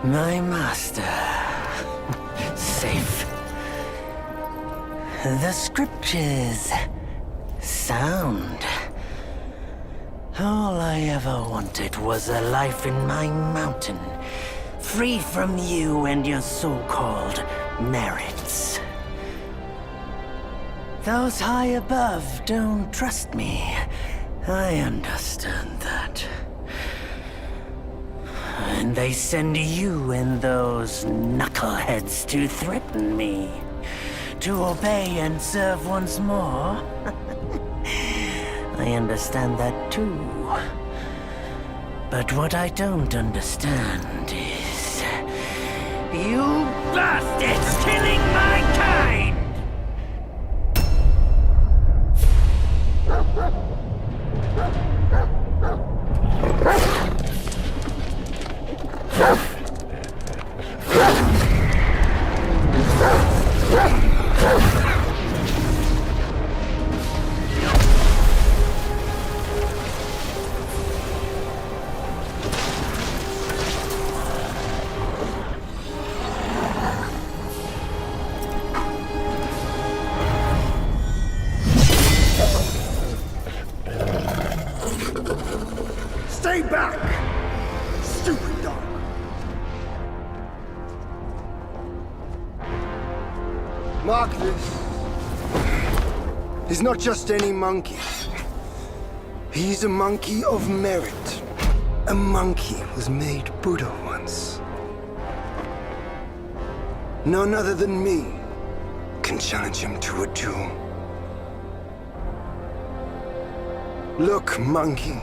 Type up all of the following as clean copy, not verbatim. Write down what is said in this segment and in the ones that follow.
My master. Safe. The scriptures. Sound. All I ever wanted was a life in my mountain, free from you and your so-called merits. Those high above don't trust me. I understand that. And they send you and those knuckleheads to threaten me. To obey and serve once more. I understand that too. But what I don't understand is... you bastards killing my kind! Stay back! Stupid dog! Mark this. He's not just any monkey. He's a monkey of merit. A monkey was made Buddha once. None other than me can challenge him to a duel. Look, monkey.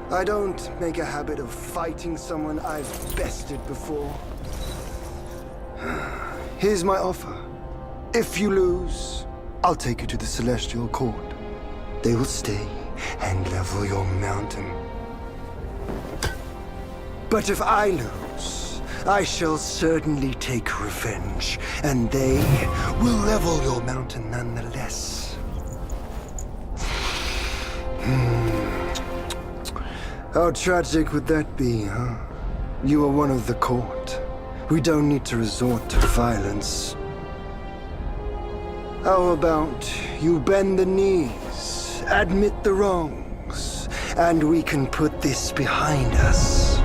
I don't make a habit of fighting someone I've bested before. Here's my offer. If you lose, I'll take you to the Celestial Court. They will stay and level your mountain. But if I lose, I shall certainly take revenge, and they will level your mountain nonetheless. How tragic would that be, huh? You are one of the court. We don't need to resort to violence. How about you bend the knees, admit the wrongs, and we can put this behind us?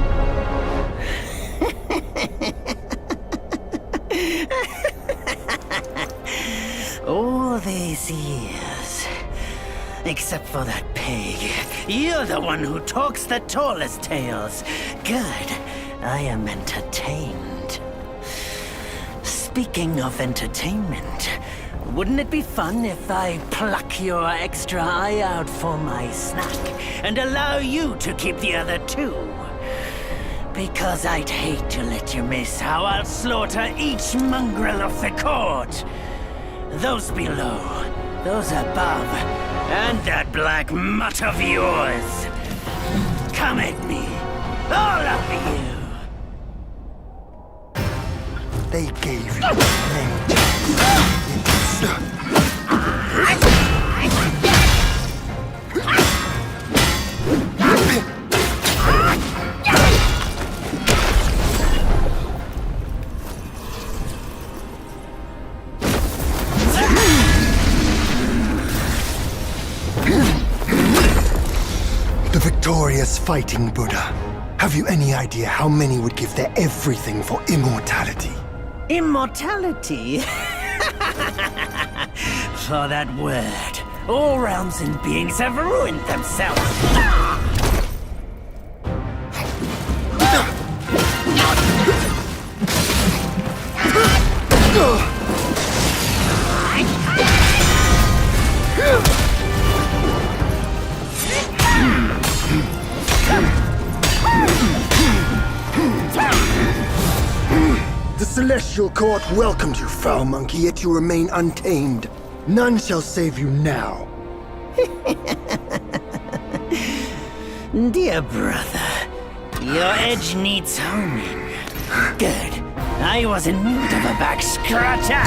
All these years, except for that pig, you're the one who talks the tallest tales. Good, I am entertained. Speaking of entertainment, wouldn't it be fun if I pluck your extra eye out for my snack and allow you to keep the other two? Because I'd hate to let you miss how I'll slaughter each mongrel of the court. Those below, those above, and that black mutt of yours. Come at me, all of you. They gave you many chances. The victorious fighting Buddha. Have you any idea how many would give their everything for immortality? Immortality? For that word, all realms and beings have ruined themselves. The Celestial Court welcomed you, foul monkey, yet you remain untamed. None shall save you now. Dear brother, your edge needs honing. Good. I was in need of a back scratcher.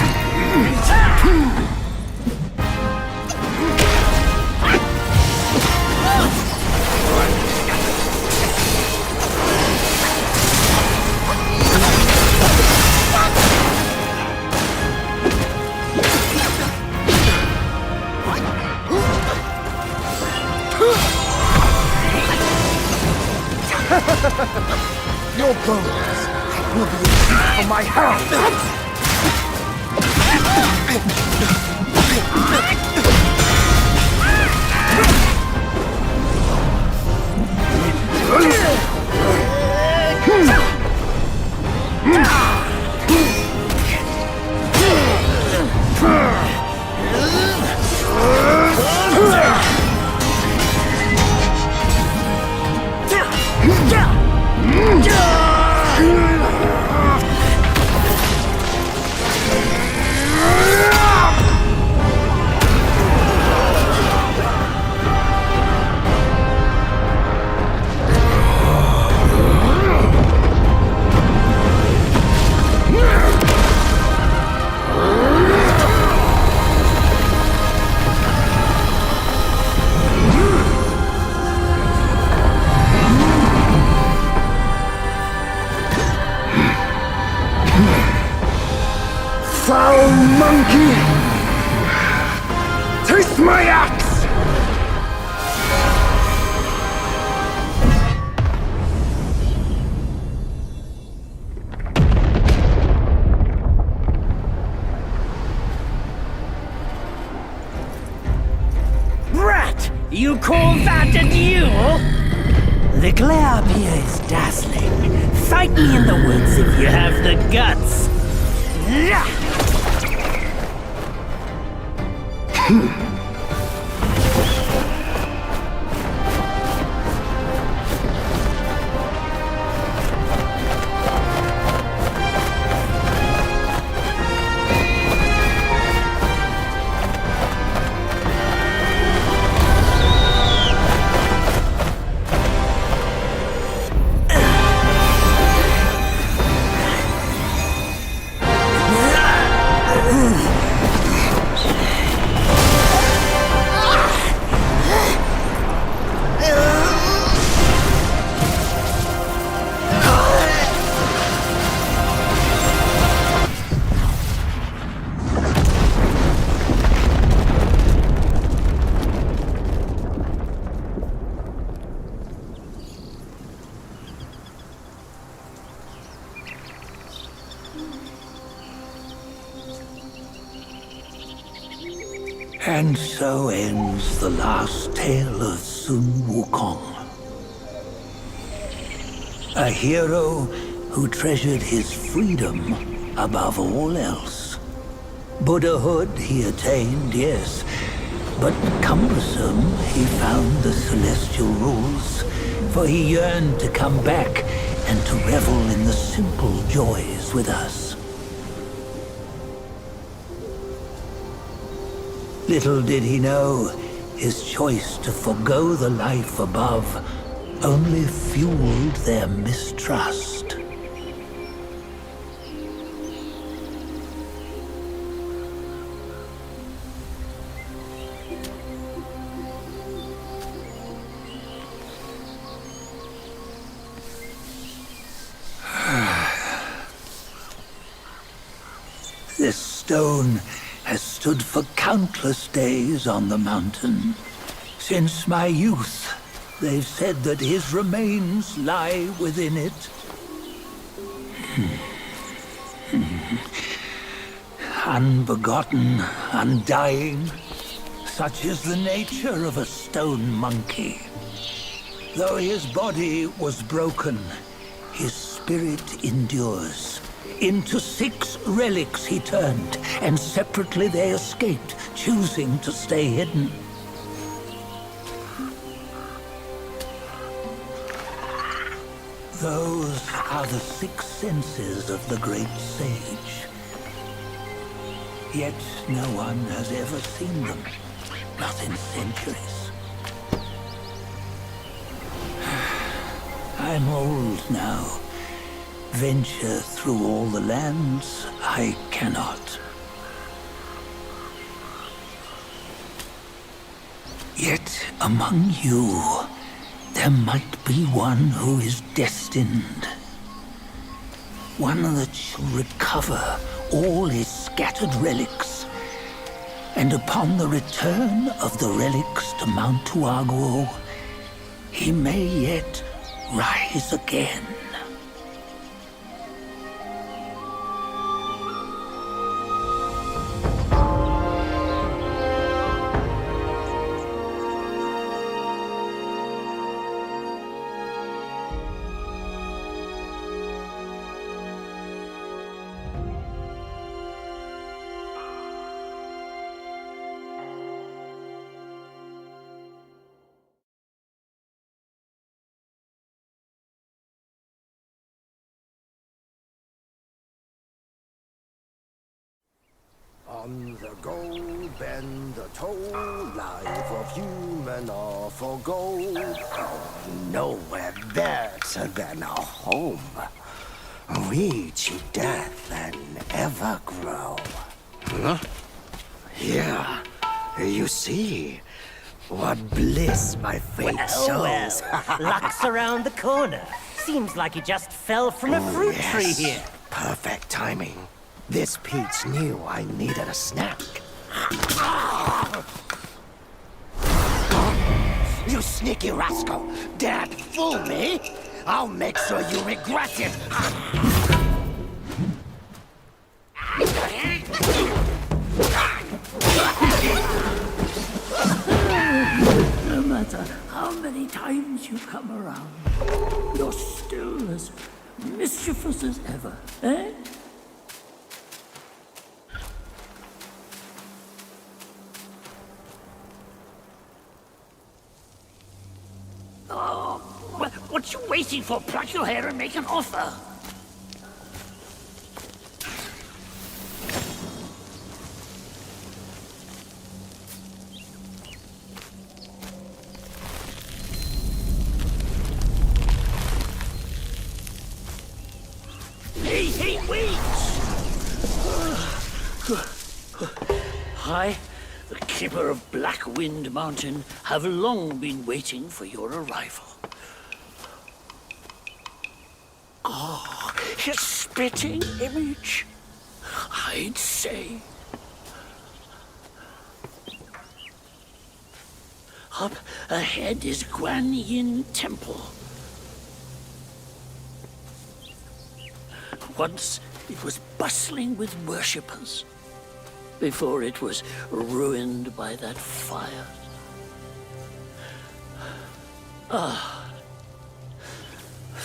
will be for my hand! Foul monkey! Taste my axe! Brat! You call that a duel? The glare up here is dazzling. Fight me in the woods if you have the guts. And so ends the last tale of Sun Wukong. A hero who treasured his freedom above all else. Buddhahood he attained, yes, but cumbersome he found the celestial rules, for he yearned to come back and to revel in the simple joys with us. Little did he know, his choice to forgo the life above only fueled their mistrust. This stone has stood for countless days on the mountain. Since my youth, they've said that his remains lie within it. Unbegotten, undying, such is the nature of a stone monkey. Though his body was broken, his spirit endures. Into 6 relics he turned, and separately they escaped, choosing to stay hidden. Those are the 6 senses of the great sage. Yet no one has ever seen them, not in centuries. I'm old now. Venture through all the lands I cannot. Yet among you, there might be one who is destined. One that shall recover all his scattered relics. And upon the return of the relics to Mount Tuaguo, he may yet rise again. gold, bend the toll. Life of human are for gold. Nowhere better than our home. We cheat death and ever grow. Huh? Here, you see what bliss my fate shows. Luck's around the corner. Seems like he just fell from a fruit tree here. Perfect timing. This peach knew I needed a snack. You sneaky rascal! Dared fool me? I'll make sure you regret it! No matter how many times you come around, you're still as mischievous as ever, eh? What you waiting for? Pluck your hair and make an offer. Hey, wait! I, the keeper of Black Wind Mountain, have long been waiting for your arrival. Oh, his spitting image, I'd say. Up ahead is Guan Yin Temple. Once it was bustling with worshippers, before it was ruined by that fire.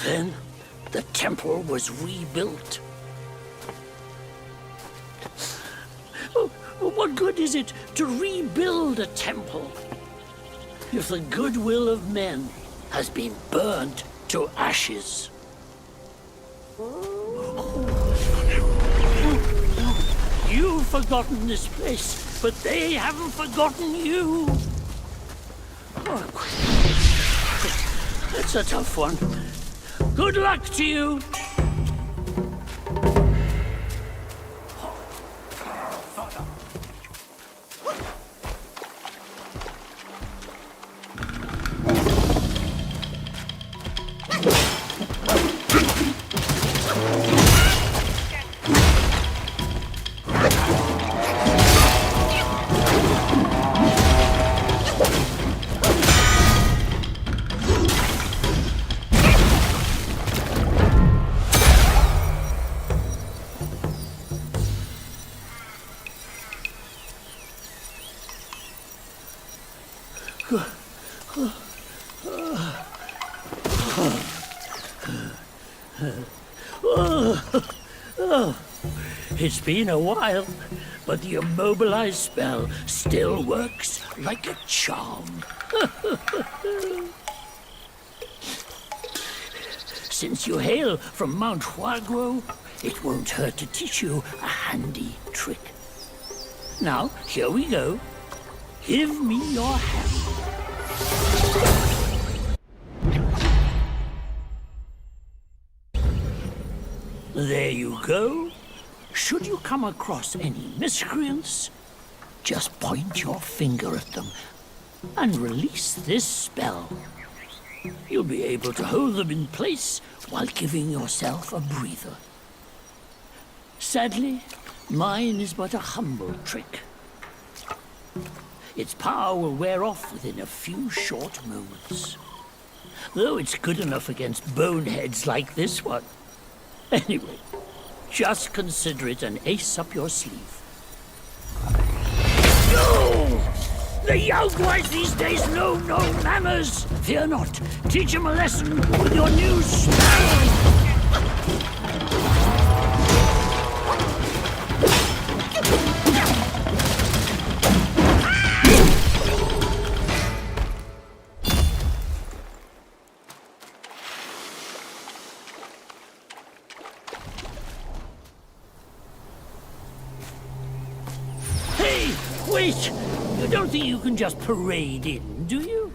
Then the temple was rebuilt. What good is it to rebuild a temple if the goodwill of men has been burnt to ashes? You've forgotten this place, but they haven't forgotten you. That's a tough one. Good luck to you. It's been a while, but the immobilized spell still works like a charm. Since you hail from Mount Huaguo, it won't hurt to teach you a handy trick. Now, here we go. Give me your hand. There you go. Should you come across any miscreants, just point your finger at them and release this spell. You'll be able to hold them in place while giving yourself a breather. Sadly, mine is but a humble trick. Its power will wear off within a few short moments. Though it's good enough against boneheads like this one. Anyway, just consider it an ace up your sleeve. No! The young boys these days know no manners! Fear not, teach them a lesson with your new spell! Hey! Wait! You don't think you can just parade in, do you?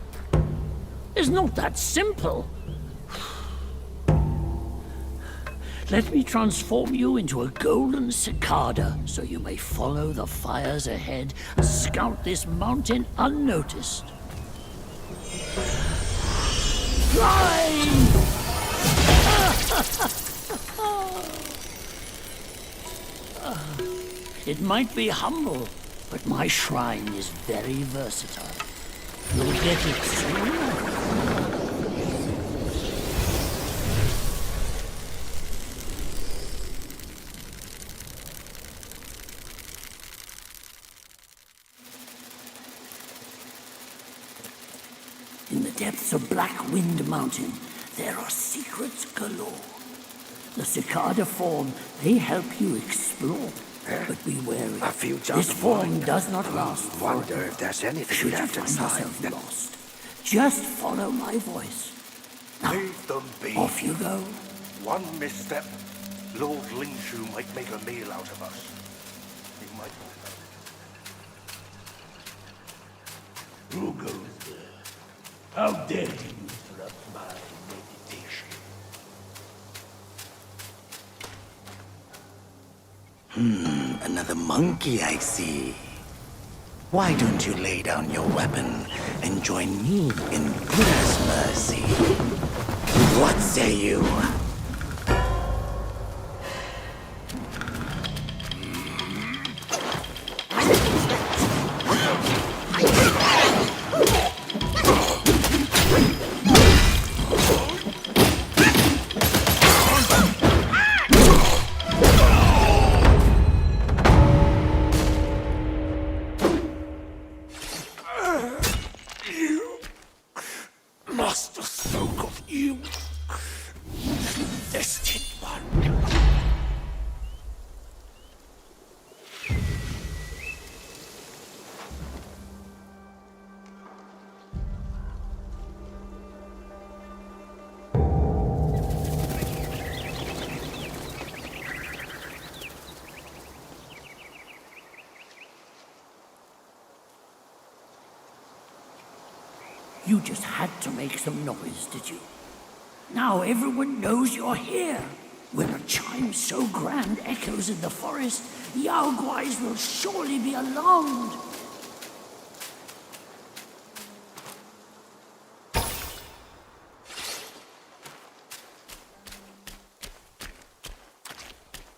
It's not that simple. Let me transform you into a golden cicada so you may follow the fires ahead and scout this mountain unnoticed. Fly! It might be humble, but my shrine is very versatile. You'll get it soon. In the depths of Black Wind Mountain, there are secrets galore. The cicada form, they help you explore. But be wary. A few this form does not last. Wonder if there's anything Should you left find inside. yourself lost, just follow my voice. Now, Leave them be. off you go. One misstep, Lord Lingshu might make a meal out of us. He might. Who goes there? How dare you interrupt my meditation? Another monkey, I see. Why don't you lay down your weapon and join me in Buddha's mercy? What say you? Master Soak of you, Destined One. You just had to make some noise, did you? Now everyone knows you're here. When a chime so grand echoes in the forest, Yao Guais will surely be alarmed.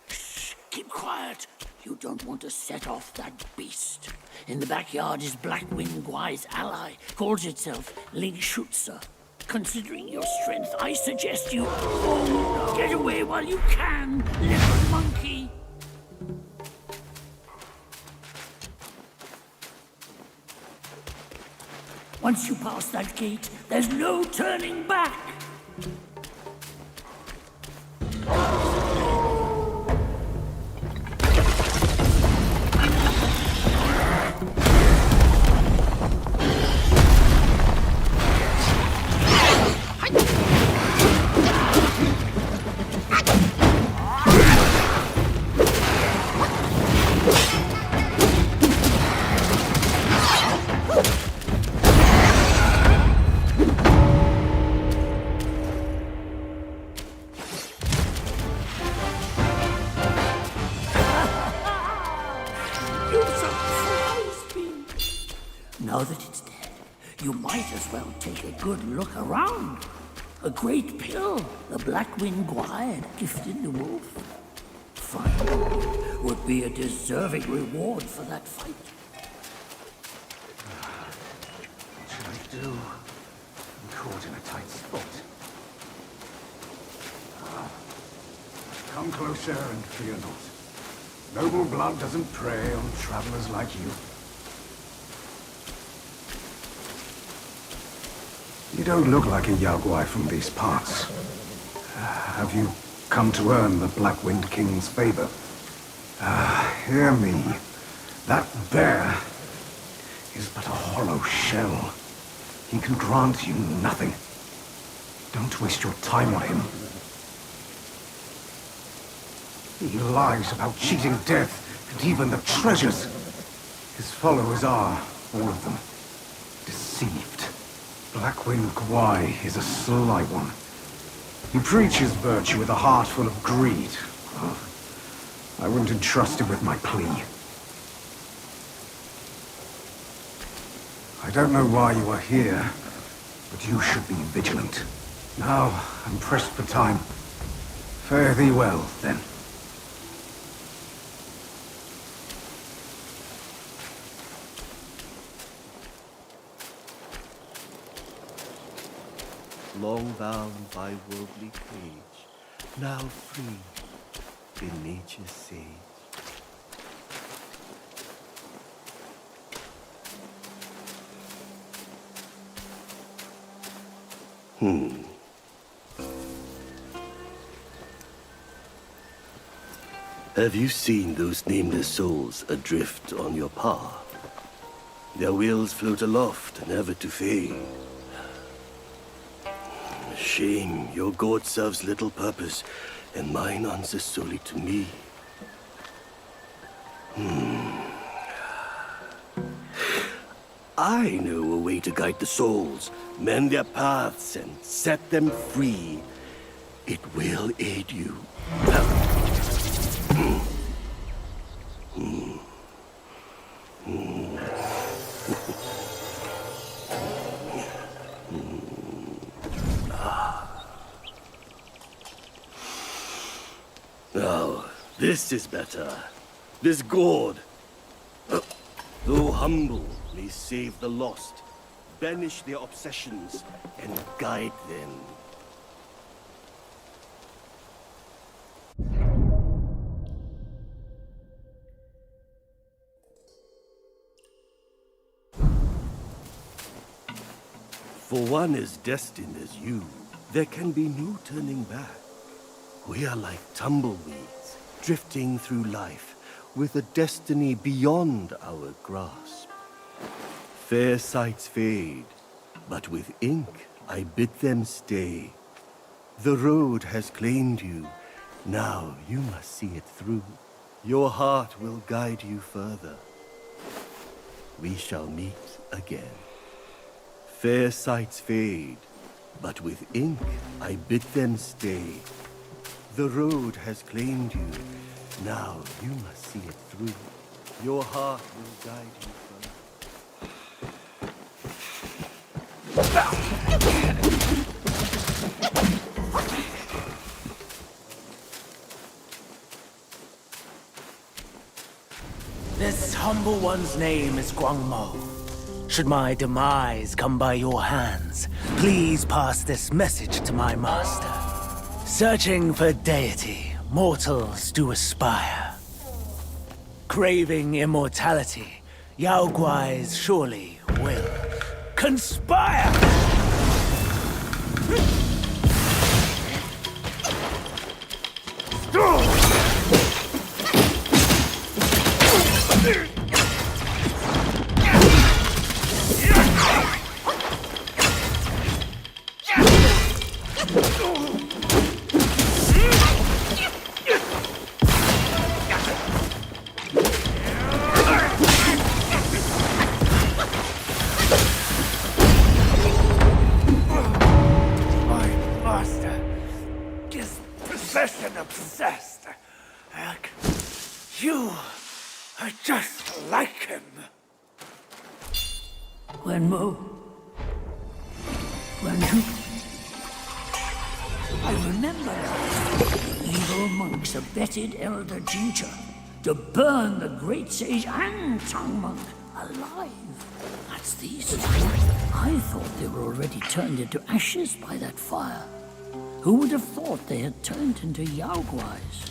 Shh, keep quiet. You don't want to set off that beast. In the backyard is Black Wind Guai's ally, calls itself Ling Shutsa. Considering your strength, I suggest you get away while you can, little monkey. Once you pass that gate, there's no turning back. You surprised me. Now that it's dead, you might as well take a good look around. A great pill the Black Wind Guai had gifted the wolf. Finally, would be a deserving reward for that fight. What should I do? I'm caught in a tight spot. Come closer and fear not. Noble blood doesn't prey on travelers like you. You don't look like a Yaogwai from these parts. Have you come to earn the Black Wind King's favor? Hear me. That bear is but a hollow shell. He can grant you nothing. Don't waste your time on him. He lies about cheating death and even the treasures. His followers are, all of them, deceived. Blackwind Gwai is a sly one. He preaches virtue with a heart full of greed. Oh, I wouldn't entrust him with my plea. I don't know why you are here, but you should be vigilant. Now, I'm pressed for time. Fare thee well, then. Long bound by worldly cage, now free in nature's sage. Have you seen those nameless souls adrift on your path? Their wheels float aloft, never to fade. Shame, your god serves little purpose, and mine answers solely to me. I know a way to guide the souls, mend their paths, and set them free. It will aid you. Now, this is better. This gourd, though humble, may save the lost, banish their obsessions, and guide them. For one as destined as you, there can be no turning back. We are like tumbleweeds, drifting through life, with a destiny beyond our grasp. Fair sights fade, but with ink I bid them stay. The road has claimed you, now you must see it through. Your heart will guide you further. We shall meet again. Fair sights fade, but with ink I bid them stay. The road has claimed you, now you must see it through. Your heart will guide you This humble one's name is Guangmo. Should my demise come by your hands, please pass this message to my master. Searching for deity, mortals do aspire. Craving immortality, Yao Guais surely will conspire! obsessed. Heck, you are just like him. Wenmo. Wenju. I remember now. Evil monks abetted Elder Jincha to burn the great sage and tongue monk alive. That's these two. I thought they were already turned into ashes by that fire. Who would have thought they had turned into Yaoguais?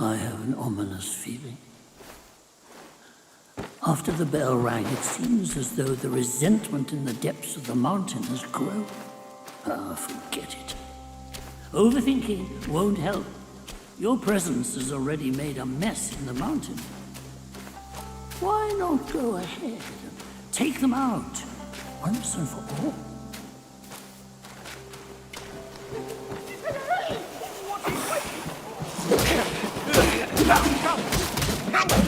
I have an ominous feeling. After the bell rang, it seems as though the resentment in the depths of the mountain has grown. Ah, forget it. Overthinking won't help. Your presence has already made a mess in the mountain. Why not go ahead and take them out, once and for all?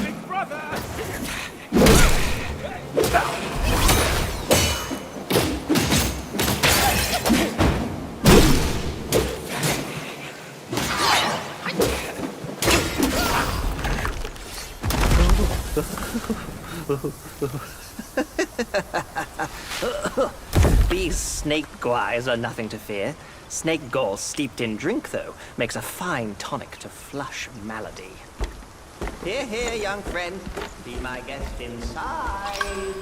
Big brother! These snake guys are nothing to fear. Snake gall steeped in drink, though, makes a fine tonic to flush malady. Here, here, young friend. Be my guest inside.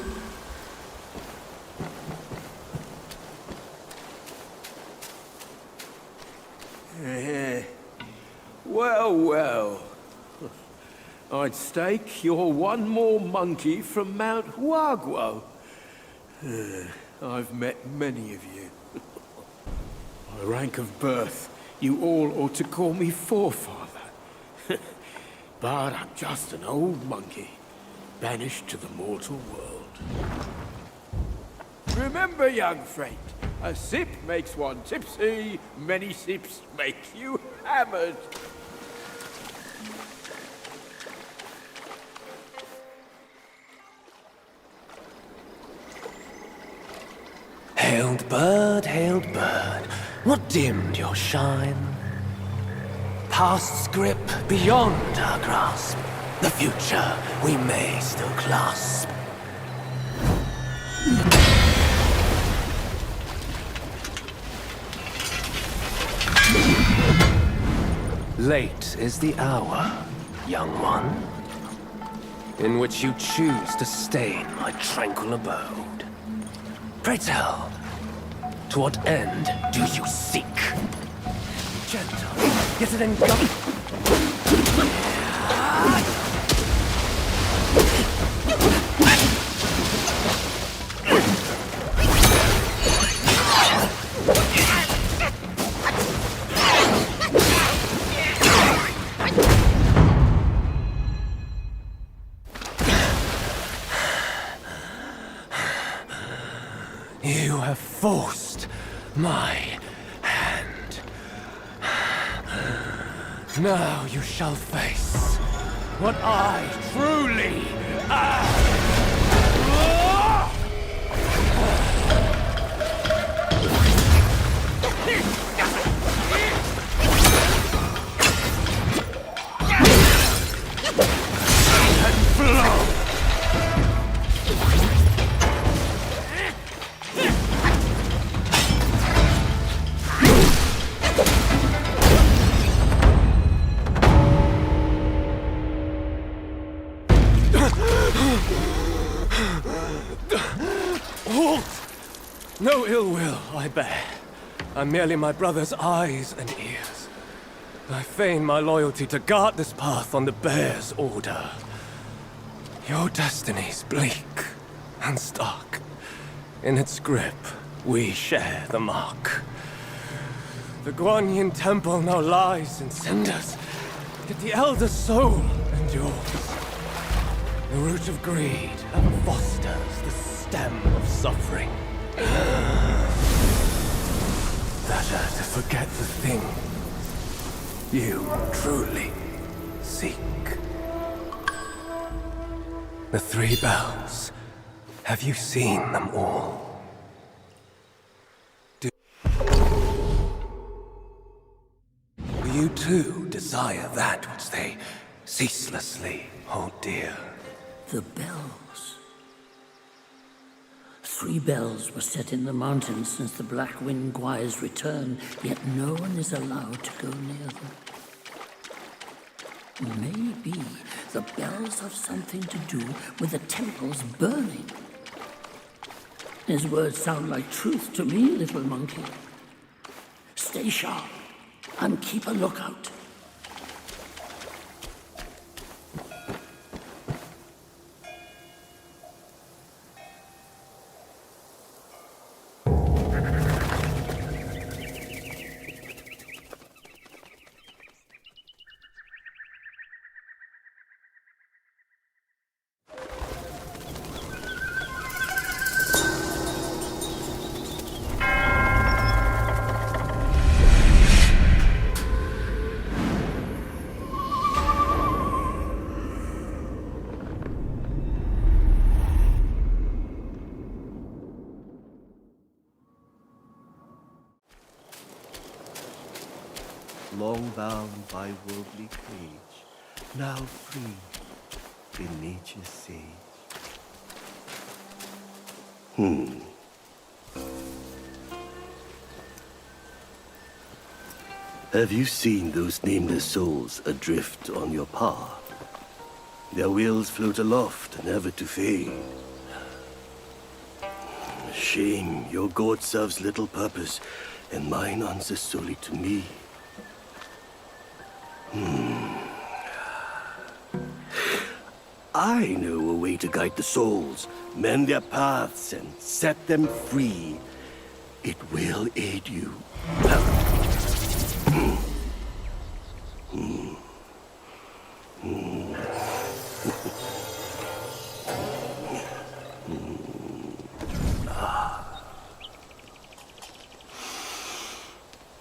Well, well. I'd stake you're one more monkey from Mount Huaguo. I've met many of you. By rank of birth, you all ought to call me forefather. But I'm just an old monkey, banished to the mortal world. Remember, young friend, a sip makes one tipsy, many sips make you hammered. Hailed bird, what dimmed your shine? Past's grip beyond our grasp, the future we may still clasp. Late is the hour, young one, in which you choose to stain my tranquil abode. Pray tell, to what end do you seek? Gentle, yet an You have forced my hand. Now you shall face what I truly am. And flow. Halt! No ill will I bear. I'm merely my brother's eyes and ears. I feign my loyalty to guard this path on the bear's order. Your destiny's bleak and stark. In its grip, we share the mark. The Guanyin temple now lies in cinders, yet the elder soul endures. The root of greed ever fosters the stem of suffering. Better to forget the thing you truly seek. The three bells. Have you seen them all? Do you too desire that which they ceaselessly hold dear? The bells. 3 bells were set in the mountains since the Black Wind Guire's return, yet no one is allowed to go near them. Maybe the bells have something to do with the temples burning. His words sound like truth to me, little monkey. Stay sharp and keep a lookout. long bound by worldly cage, now free in nature's sage. Have you seen those nameless souls adrift on your path? Their wills float aloft, never to fade. Shame, your god serves little purpose, and mine answers solely to me. I know a way to guide the souls, mend their paths, and set them free. It will aid you.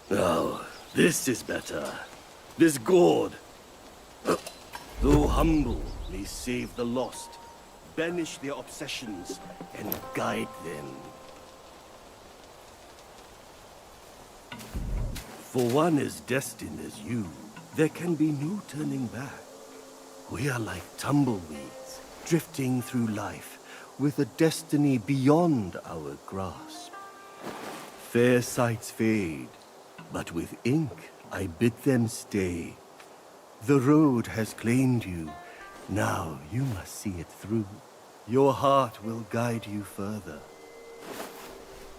Now, this is better. This gourd, though humble, may save the lost, banish their obsessions, and guide them. For one as destined as you, there can be no turning back. We are like tumbleweeds, drifting through life, with a destiny beyond our grasp. Fair sights fade, but with ink I bid them stay. The road has claimed you, now you must see it through. Your heart will guide you further.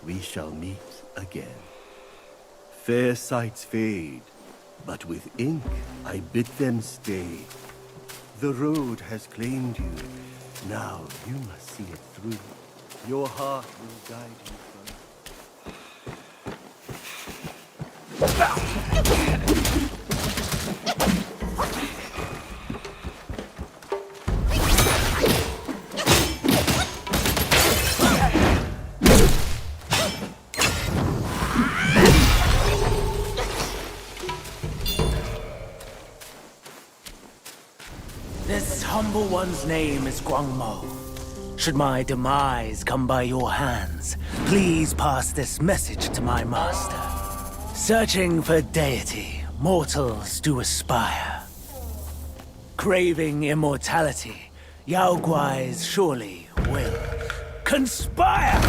We shall meet again. Fair sights fade, but with ink I bid them stay. The road has claimed you, now you must see it through. Your heart will guide you further. This humble one's name is Guangmo. Should my demise come by your hands, please pass this message to my master. Searching for deity, mortals do aspire. Craving immortality, Yao Guais surely will conspire!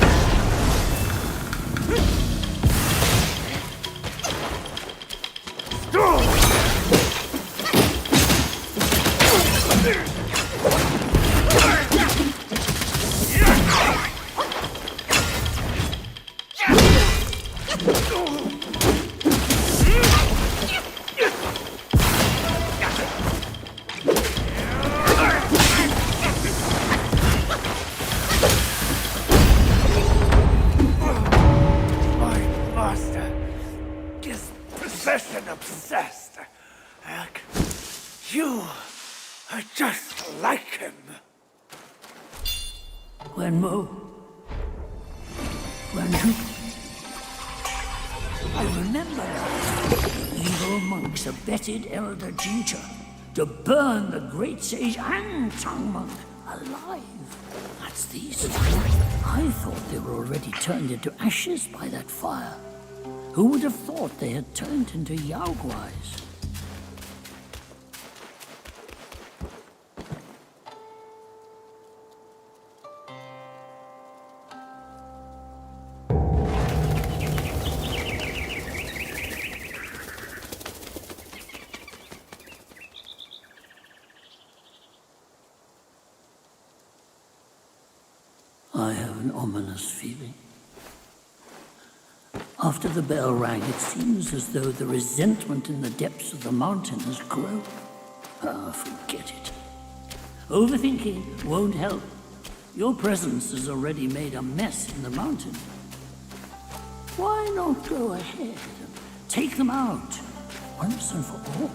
Obsessed. Heck, you are just like him. Wenmo. Wenju. I remember now. The evil monks abetted Elder Jincha to burn the great sage and tongue monk alive. That's these two. I thought they were already turned into ashes by that fire. Who would have thought they had turned into Yao Guais? I have an ominous feeling. After the bell rang, it seems as though the resentment in the depths of the mountain has grown. Ah, forget it. Overthinking won't help. Your presence has already made a mess in the mountain. Why not go ahead and take them out, once and for all?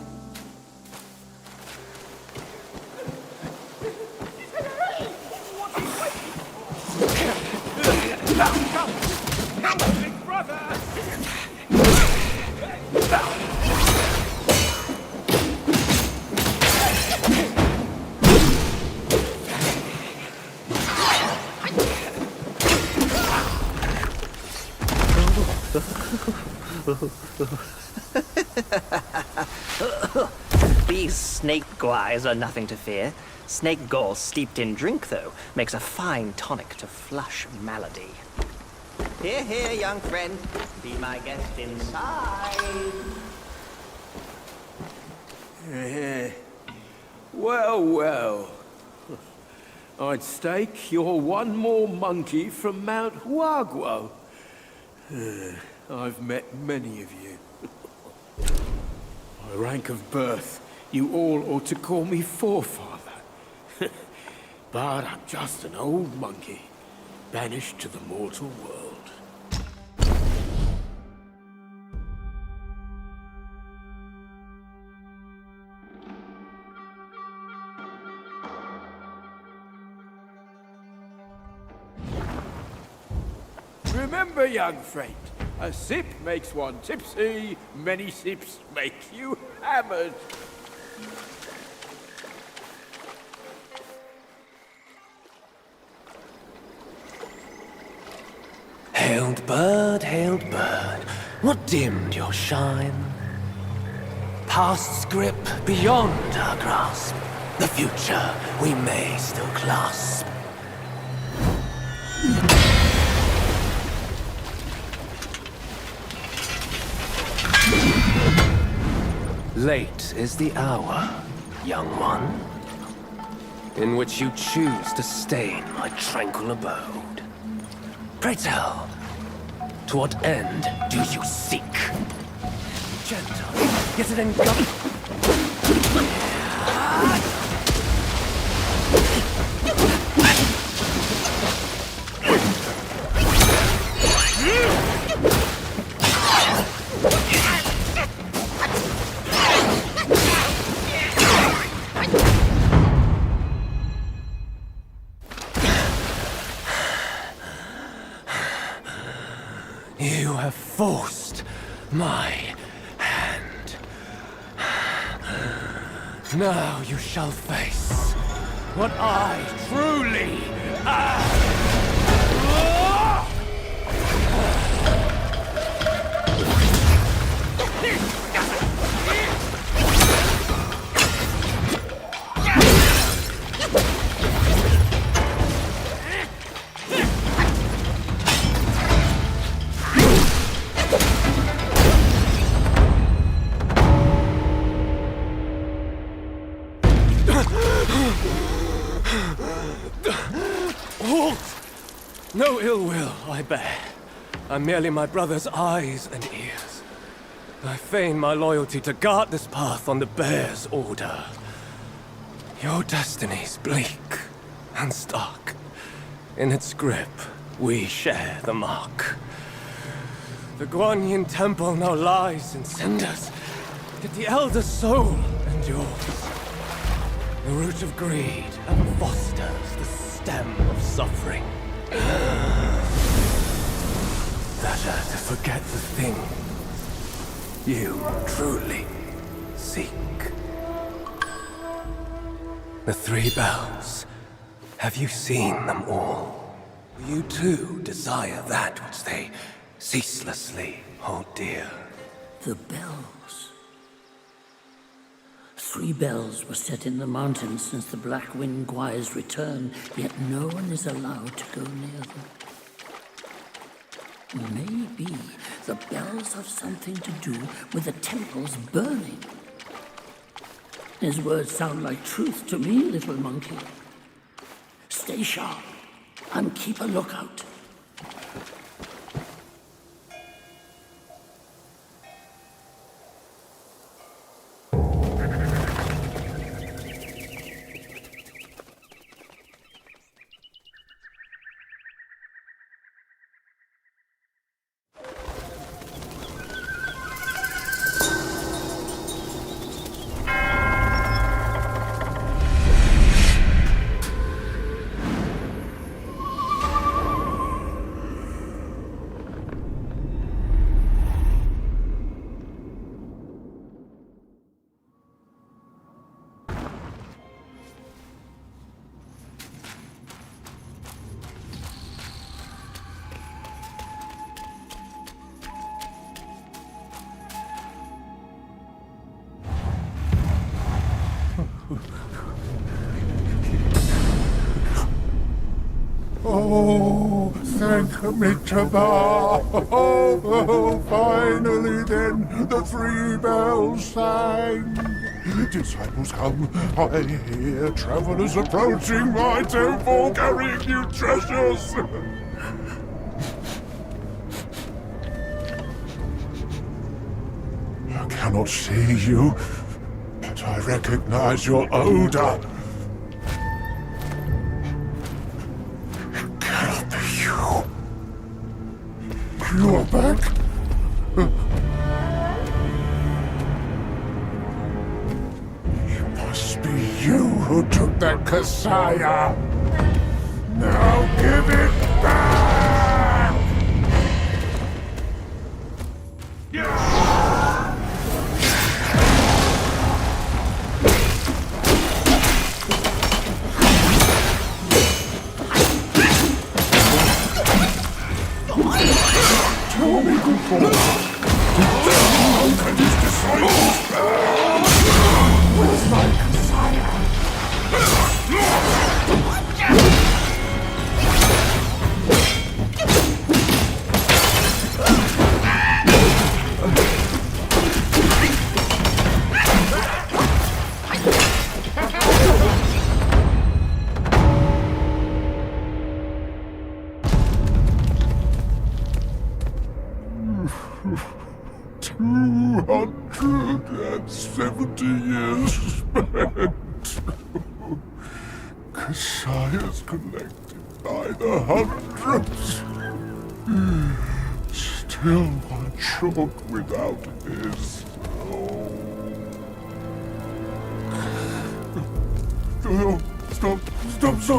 These snake guys are nothing to fear. Snake gall steeped in drink, though, makes a fine tonic to flush malady. Here, here, young friend. Be my guest inside. Well, well. I'd stake you're one more monkey from Mount Huaguo. I've met many of you. By rank of birth, you all ought to call me forefather. But I'm just an old monkey, banished to the mortal world. Remember, young friend, a sip makes one tipsy, many sips make you hammered. Hailed bird, what dimmed your shine? Past's grip beyond our grasp, the future we may still clasp. Late is the hour, young one, in which you choose to stain my tranquil abode. Pray tell, to what end do you seek? Gentle, yet it engulfs. You have forced my hand. Now you shall face what I truly am. No ill will I bear. I'm merely my brother's eyes and ears. I feign my loyalty to guard this path on the bear's order. Your destiny's bleak and stark. In its grip, we share the mark. The Guanyin temple now lies in cinders, yet the elder soul endures. The root of greed ever fosters the stem of suffering. Better to forget the thing you truly seek. The three bells. Have you seen them all? You too desire that which they ceaselessly hold dear. The bells. 3 bells were set in the mountains since the Black Wind Gwy's return, yet no one is allowed to go near them. Maybe the bells have something to do with the temples burning. His words sound like truth to me, little monkey. Stay sharp and keep a lookout. Oh, thank Mitraba. Oh, finally then the 3 bells sang. Disciples come, I hear travelers approaching my temple carrying new treasures. I cannot see you, but I recognize your odor. It cannot be you. You are back? It must be you who took that Kasaya. Now give it back! Tell me, good boy. Did Monk and his disciples? Where's my Kasaya? Years spent. Kasaya's collected by the hundreds. Still one short without his. Oh, stop. Go.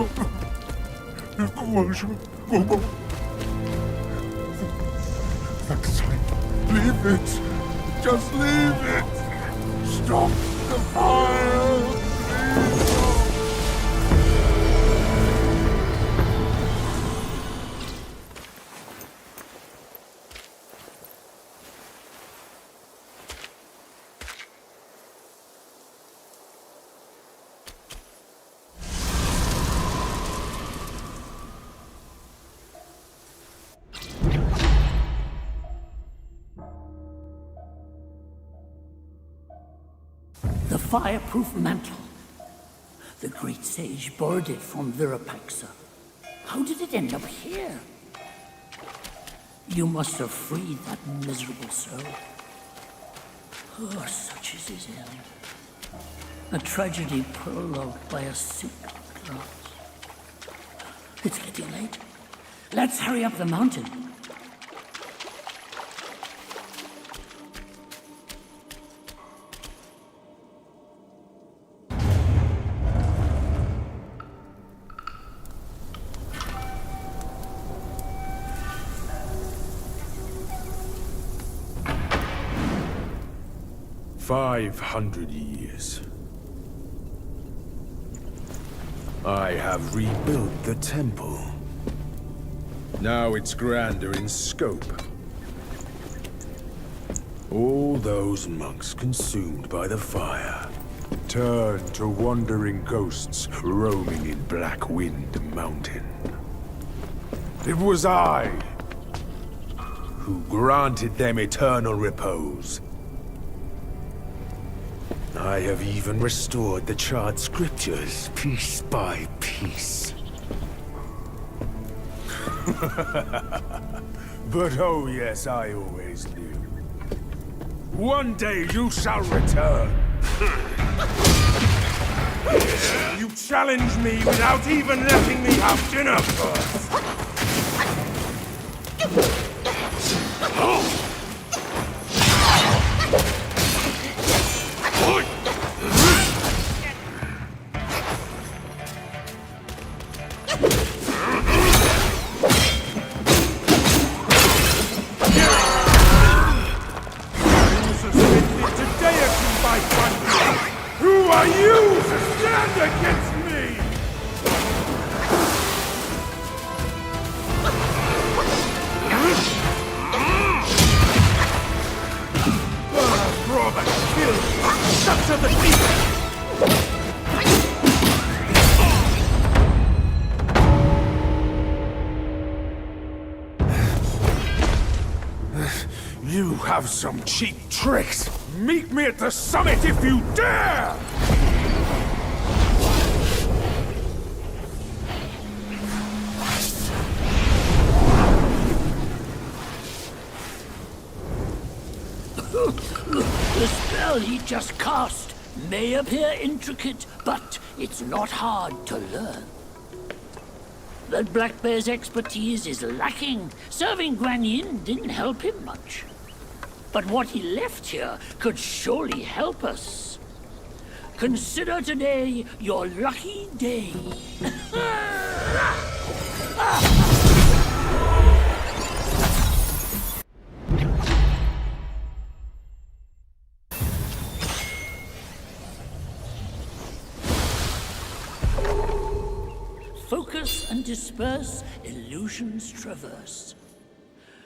The Kasaya, leave it. Just leave it. Stop the fire! The fireproof mantle. The great sage borrowed it from Virapaxa. How did it end up here? You must have freed that miserable soul. Oh, such is his end. A tragedy prologued by a sick glass. It's getting late. Let's hurry up the mountain. "500 years. I have rebuilt the temple. Now it's grander in scope. All those monks consumed by the fire turned to wandering ghosts roaming in Black Wind Mountain. It was I who granted them eternal repose. I have even restored the charred scriptures, piece by piece. But oh yes, I always knew. One day you shall return. You challenged me without even letting me have dinner first. Who are you to stand against me? You have some cheap tricks. Meet me at the summit if you dare! The spell he just cast may appear intricate, but it's not hard to learn. That Black Bear's expertise is lacking. Serving Guan Yin didn't help him much. But what he left here could surely help us. Consider today your lucky day. Focus and disperse, illusions traverse.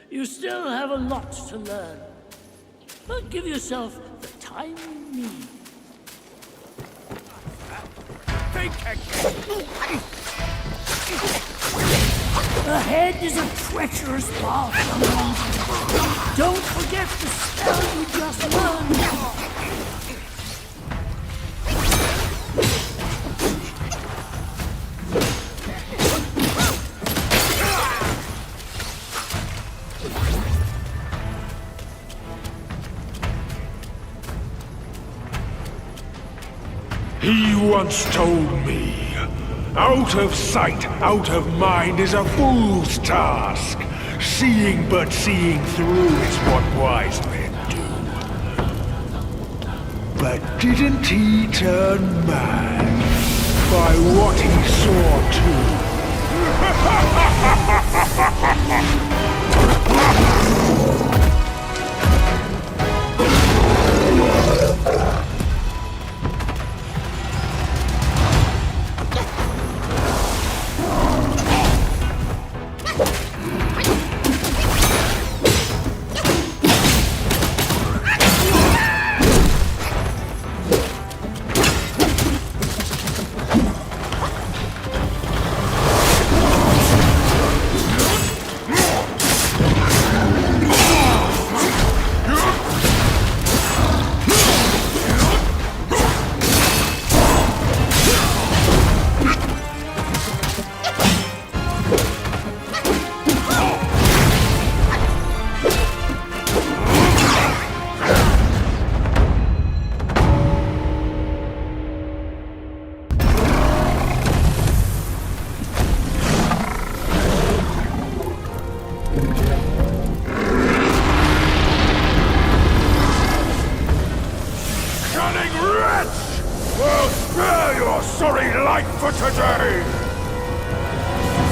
You still have a lot to learn, but give yourself the time you need. Think again! Ahead is a treacherous path. Don't forget the spell you just learned. He once told me, out of sight, out of mind is a fool's task. Seeing but seeing through is what wise men do. But didn't he turn mad by what he saw too?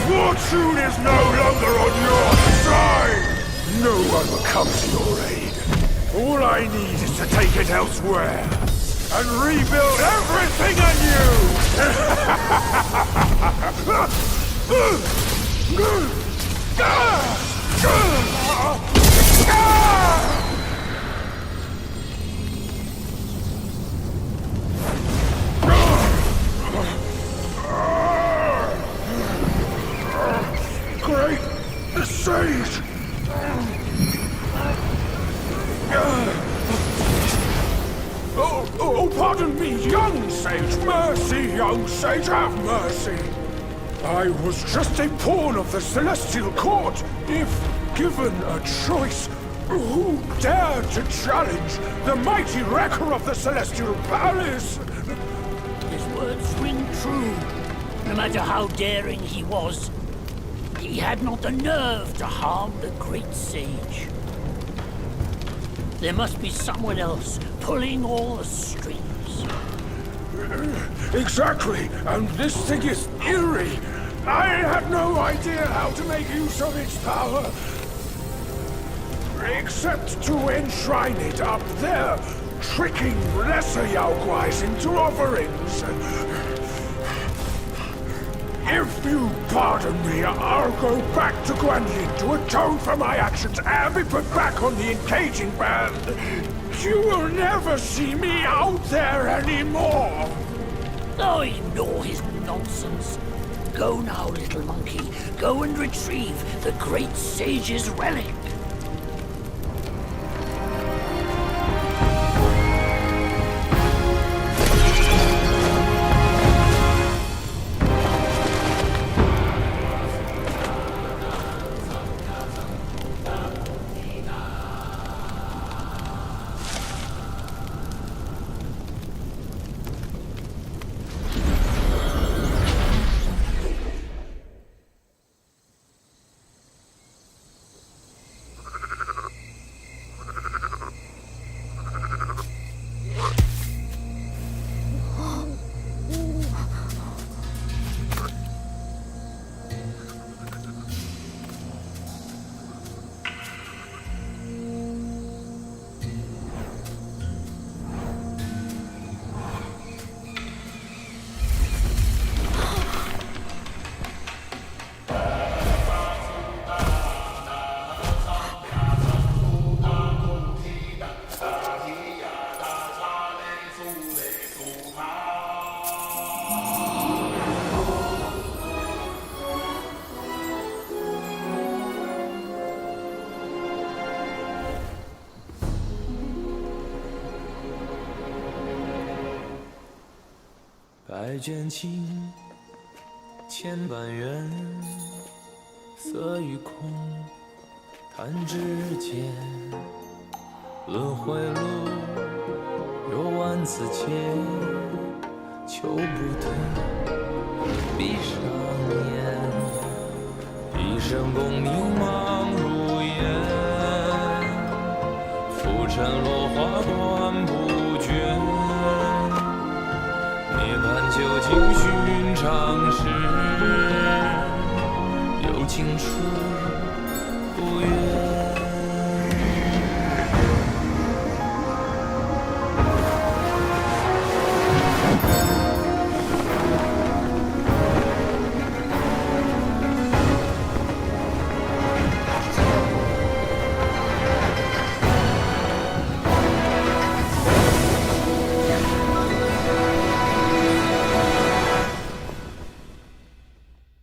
Fortune is no longer on your side! No one will come to your aid. All I need is to take it elsewhere and rebuild everything anew! Great! The sage! Oh, pardon me, young sage! Mercy, young sage, have mercy! I was just a pawn of the Celestial Court. If given a choice, who dared to challenge the mighty wrecker of the Celestial Palace? His words ring true. No matter how daring he was, he had not the nerve to harm the great sage. There must be someone else pulling all the strings. Exactly, and this thing is eerie. I had no idea how to make use of its power. Except to enshrine it up there, tricking lesser Yaoguais into offerings. If you pardon me, I'll go back to Guan Yin to atone for my actions and be put back on the engaging band. You will never see me out there anymore. Oh, ignore his nonsense. Go now, little monkey. Go and retrieve the great sage's relic. 再卷起千般缘，色与空，弹指间。轮回路有万次劫，求不得，闭上眼，一生功名忙如烟，浮沉落花断不绝。涅槃究竟寻常事，有情处不远。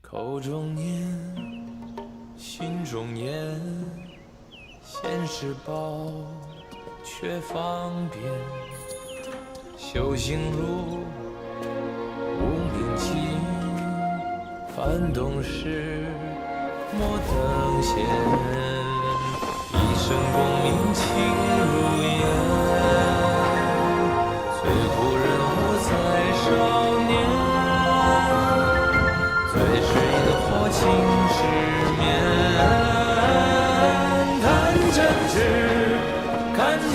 口中念，心中言，现世报，却方便。修行路，无名情，幡动时，莫等闲。一生功名情如烟，最苦人物在少年。最是萤火情失眠，谈真挚，看见。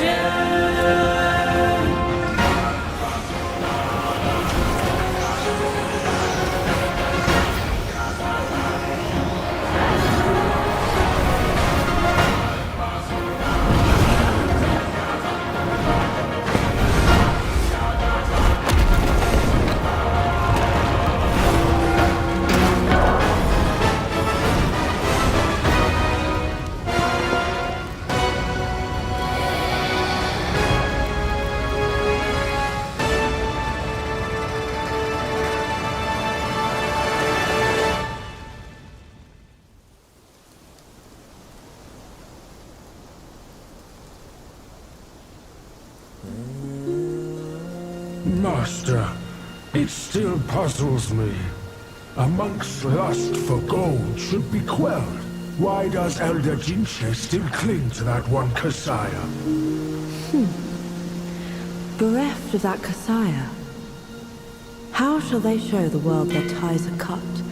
Master, it still puzzles me. A monk's lust for gold should be quelled. Why does Elder Jinche still cling to that one Kasaya? Bereft of that Kasaya, how shall they show the world their ties are cut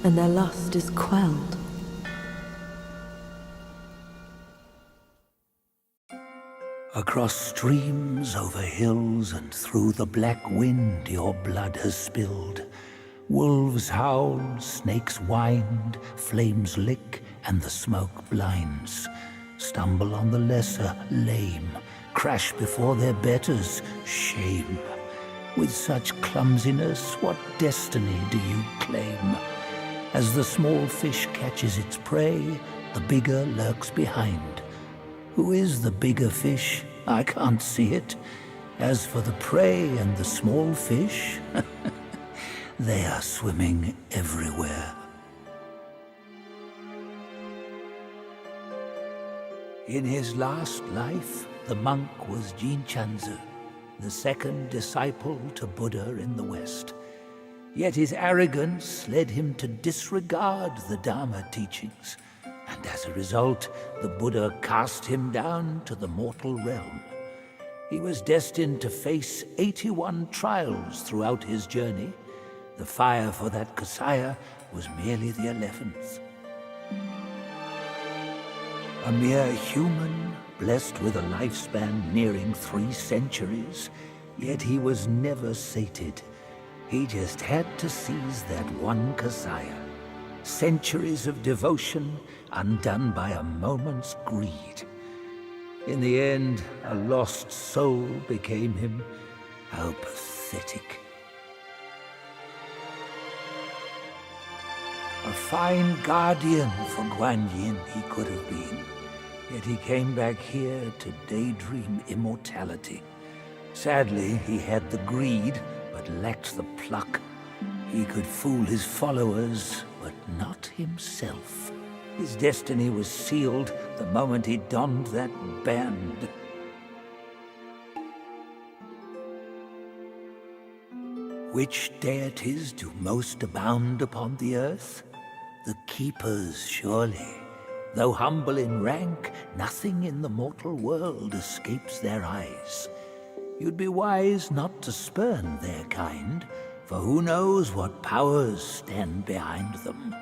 and their lust is quelled? Across streams, over hills, and through the black wind your blood has spilled. Wolves howl, snakes wind, flames lick, and the smoke blinds. Stumble on the lesser, lame, crash before their betters, shame. With such clumsiness, what destiny do you claim? As the small fish catches its prey, the bigger lurks behind. Who is the bigger fish? I can't see it. As for the prey and the small fish, they are swimming everywhere. In his last life, the monk was Jinchen, the second disciple to Buddha in the West. Yet his arrogance led him to disregard the Dharma teachings, and as a result, the Buddha cast him down to the mortal realm. He was destined to face 81 trials throughout his journey. The fire for that Kasaya was merely the 11th. A mere human, blessed with a lifespan nearing 3 centuries, yet he was never sated. He just had to seize that one Kasaya. Centuries of devotion undone by a moment's greed. In the end, a lost soul became him. How pathetic. A fine guardian for Guan Yin he could have been, yet he came back here to daydream immortality. Sadly, he had the greed, but lacked the pluck. He could fool his followers, but not himself. His destiny was sealed the moment he donned that band. Which deities do most abound upon the earth? The Keepers, surely. Though humble in rank, nothing in the mortal world escapes their eyes. You'd be wise not to spurn their kind, for who knows what powers stand behind them.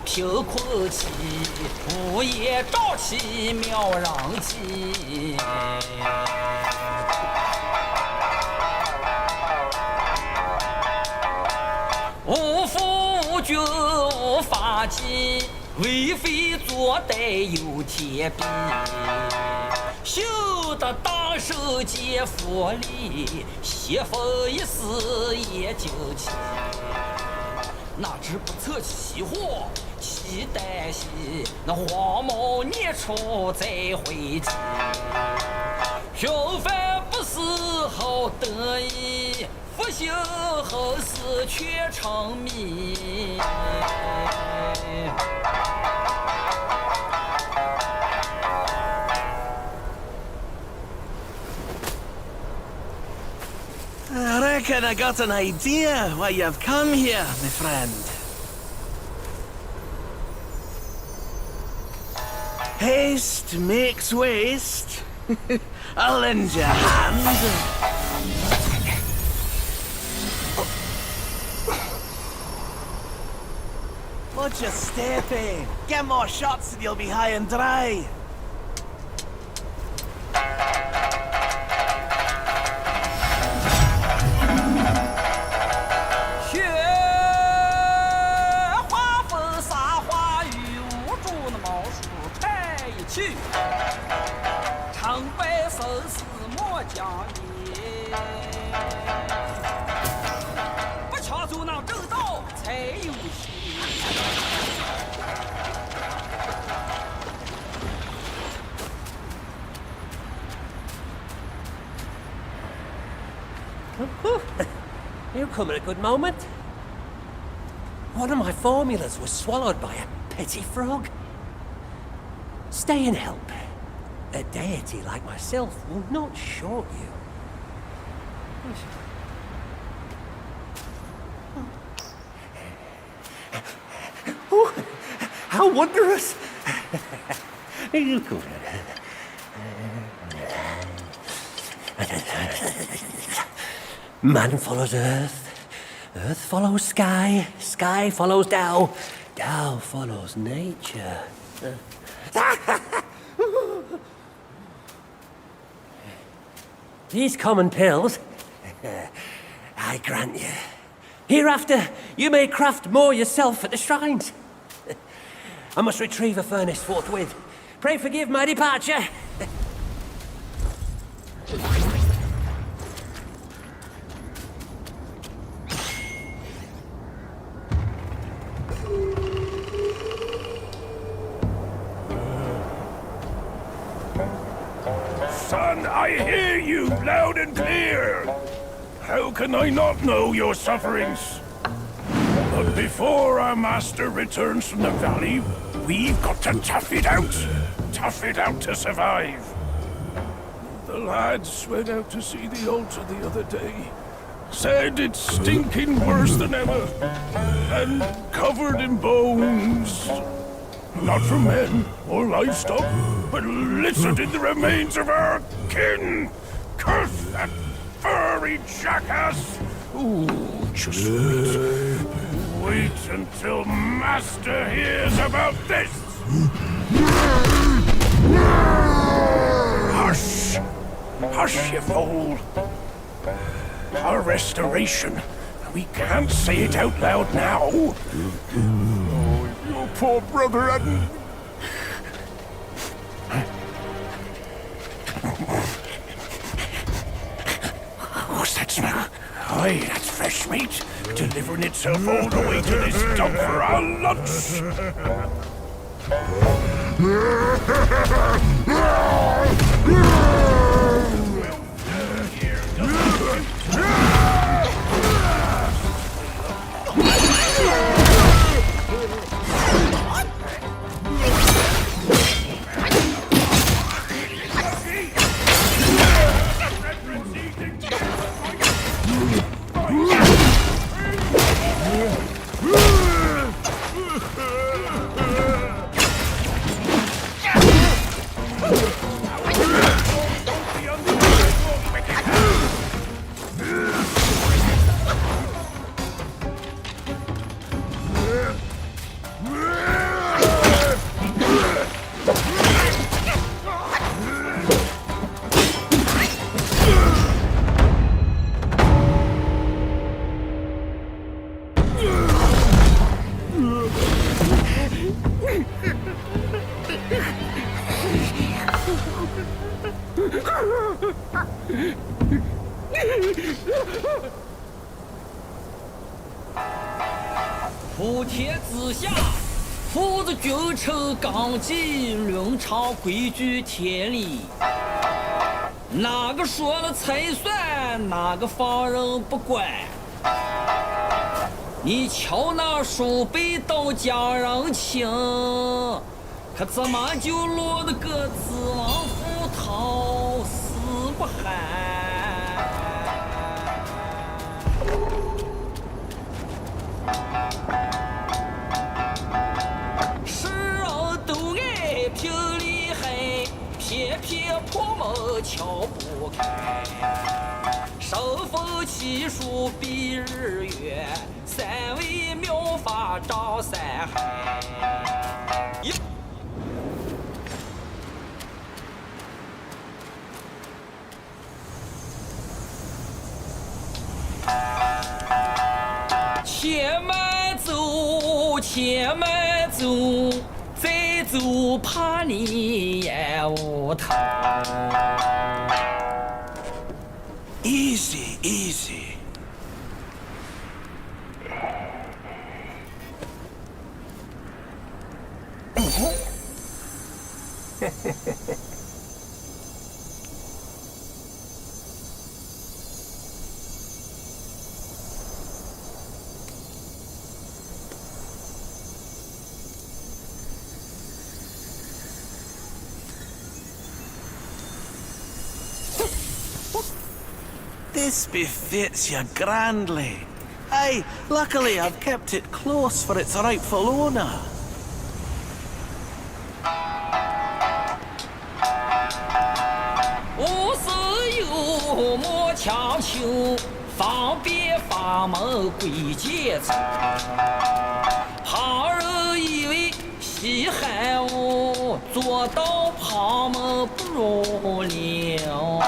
贫困起，不夜朝起，庙让起。无父无君无法纪，为非作歹有天庇。修得大圣皆福利，邪风一死也惊奇。哪知不测其祸，其旦夕，那黄毛孽畜再回击。平凡不死好得意，复兴后死却成谜。I reckon I got an idea why you've come here, my friend. Haste makes waste. I'll lend you a hand. Watch your step, eh? Get more shots and you'll be high and dry. You come at a good moment. One of my formulas was swallowed by a petty frog. Stay and help. A deity like myself will not short you. Oh, how wondrous! You could. Man follows earth, earth follows sky, sky follows Tao, Tao follows nature. These common pills, I grant you. Hereafter, you may craft more yourself at the shrines. I must retrieve a furnace forthwith. Pray forgive my departure. Son, I hear you loud and clear. How can I not know your sufferings? But before our master returns from the valley, we've got to tough it out. Tough it out to survive. The lads went out to see the altar the other day. Said it's stinking worse than ever. And covered in bones. Not from men or livestock, but littered in the remains of our kin. Curse that furry jackass! Ooh, just wait. Wait until Master hears about this! Hush! Hush, you fool! Our restoration. We can't say it out loud now. Oh, your poor brother hadn't... What's that smell? Aye, that's fresh meat, delivering itself all the way to this dump for our lunch.普天之下，父子君臣纲纪，伦常规矩天理。哪个说了才算，哪个放任不管。你瞧那叔辈都讲人情，可怎么就落得个子王府头死不寒？世人都爱拼厉害，偏偏破门敲不开。身逢奇书避日月，三味妙法照三海。且慢走，且慢走，再走怕你也无头。Easy, easy. This befits you grandly. Aye, luckily I've kept it close for its rightful owner. 无事有莫强求，方便法门归节奏。旁人以为稀罕我，做到旁门不入了。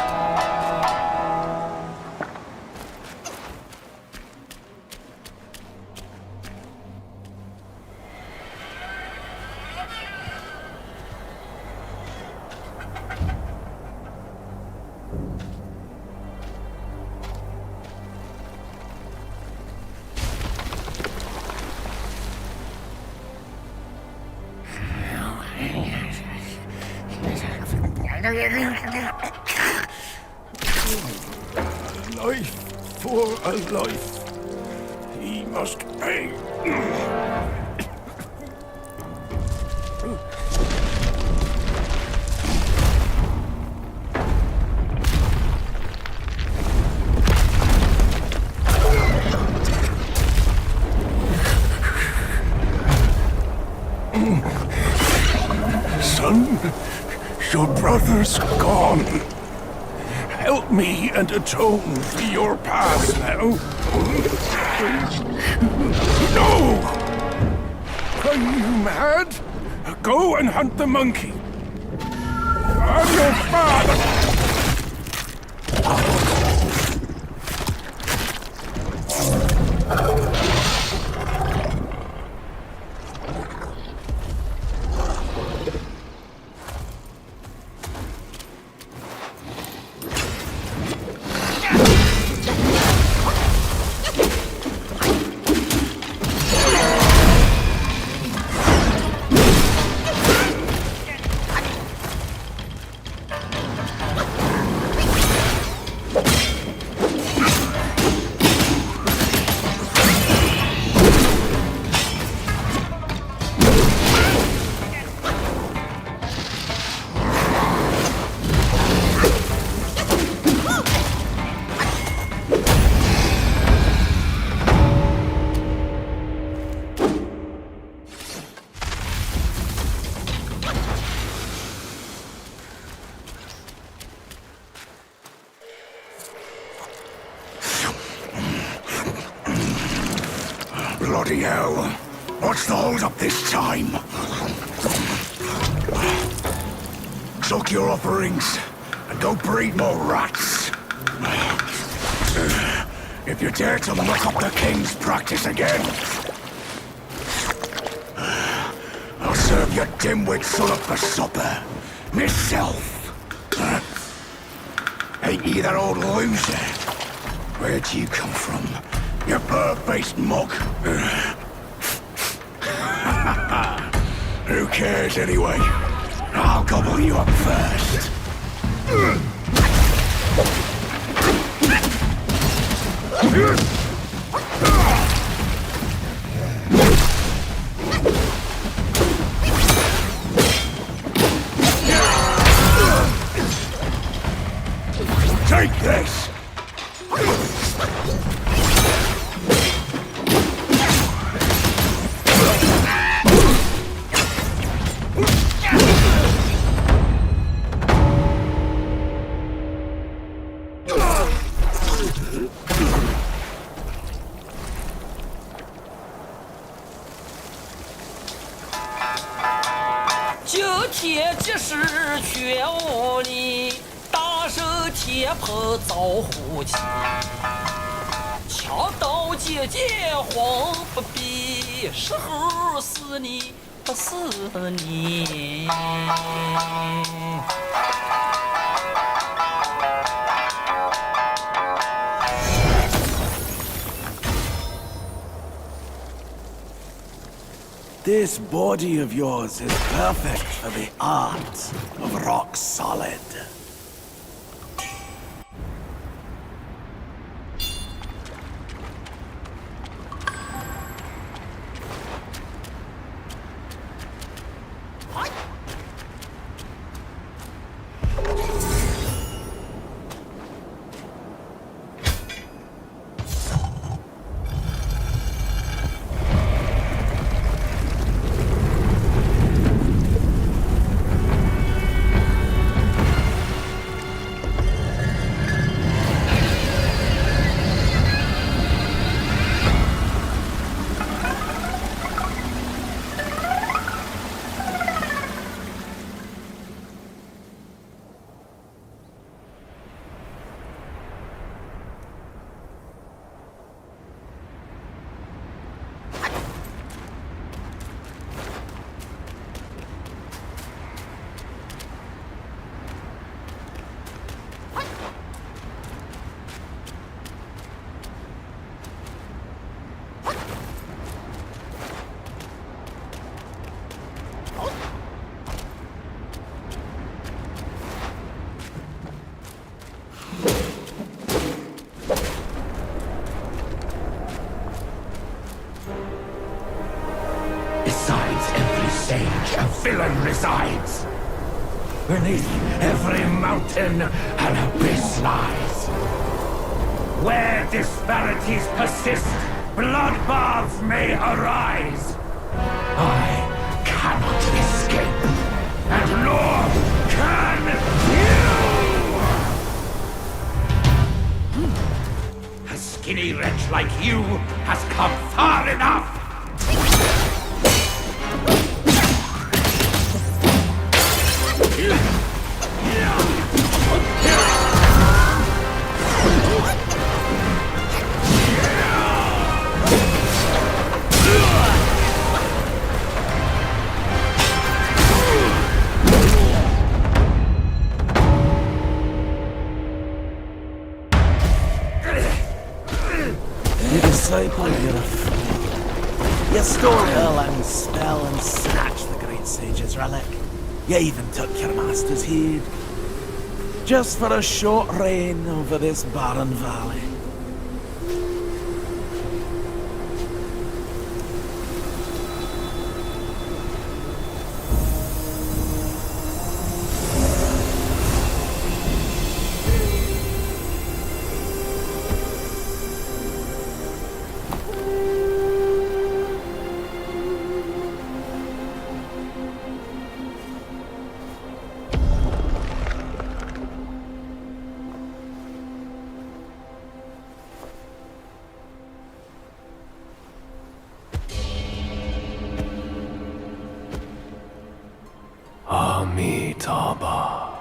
Life for a life. He must pay. Son, your brother's gone. Help me and atone for your past now. No! Are you mad? Go and hunt the monkey. I'm your father! Bloody hell. What's the hold up this time? Suck your offerings and go breed more rats. If you dare to muck up the king's practice again, I'll serve your dimwit son up for supper. Myself. Ain't you that old loser? Where'd you come from? You bird-faced mug. Who cares anyway? I'll gobble you up first. Take this! This body of yours is perfect for the art of rock solid. A villain resides. Beneath every mountain, an abyss lies. Where disparities persist, bloodbaths may arise. I cannot escape, and nor can you! A skinny wretch like you has come far enough! Disciple, you're a fool. You stole Erlang's spell and snatched the great sage's relic. You even took your master's heed. Just for a short reign over this barren valley. Amitabha.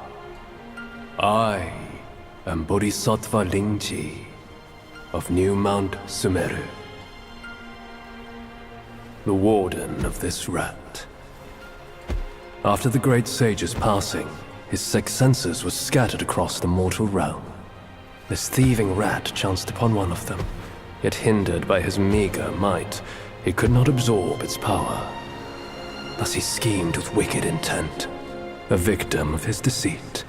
I am Bodhisattva Lingji of New Mount Sumeru, the warden of this rat. After the great sage's passing, his sixth senses were scattered across the mortal realm. This thieving rat chanced upon one of them, yet hindered by his meager might, he could not absorb its power. Thus he schemed with wicked intent. A victim of his deceit,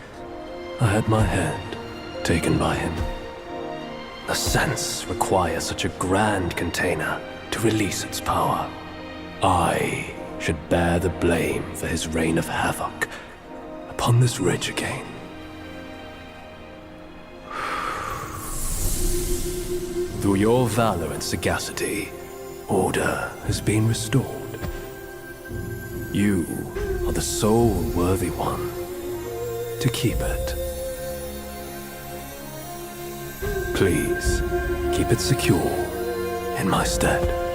I had my head taken by him. The sense requires such a grand container to release its power. I should bear the blame for his reign of havoc upon this ridge again. Through your valor and sagacity, order has been restored. You are the sole worthy one to keep it. Please, keep it secure in my stead.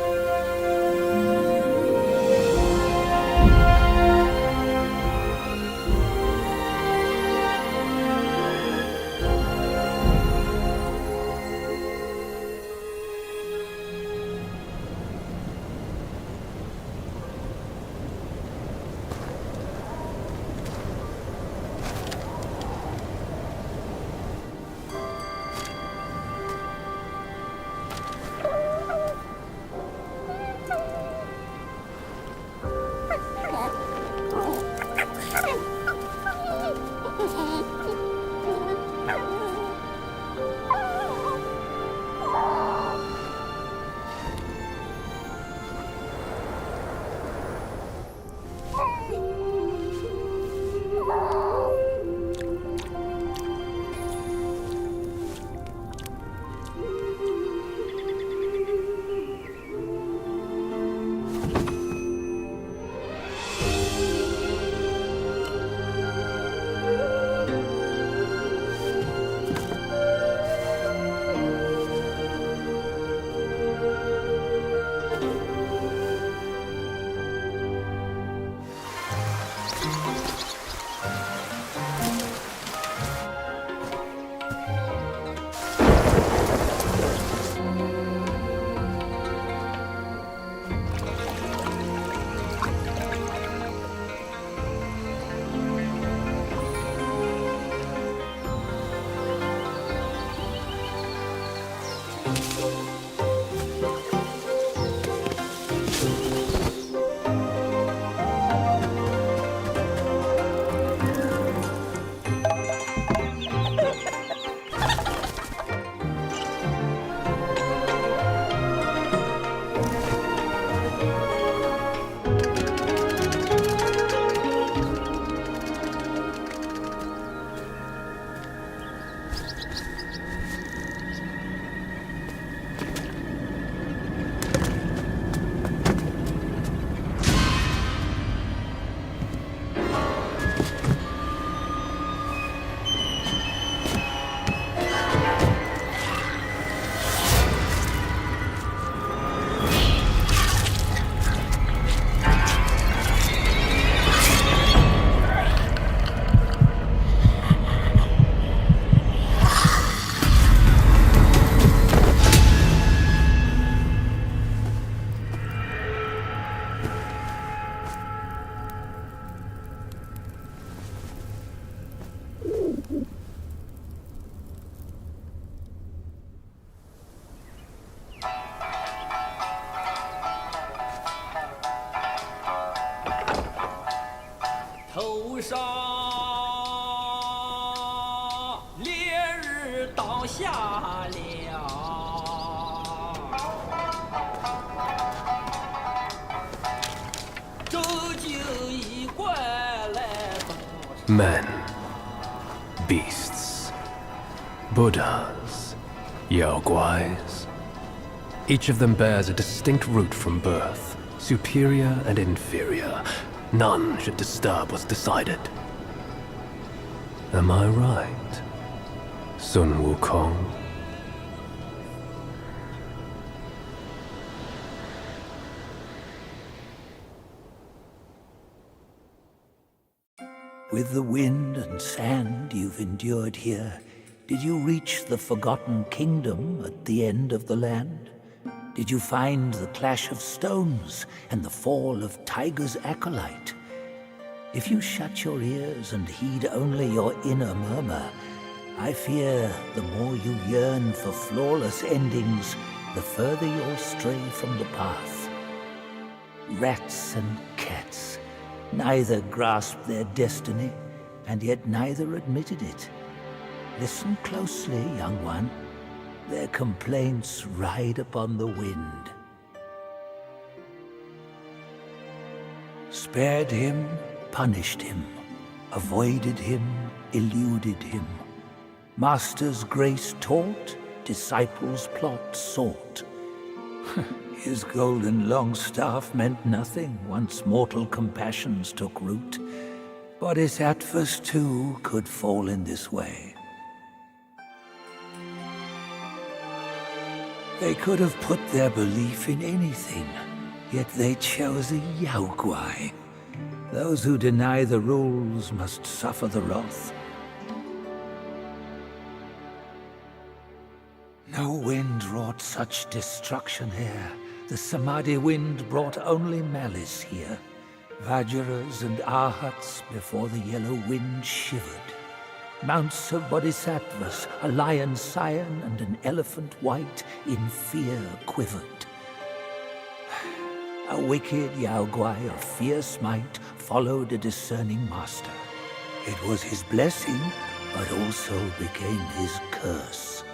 Men, beasts, Buddhas, Yaoguais. Each of them bears a distinct root from birth, superior and inferior. None should disturb what's decided. Am I right, Sun Wukong? With the wind and sand you've endured here, did you reach the Forgotten Kingdom at the end of the land? Did you find the clash of stones and the fall of Tiger's acolyte? If you shut your ears and heed only your inner murmur, I fear the more you yearn for flawless endings, the further you'll stray from the path. Rats and cats, neither grasped their destiny, and yet neither admitted it. Listen closely, young one. Their complaints ride upon the wind. Spared him, punished him, avoided him, eluded him. Master's grace taught, disciples' plot sought. His golden long staff meant nothing once mortal compassions took root. Bodhisattvas too could fall in this way. They could have put their belief in anything, yet they chose a Yaoguai. Those who deny the rules must suffer the wrath. No wind wrought such destruction here. The Samadhi wind brought only malice here. Vajras and Arhats before the yellow wind shivered. Mounts of bodhisattvas, a lion scion and an elephant white, in fear quivered. A wicked Yaoguai of fierce might followed a discerning master. It was his blessing, but also became his curse.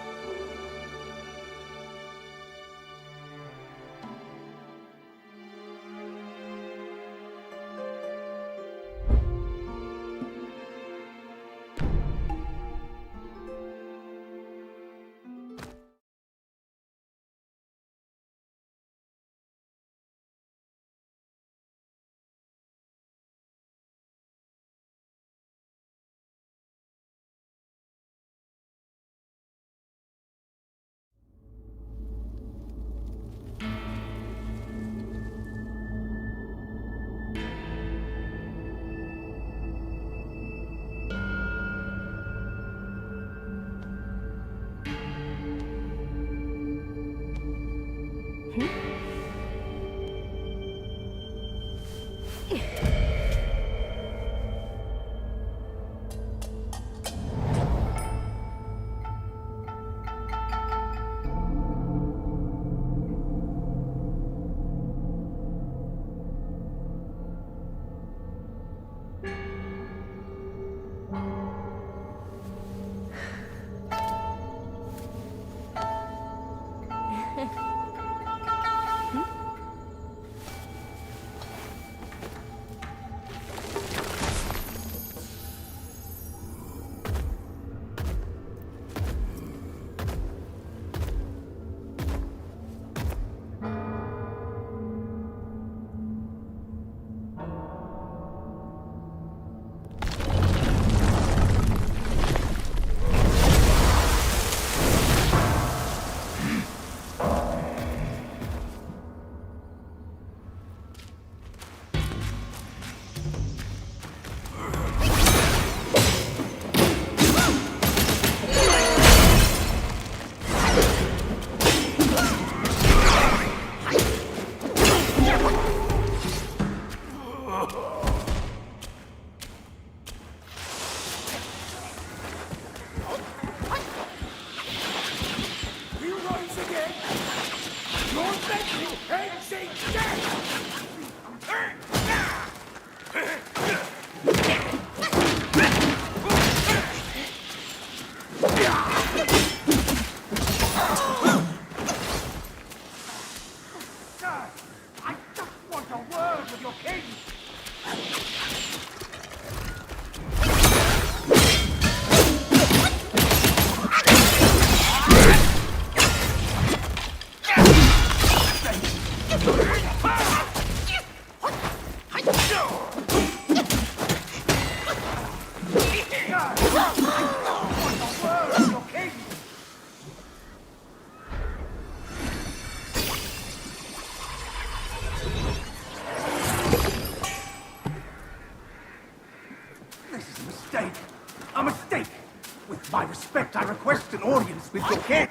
I request an audience with your king.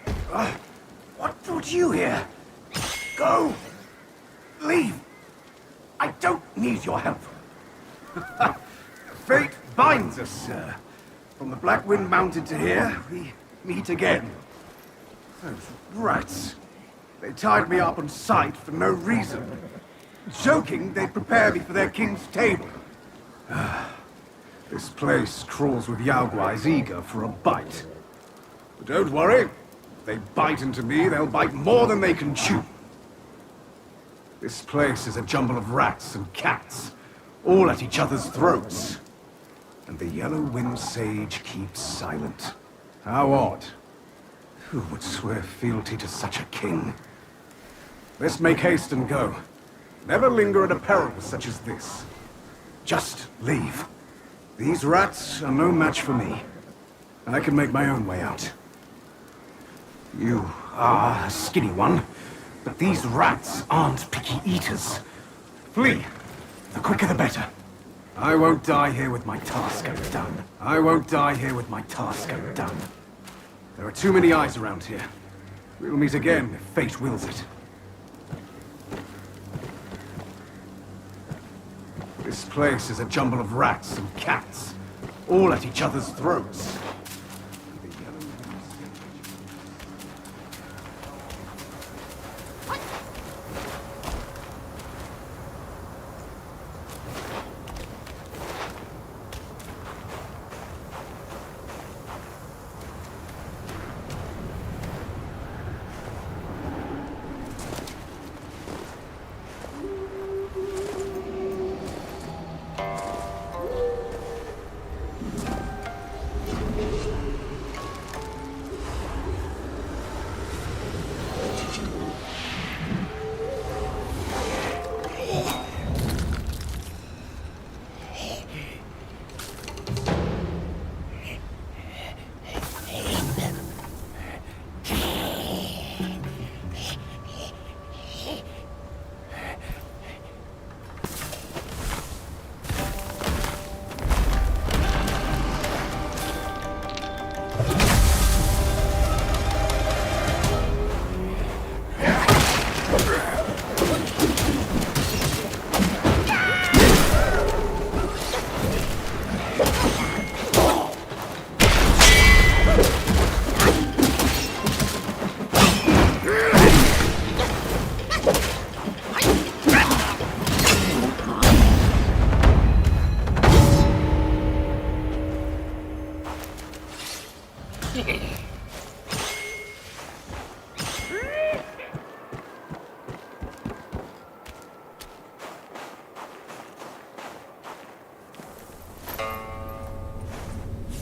What brought you here? Go! Leave! I don't need your help. Fate binds us, sir. From the Black Wind Mountain to here, we meet again. Those rats. They tied me up on sight for no reason. Joking, they prepare me for their king's table. This place crawls with Yaoguais eager for a bite. But don't worry. If they bite into me, they'll bite more than they can chew. This place is a jumble of rats and cats, all at each other's throats. And the Yellow Wind Sage keeps silent. How odd. Who would swear fealty to such a king? Let's make haste and go. Never linger at a peril such as this. Just leave. These rats are no match for me. I can make my own way out. You are a skinny one, but these rats aren't picky eaters. Flee. The quicker the better. I won't die here with my task undone. I won't die here with my task undone. There are too many eyes around here. We'll meet again if fate wills it. This place is a jumble of rats and cats, all at each other's throats.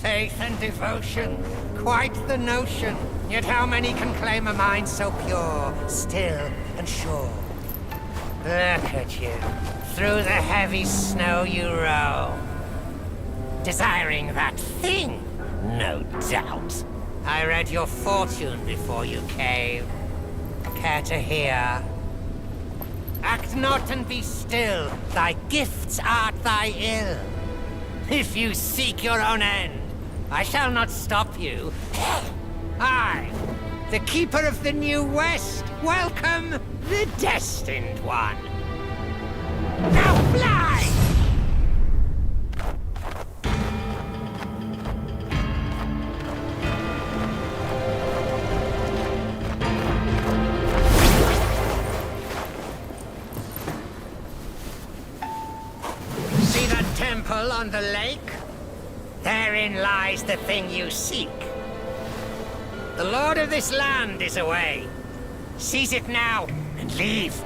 Faith and devotion, quite the notion. Yet how many can claim a mind so pure, still, and sure? Look at you. Through the heavy snow you roam. Desiring that thing, no doubt. I read your fortune before you came. Care to hear? Act not and be still. Thy gifts art thy ill. If you seek your own end, I shall not stop you. I, the Keeper of the New West, welcome the Destined One. Now fly! See that temple on the lake? Therein lies the thing you seek. The lord of this land is away. Seize it now and leave.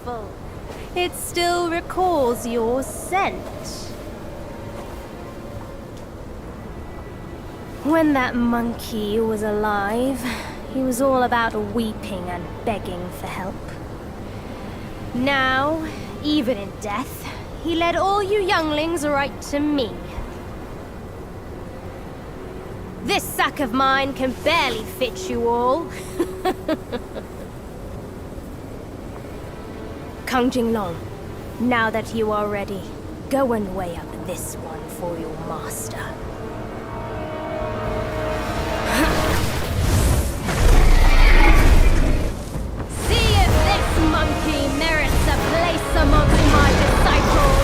careful. It still recalls your scent. When that monkey was alive, he was all about weeping and begging for help. Now, even in death, he led all you younglings right to me. This sack of mine can barely fit you all. Kang Jinglong, now that you are ready, go and weigh up this one for your master. See if this monkey merits a place amongst my disciples!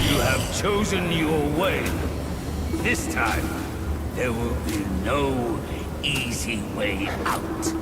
You have chosen your way. This time, there will be no easy way out.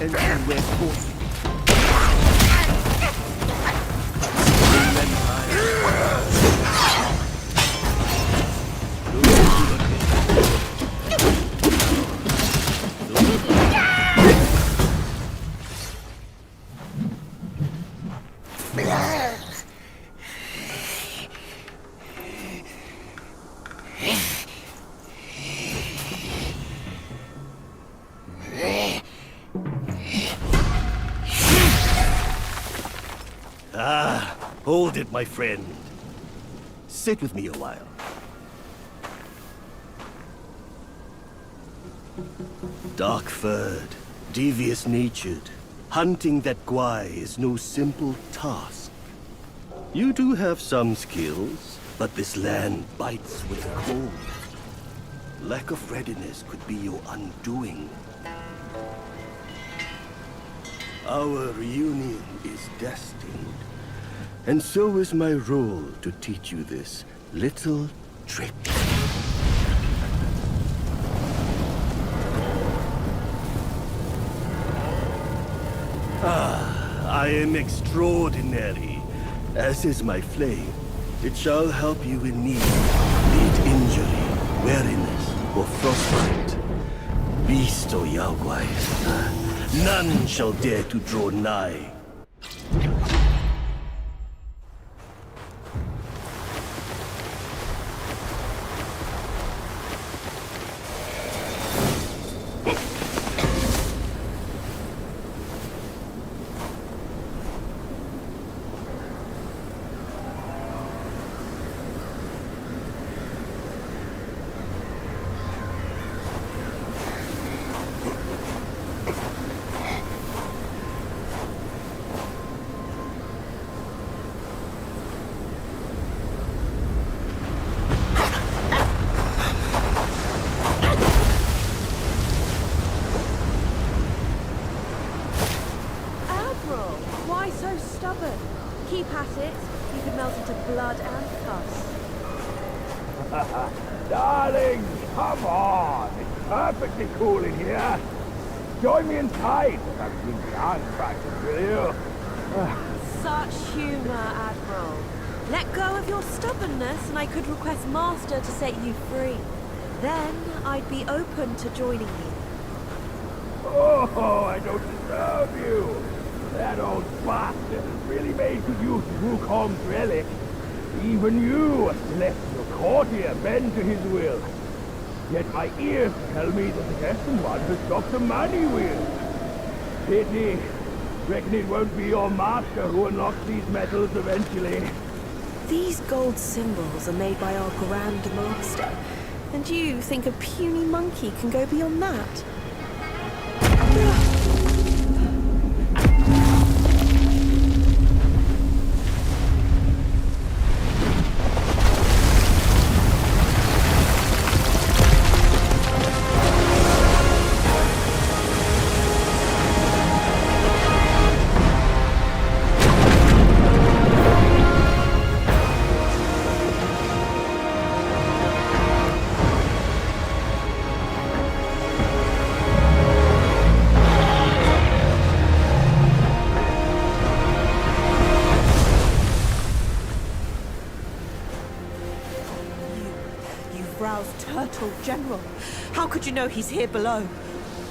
and you were caught. Hold it, my friend. Sit with me a while. Dark-furred, devious-natured, hunting that Gwai is no simple task. You do have some skills, but this land bites with the cold. Lack of readiness could be your undoing. Our reunion is destined. And so is my role to teach you this little trick. I am extraordinary, as is my flame. It shall help you in need, be it injury, weariness, or frostbite. Beast or Yaoguai, none shall dare to draw nigh. Keep at it. You could melt into blood and pus. Darling, come on. It's perfectly cool in here. Join me inside. I've been dance practice with you. Such humor, Admiral. Let go of your stubbornness and I could request Master to set you free. Then I'd be open to joining you. Oh, I don't deserve you. That old bastard has really made good use of Wukong's relic. Even you left your courtier bend to his will. Yet my ears tell me that the Destined One has stopped the money wheel. Pity. Reckon it won't be your master who unlocks these metals eventually. These gold symbols are made by our Grand Master. And you think a puny monkey can go beyond that? Turtle General. How could you know he's here below?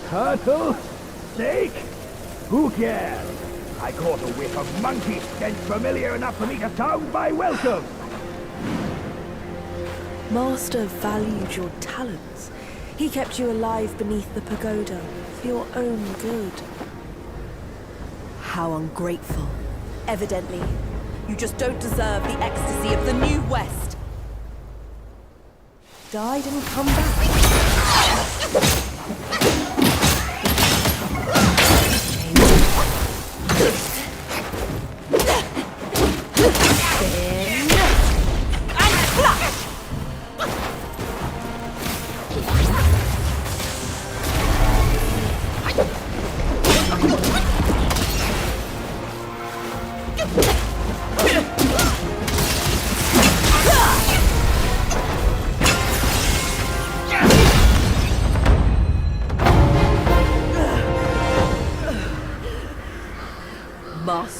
Turtle? Snake? Who cares? I caught a whiff of monkey stench familiar enough for me to sound my welcome. Master valued your talents. He kept you alive beneath the pagoda for your own good. How ungrateful. Evidently, you just don't deserve the ecstasy of the New West. Died and come back.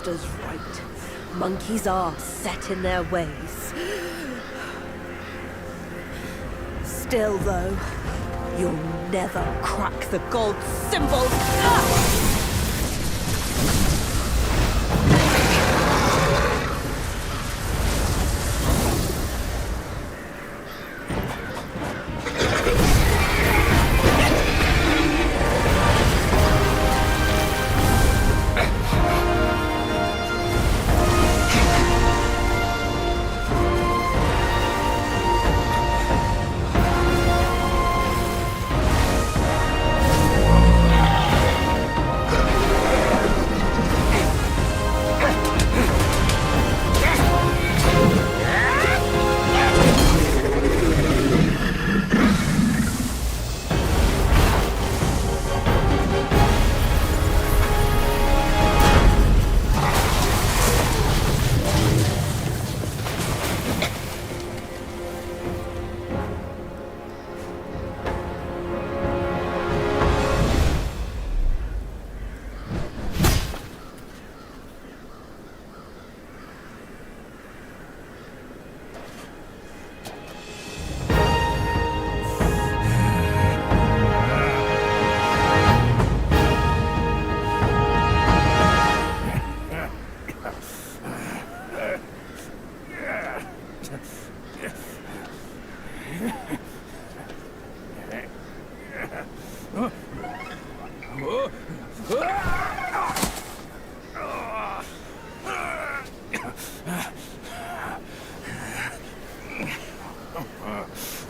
Master's right. Monkeys are set in their ways. Still, though, you'll never crack the gold symbol.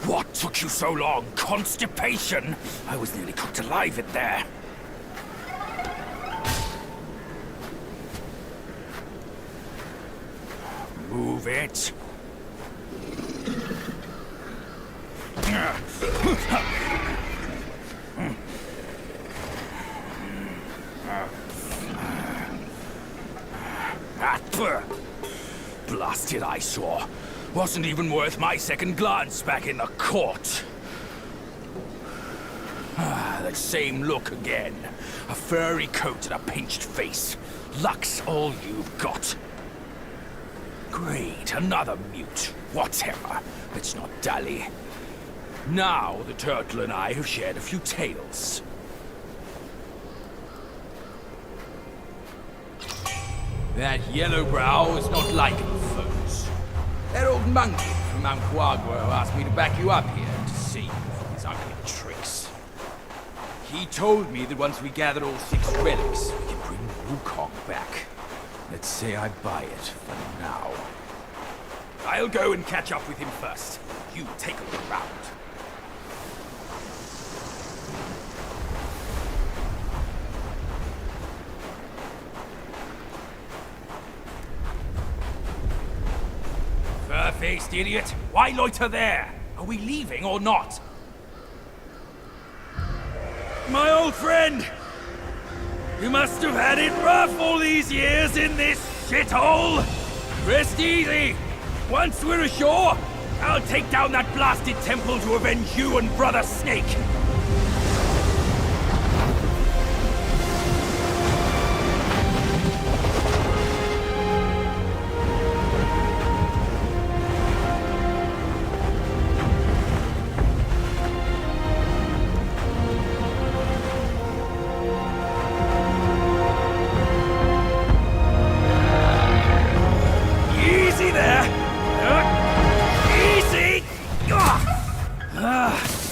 What took you so long? Constipation? I was nearly cooked alive in there. Move it. Blasted eyesore. Wasn't even worth my second glance back in the court. That same look again. A furry coat and a pinched face. Luck's all you've got. Great, another mute. Whatever. Let's not dally. Now the turtle and I have shared a few tales. That Yellowbrow is not like the foes. That old monkey from Mount Guagua asked me to back you up here to save you from his ugly tricks. He told me that once we gather all 6 relics, we can bring Wukong back. Let's say I buy it for now. I'll go and catch up with him first. You take a look around. Fur-faced idiot! Why loiter there? Are we leaving or not? My old friend! You must have had it rough all these years in this shithole! Rest easy! Once we're ashore, I'll take down that blasted temple to avenge you and Brother Snake!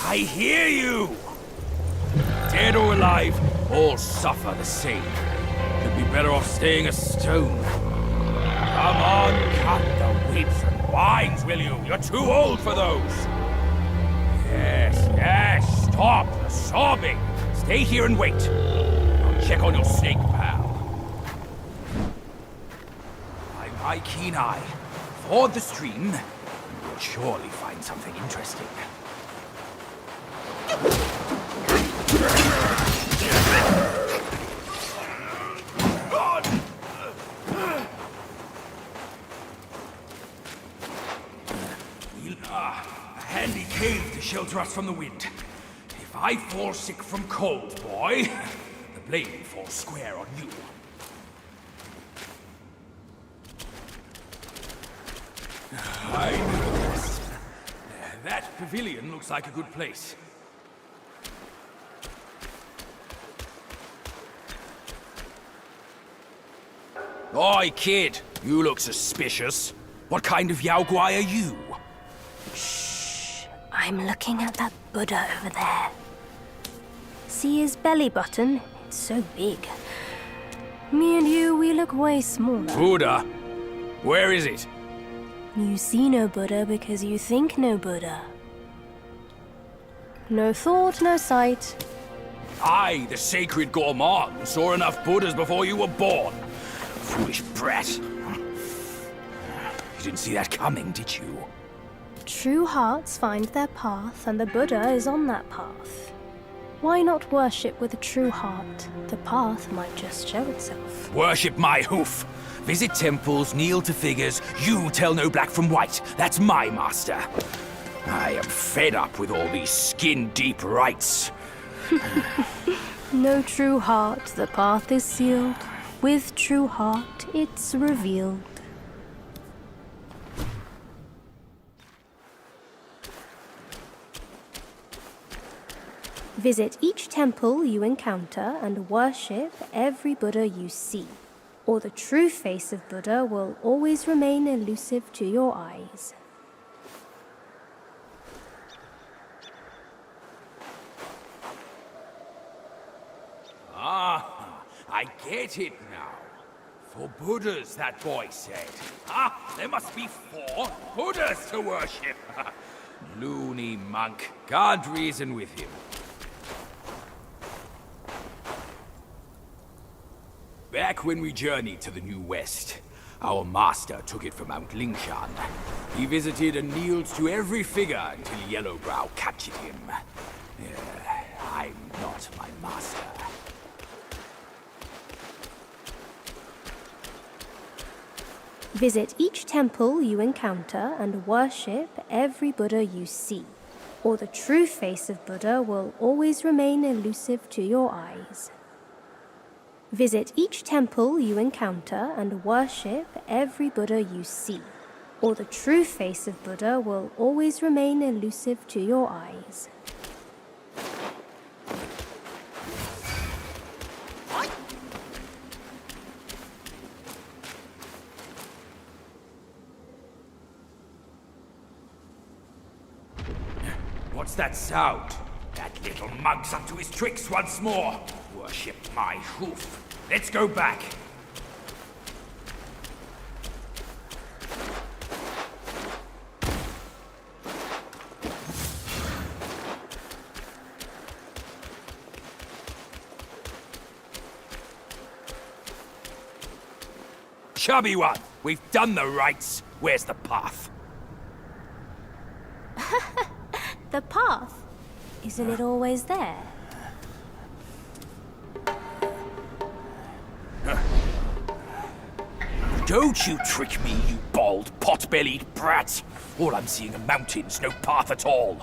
I hear you! Dead or alive, all suffer the same. You'd be better off staying a stone. Come on, cut the whips and wines, will you? You're too old for those. Yes, stop the sobbing. Stay here and wait. I'll check on your snake, pal. By my keen eye, ford the stream, and we'll surely find something interesting. A handy cave to shelter us from the wind. If I fall sick from cold, boy, the blame falls square on you. I know this. That pavilion looks like a good place. Oi, kid! You look suspicious. What kind of Yao Guai are you? I'm looking at that Buddha over there. See his belly button? It's so big. Me and you, we look way smaller. Buddha? Where is it? You see no Buddha because you think no Buddha. No thought, no sight. I, the sacred gourmand, saw enough Buddhas before you were born. Foolish brat. You didn't see that coming, did you? True hearts find their path, and the Buddha is on that path. Why not worship with a true heart? The path might just show itself. Worship my hoof. Visit temples, kneel to figures. You tell no black from white. That's my master. I am fed up with all these skin-deep rites. No true heart, the path is sealed. With true heart, it's revealed. Visit each temple you encounter and worship every Buddha you see, or the true face of Buddha will always remain elusive to your eyes. Ah, I get it now. 4 Buddhas, that boy said. Ah, there must be 4 Buddhas to worship. Loony monk. Can't reason with him. Back when we journeyed to the New West, our master took it from Mount Lingshan. He visited and kneeled to every figure until Yellowbrow captured him. I'm not my master. Visit each temple you encounter and worship every Buddha you see, or the true face of Buddha will always remain elusive to your eyes. Visit each temple you encounter and worship every Buddha you see, or the true face of Buddha will always remain elusive to your eyes. What's that sound? That little monk's up to his tricks once more. Worship my hoof. Let's go back. Chubby one, we've done the rites. Where's the path? The path? Isn't it always there? Don't you trick me, you bald, pot-bellied brat! All I'm seeing are mountains, no path at all.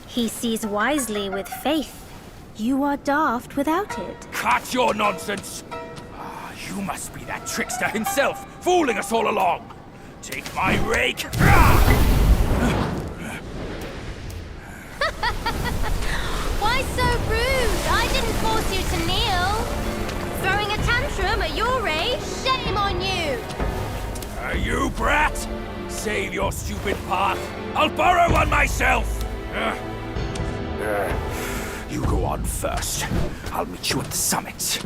He sees wisely with faith. You are daft without it. Cut your nonsense! You must be that trickster himself, fooling us all along! Take my rake! Why so rude? I didn't force you to kneel. Throwing a tantrum at your age? Shame on you! You brat! Save your stupid path. I'll borrow one myself! You go on first. I'll meet you at the summit.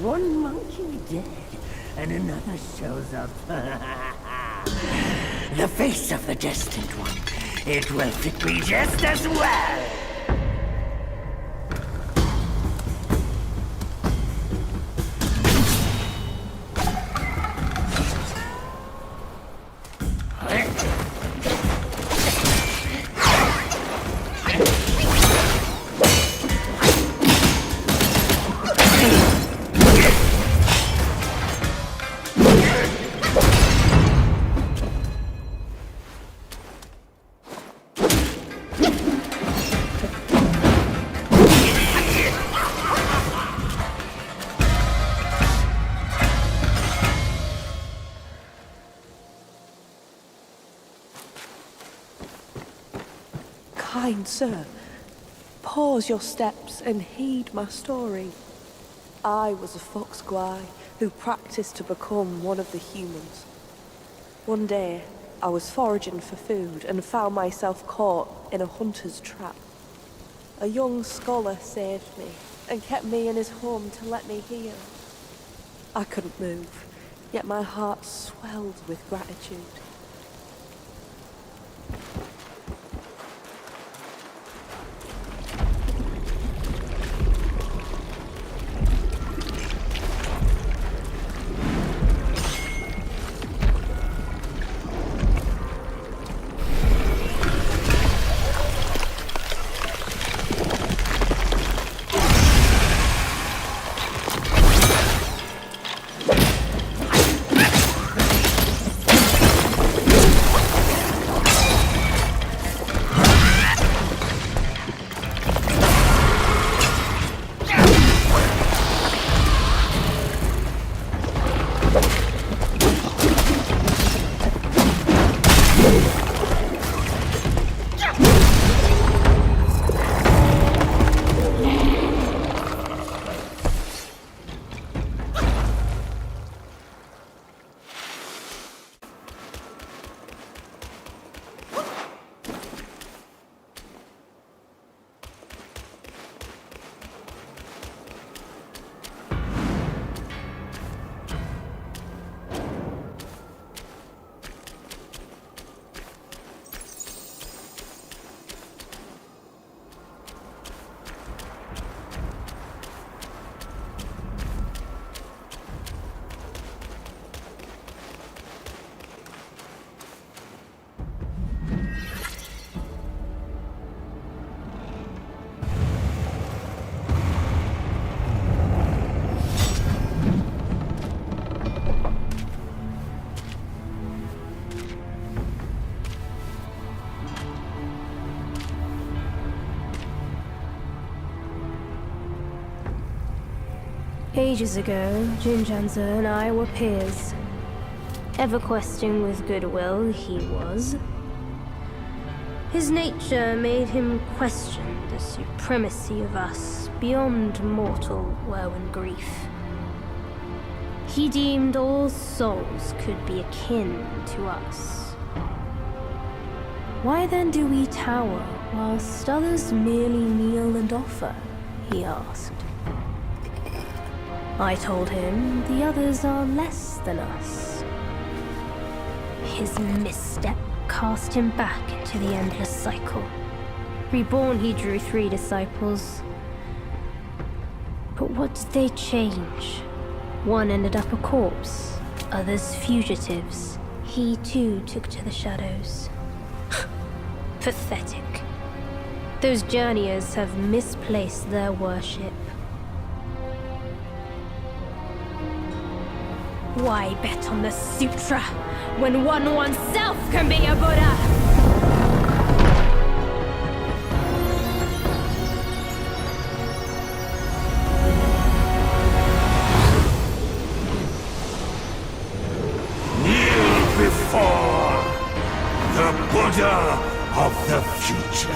One monkey dead, and another shows up. The face of the Destined One. It will fit me just as well. Kind sir, pause your steps and heed my story. I was a fox guy who practiced to become one of the humans. One day, I was foraging for food and found myself caught in a hunter's trap. A young scholar saved me and kept me in his home to let me heal. I couldn't move, yet my heart swelled with gratitude. Ages ago, Jinjanza and I were peers. Ever questing with goodwill, he was. His nature made him question the supremacy of us beyond mortal woe and grief. He deemed all souls could be akin to us. Why then do we tower whilst others merely kneel and offer? He asked. I told him the others are less than us. His misstep cast him back into the endless cycle. Reborn, he drew 3 disciples. But what did they change? One ended up a corpse, others fugitives. He too took to the shadows. Pathetic. Those journeyers have misplaced their worship. Why bet on the sutra when one oneself can be a Buddha? Kneel before the Buddha of the future.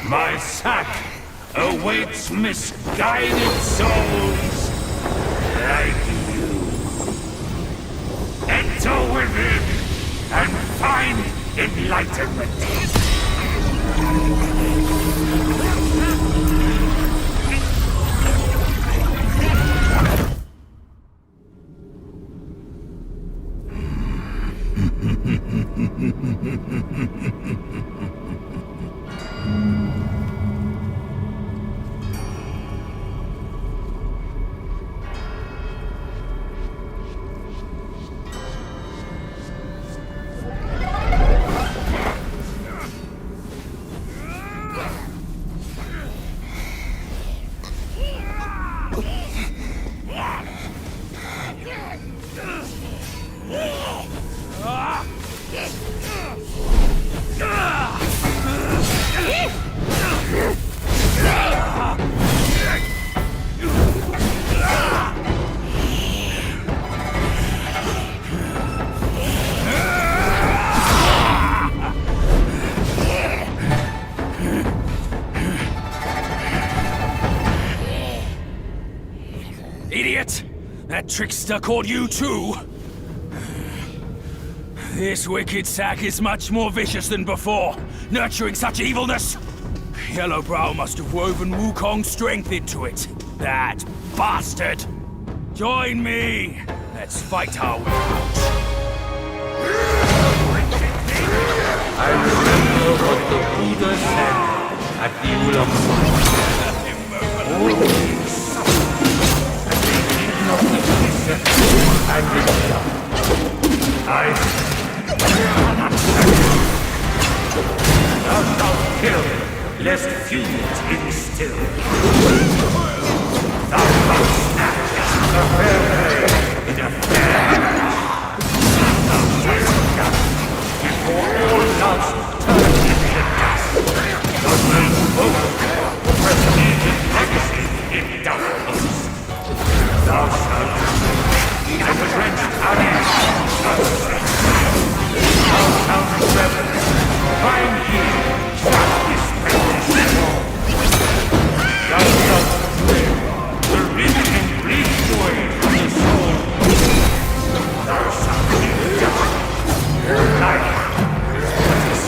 My sack awaits misguided souls like you. Enter within and find enlightenment. Idiot! That trickster called you too! This wicked sack is much more vicious than before, nurturing such evilness! Yellowbrow must have woven Wukong's strength into it. That bastard! Join me! Let's fight our way out. I remember what the Buddha said at the Ulam Fire. And it done. Thou shalt kill, lest feuds instill. Thou shalt snatch a fair prey in a fair hand. Thou shalt gather before all loves turn into dust. Thou shalt overthrow prestige legacy in darkness. Thou shalt drench others. Thou shalt revel, find here justice practice. Thou shalt live the rich and bleak joy of the soul. Thou shalt die, life that is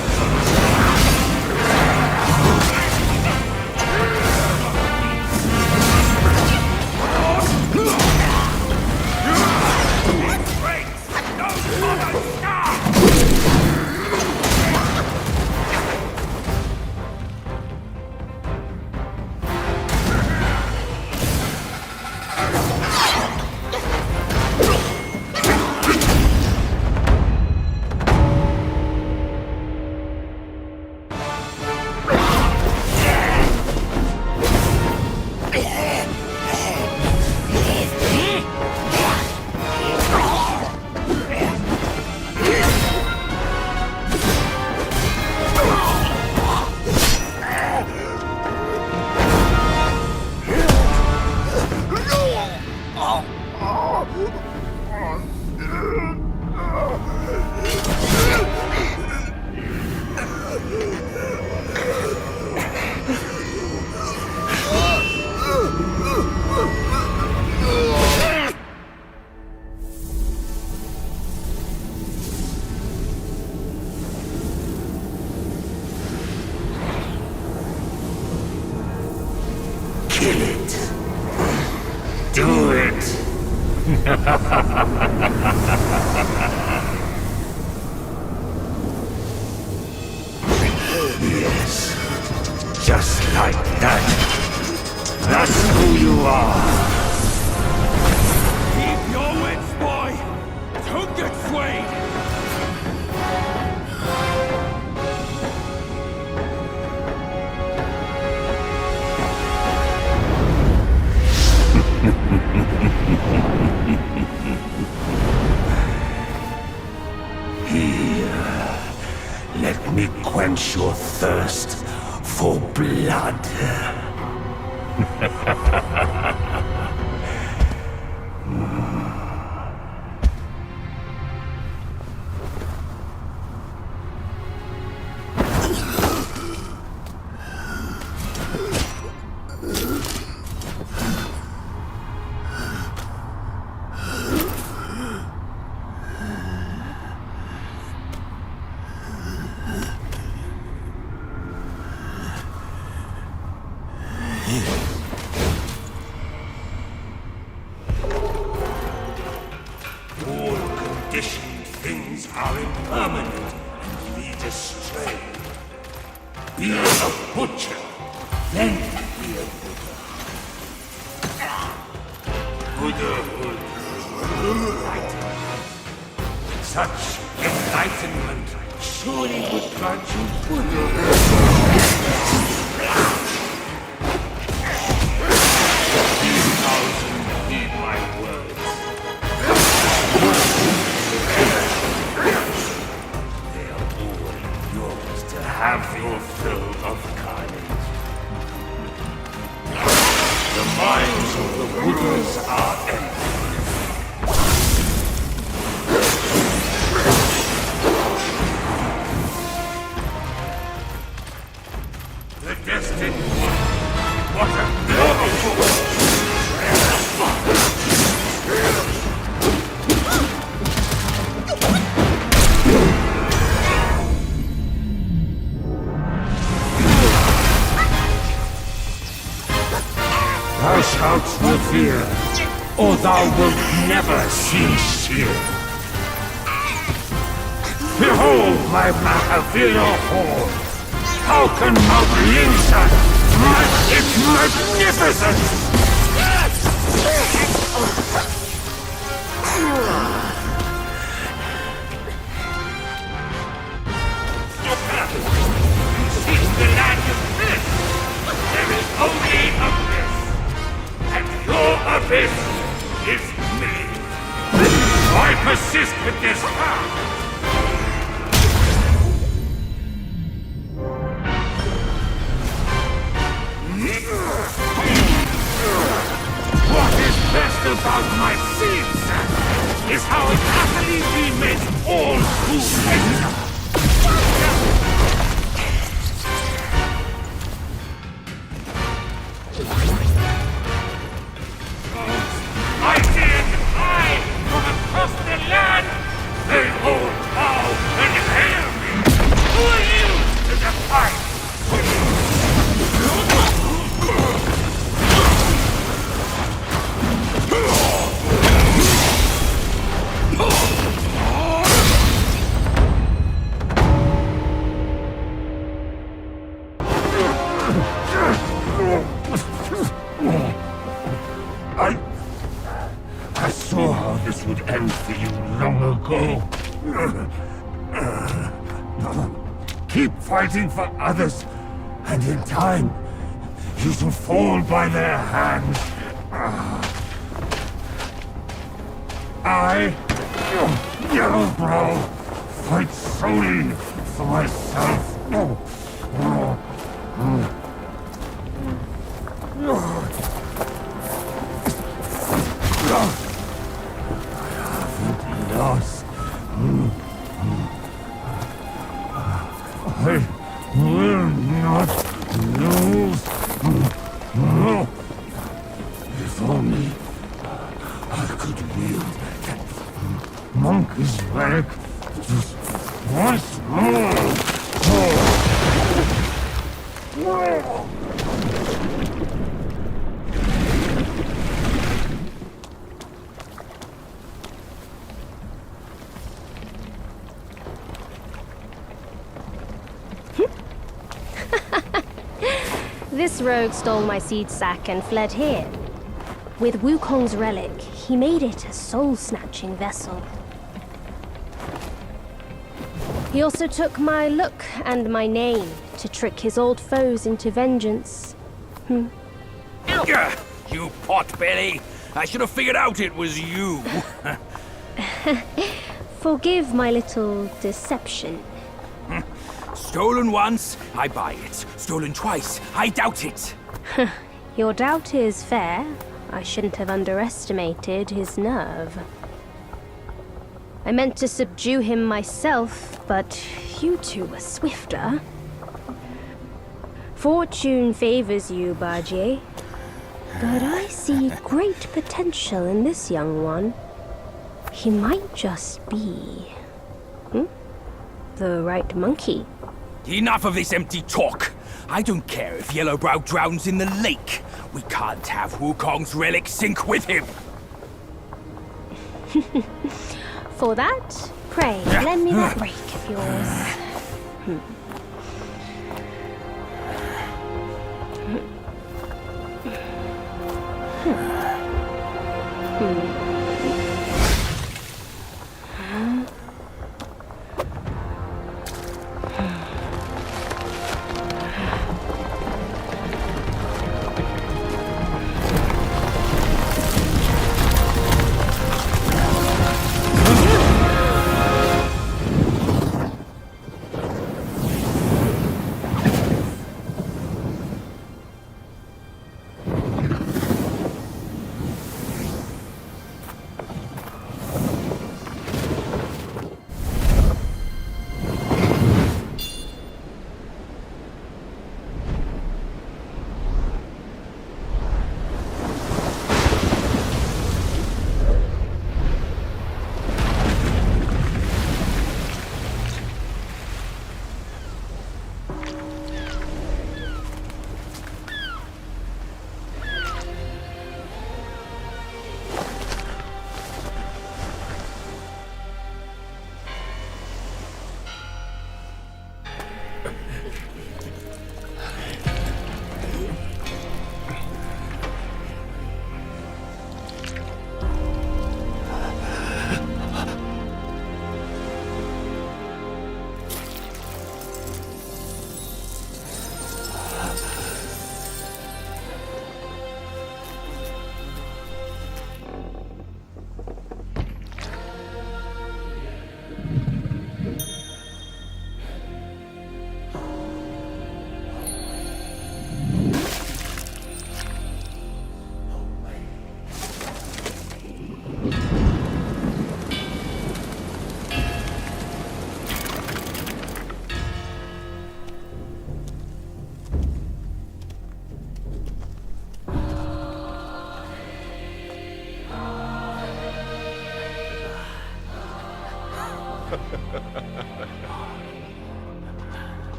kill it. Do it. Yes, just like that. That's who you are. Keep your wits, boy! Don't get swayed! Here, let me quench your thirst for blood. Be a butcher, then be a Buddha. Buddhahood. Such enlightenment surely would grant you Buddhahood. 10,000 heed my words. They are all yours to have your fill of carnage. The minds of the Buddhas are empty. The Destined One. What a noble Thou shalt revere, or thou wilt never cease here. Behold my Mahavira hall! How can Mount Linsa match its magnificence? Seek the land of bliss. There is only abyss, and your abyss is me. Why persist with this path? What is best about my seeds is how it happily remakes all who enter. Mighty and high from across the land, they all bow and hail me. Who are you to defy? I saw how this would end for you long ago. Keep fighting for others, and in time, you shall fall by their hands. I, Yellowbrow, fight solely for myself. Lost. I will not lose. If only I could wield that monkey's relic just once more. This rogue stole my seed sack and fled here. With Wukong's relic, he made it a soul-snatching vessel. He also took my look and my name to trick his old foes into vengeance. You potbelly! I should have figured out it was you. Forgive my little deception. Stolen once, I buy it. Stolen twice, I doubt it. Your doubt is fair. I shouldn't have underestimated his nerve. I meant to subdue him myself, but you two were swifter. Fortune favors you, Bajie. But I see great potential in this young one. He might just be... the right monkey. Enough of this empty talk. I don't care if Yellowbrow drowns in the lake. We can't have Wukong's relic sink with him. For that, pray, lend me that rake of yours.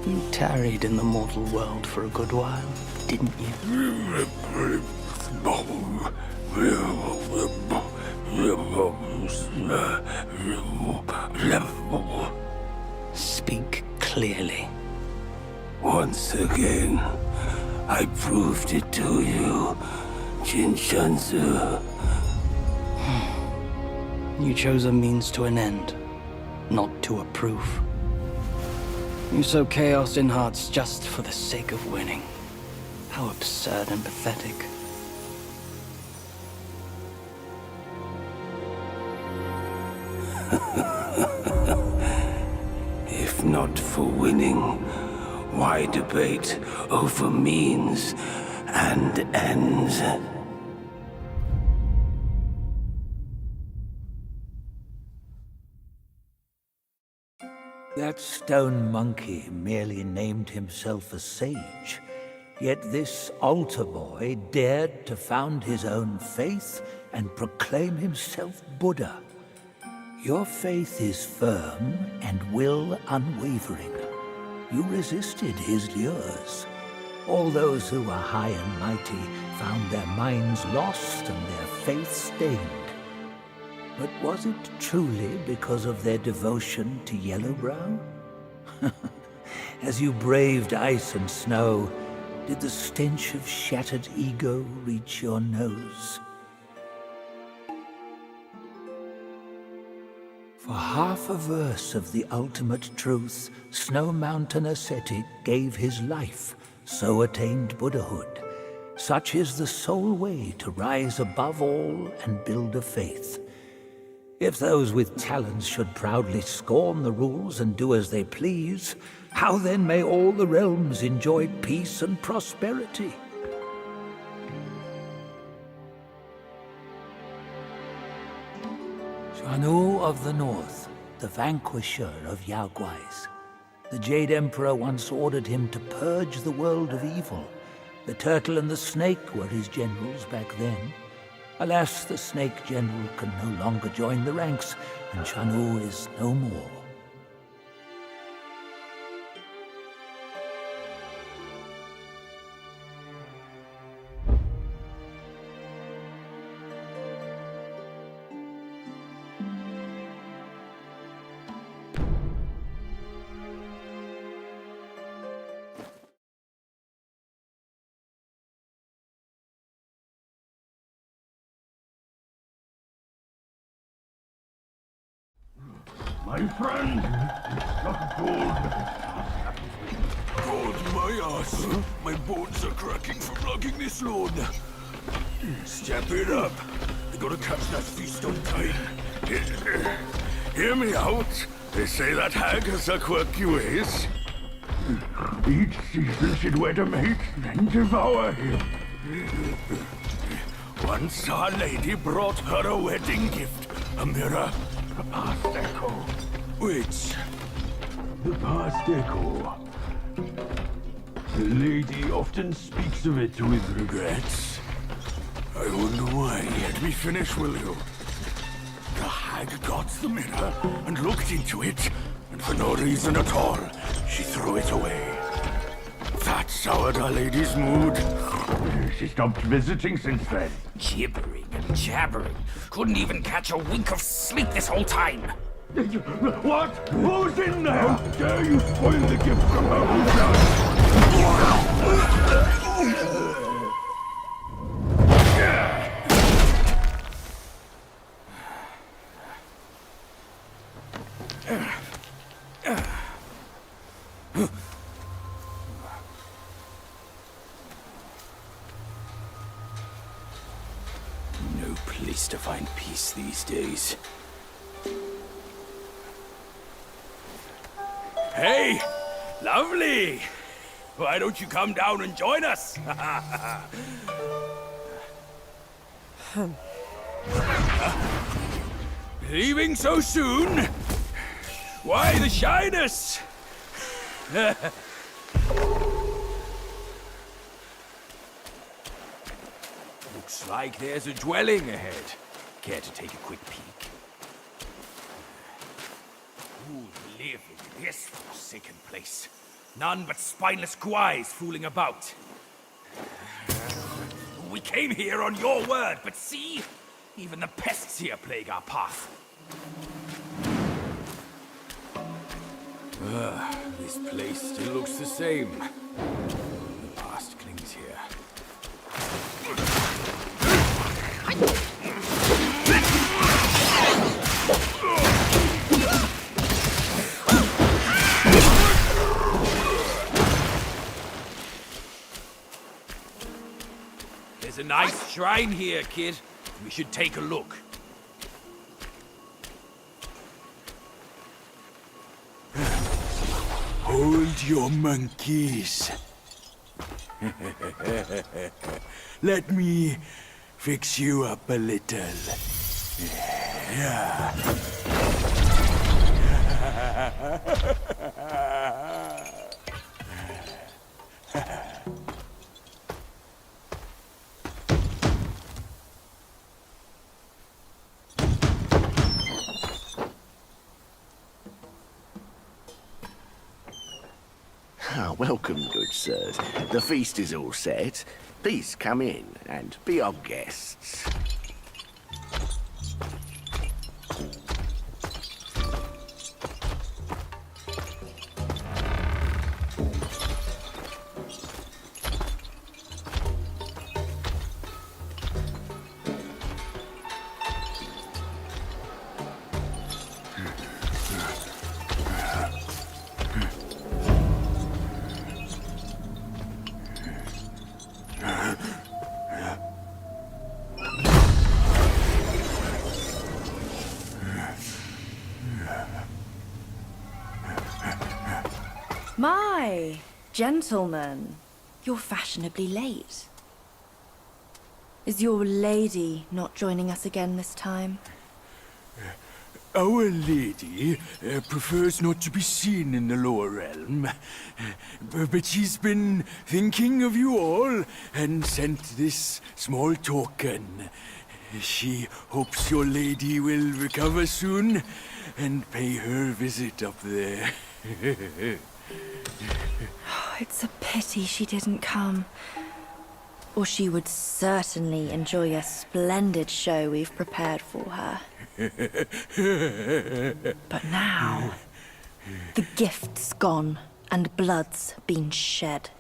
You tarried in the mortal world for a good while, didn't you? Speak clearly. Once again, I proved it to you, Jinshanzu. You chose a means to an end, not to a proof. You sow chaos in hearts just for the sake of winning. How absurd and pathetic. If not for winning, why debate over means and ends? That stone monkey merely named himself a sage, yet this altar boy dared to found his own faith and proclaim himself Buddha. Your faith is firm and will unwavering. You resisted his lures. All those who were high and mighty found their minds lost and their faith stained. But was it truly because of their devotion to Yellowbrow? As you braved ice and snow, did the stench of shattered ego reach your nose? For half a verse of the ultimate truth, Snow Mountain ascetic gave his life, so attained Buddhahood. Such is the sole way to rise above all and build a faith. If those with talents should proudly scorn the rules and do as they please, how then may all the realms enjoy peace and prosperity? Shanu of the North, the vanquisher of Yaoguais. The Jade Emperor once ordered him to purge the world of evil. The turtle and the snake were his generals back then. Alas, the snake general can no longer join the ranks, and Shanu is no more. My friend, not gold. God, my ass. My bones are cracking from lugging this load. Step it up. I gotta catch that feast on time. Hear me out. They say that hag has her quirky ways. Each season she'd wed a mate, then devour him. Once our lady brought her a wedding gift. A mirror. The past echo. Which? The past echo. The lady often speaks of it with regrets. I wonder why. Let me finish, will you? The hag got the mirror and looked into it, and for no reason at all, she threw it away. That soured our lady's mood. She stopped visiting since then. Gibbering and jabbering. Couldn't even catch a wink of sleep this whole time. What? Who's in there? How dare you spoil the gift from her own No place to find peace these days. Hey! Lovely! Why don't you come down and join us? Leaving so soon? Why the shyness? Looks like there's a dwelling ahead. Care to take a quick peek? Who live in this forsaken place? None but spineless guais fooling about. We came here on your word, but see? Even the pests here plague our path. This place still looks the same. The past clings here. There's a nice shrine here, kid. We should take a look. Hold your monkeys. Let me fix you up a little. Yeah. Welcome, good sirs. The feast is all set. Please come in and be our guests. My, gentlemen, you're fashionably late. Is your lady not joining us again this time? Our lady prefers not to be seen in the lower realm, but she's been thinking of you all and sent this small token. She hopes your lady will recover soon and pay her visit up there. It's a pity she didn't come. Or she would certainly enjoy a splendid show we've prepared for her. But now, the gift's gone and blood's been shed.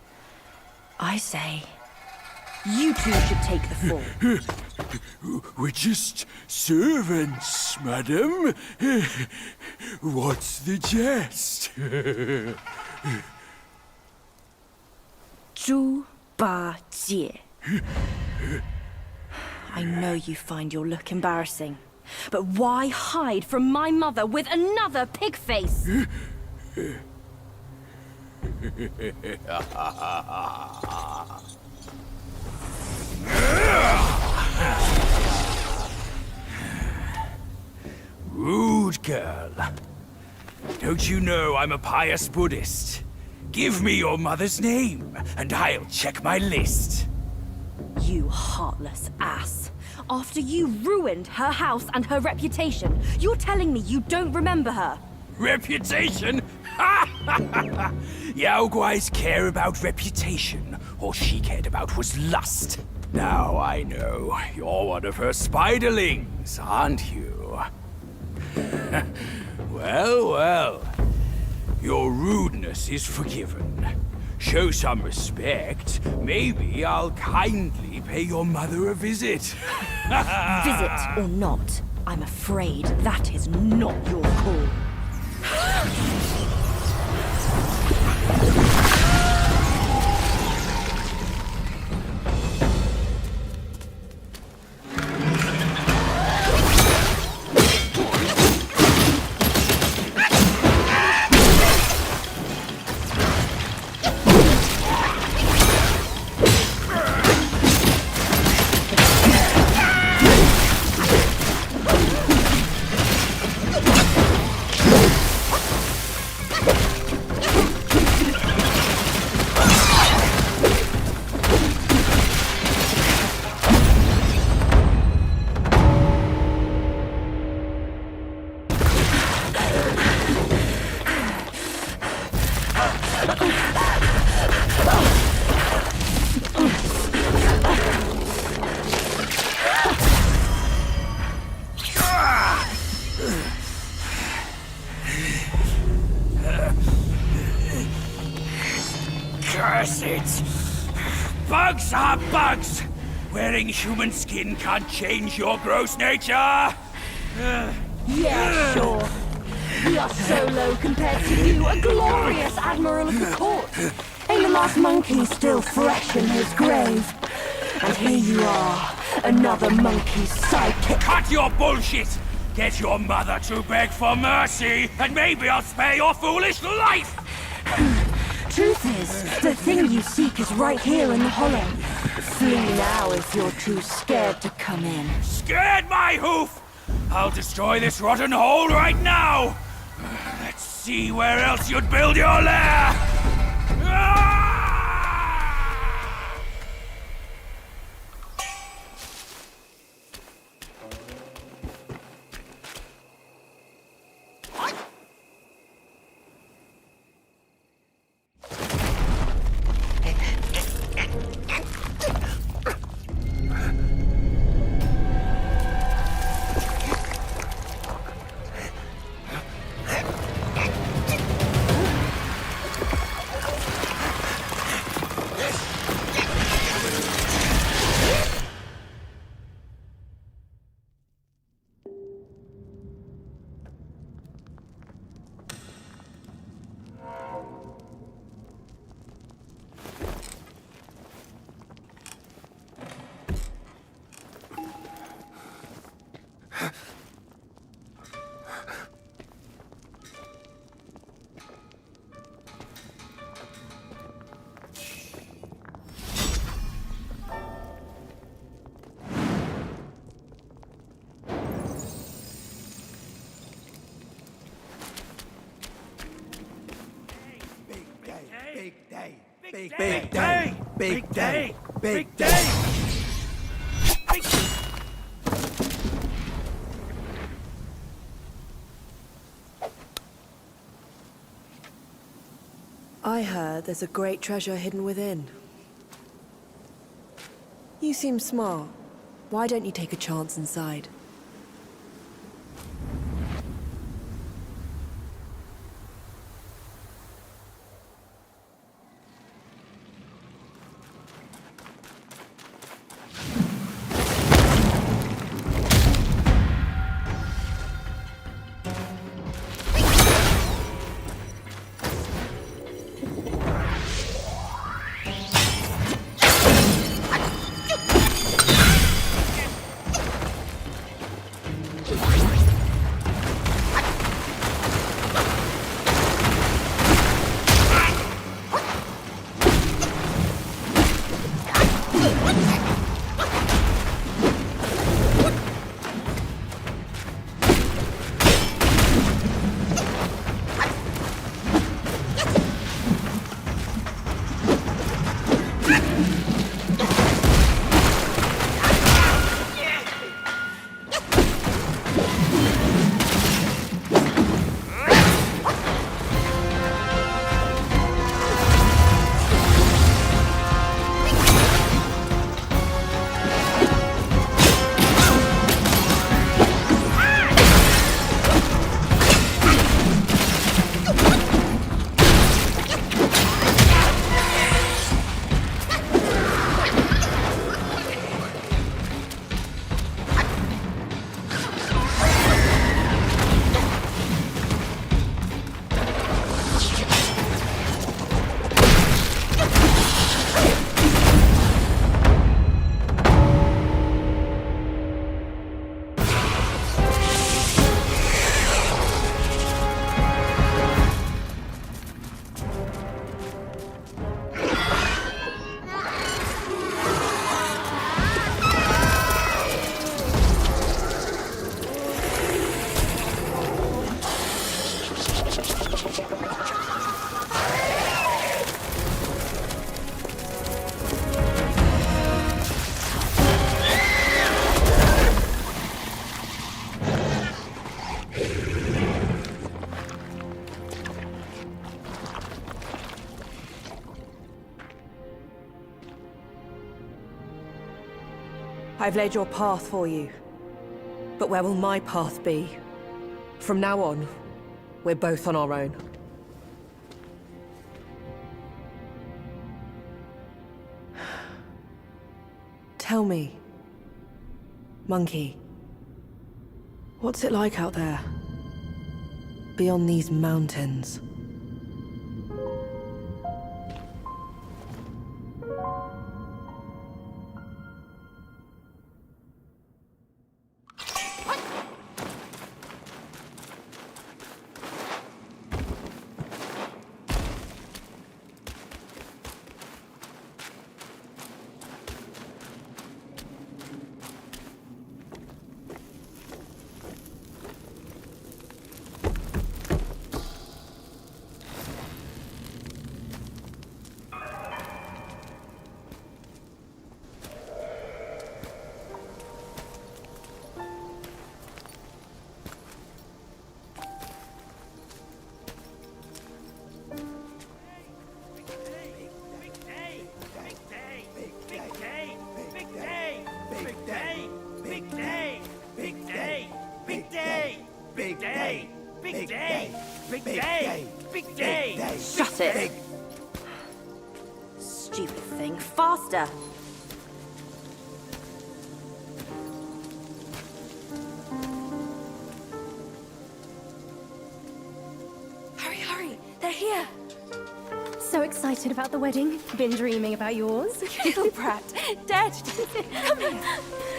I say, you two should take the fall. We're just servants, madam. What's the jest? Zhu Ba Jie. I know you find your look embarrassing, but why hide from my mother with another pig face? Rude girl. Don't you know I'm a pious Buddhist? Give me your mother's name, and I'll check my list. You heartless ass. After you ruined her house and her reputation, you're telling me you don't remember her? Reputation? Yaoguais care about reputation. All she cared about was lust. Now I know. You're one of her spiderlings, aren't you? Well, well. Your rudeness is forgiven. Show some respect. Maybe I'll kindly pay your mother a visit. Visit or not, I'm afraid that is not your call. Curse it! Bugs are bugs! Wearing human skin can't change your gross nature! Yeah, sure. We are so low compared to you, a glorious admiral of the court. Ain't the last monkey still fresh in his grave? And here you are, another monkey's sidekick. Cut your bullshit! Get your mother to beg for mercy, and maybe I'll spare your foolish life! Truth is, the thing you seek is right here in the hollow. Flee now if you're too scared to come in. Scared my hoof! I'll destroy this rotten hole right now! Let's see where else you'd build your lair! Big day. Big Big day. day. Big day. Big day. I heard there's a great treasure hidden within. You seem smart. Why don't you take a chance inside? I've laid your path for you. But where will my path be? From now on, we're both on our own. Tell me, Monkey, what's it like out there? Beyond these mountains? Shut it! Stupid thing. Faster! Hurry, hurry! They're here! So excited about the wedding. Been dreaming about yours. Little brat. Dead. Come here.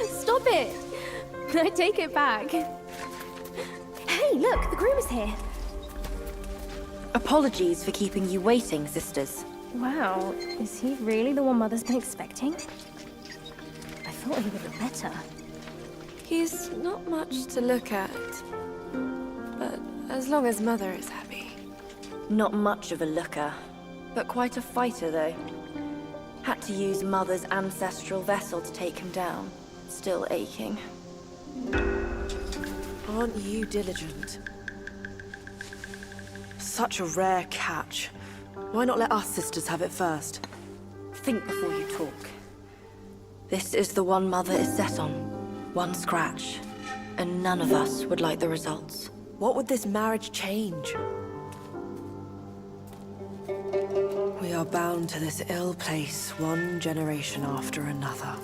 Stop it. I take it back. Hey, look, the groom is here. Apologies for keeping you waiting, sisters. Wow, is he really the one Mother's been expecting? I thought he would look better. He's not much to look at, but as long as Mother is happy. Not much of a looker. But quite a fighter, though. Had to use Mother's ancestral vessel to take him down. Still aching. Aren't you diligent? Such a rare catch. Why not let us sisters have it first? Think before you talk. This is the one Mother is set on. One scratch. And none of us would like the results. What would this marriage change? We are bound to this ill place one generation after another.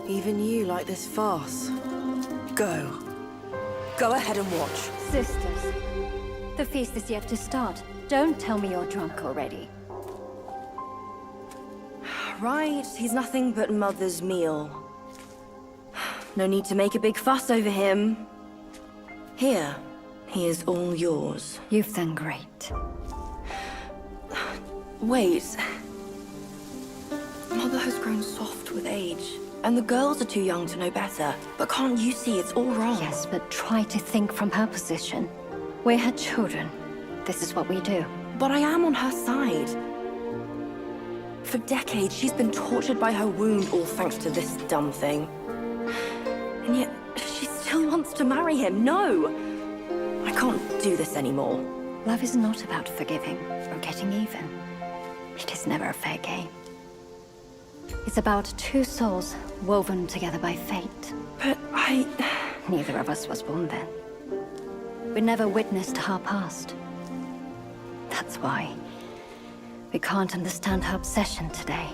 Even you like this farce. Go. Go ahead and watch. Sisters, the feast is yet to start. Don't tell me you're drunk already. Right, he's nothing but Mother's meal. No need to make a big fuss over him. Here, he is all yours. You've done great. Wait. Mother has grown soft with age, and the girls are too young to know better. But can't you see it's all wrong? Yes, but try to think from her position. We're her children. This is what we do. But I am on her side. For decades, she's been tortured by her wound, all thanks to this dumb thing. And yet, she still wants to marry him. No! I can't do this anymore. Love is not about forgiving or getting even. It is never a fair game. It's about two souls woven together by fate. But Neither of us was born then. We never witnessed her past. That's why we can't understand her obsession today.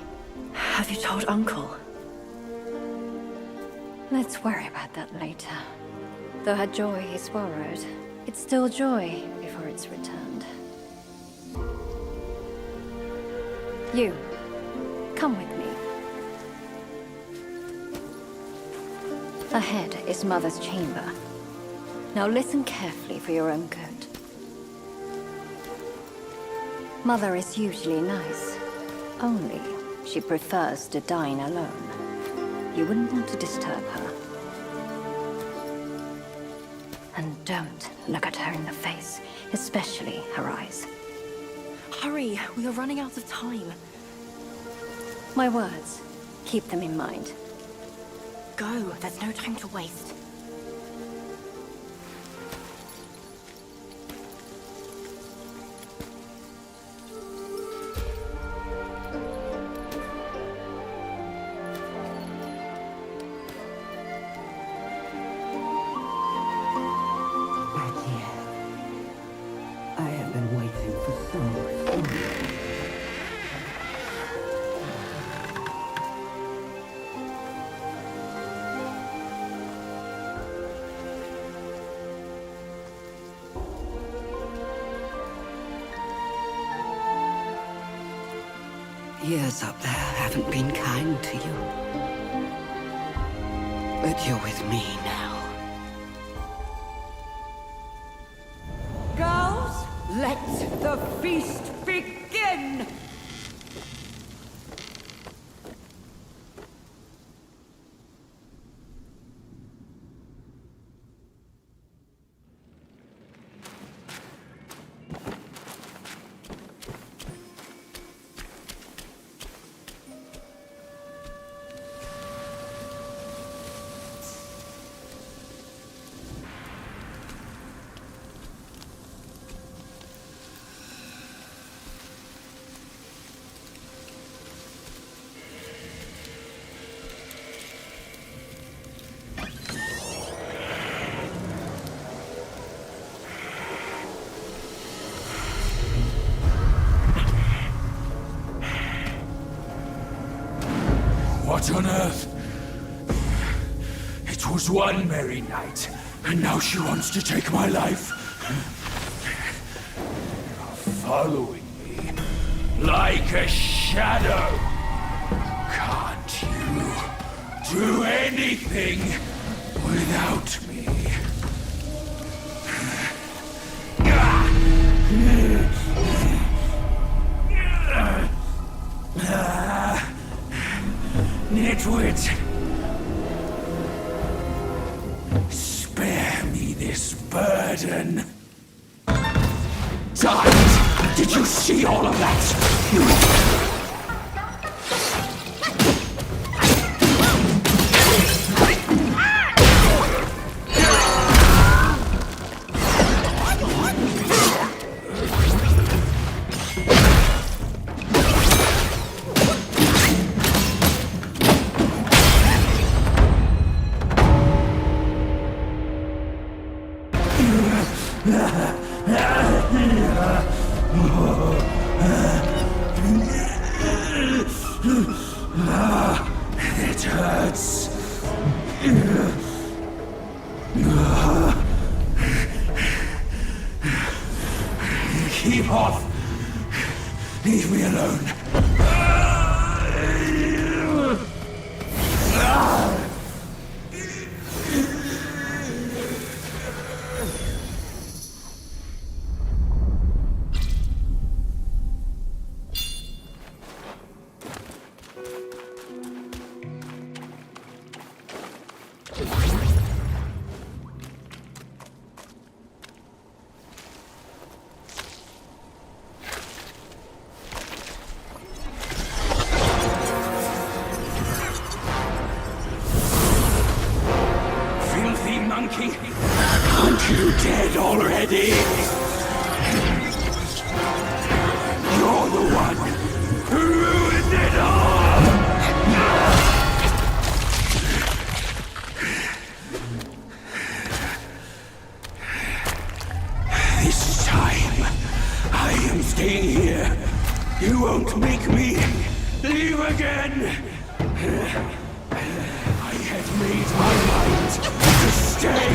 Have you told Uncle? Let's worry about that later. Though her joy is borrowed, it's still joy before it's returned. You, come with me. Ahead is Mother's chamber. Now listen carefully for your own good. Mother is usually nice. Only she prefers to dine alone. You wouldn't want to disturb her. And don't look at her in the face, especially her eyes. Hurry, we are running out of time. My words, keep them in mind. Go, there's no time to waste. I have been waiting for so long. Years up there haven't been kind to you. But you're with me now. Girls, let the feast begin! What on earth? It was one merry night, and now she wants to take my life. You're following me like a shadow. Can't you do anything without me? Nitwit! Spare me this burden. Die! Did you see all of that? It hurts. Keep off. Leave me alone. Filthy monkey! Aren't you dead already? You're the one who ruined it all! This time, I am staying here. You won't make me leave again. I had made my mind to stay.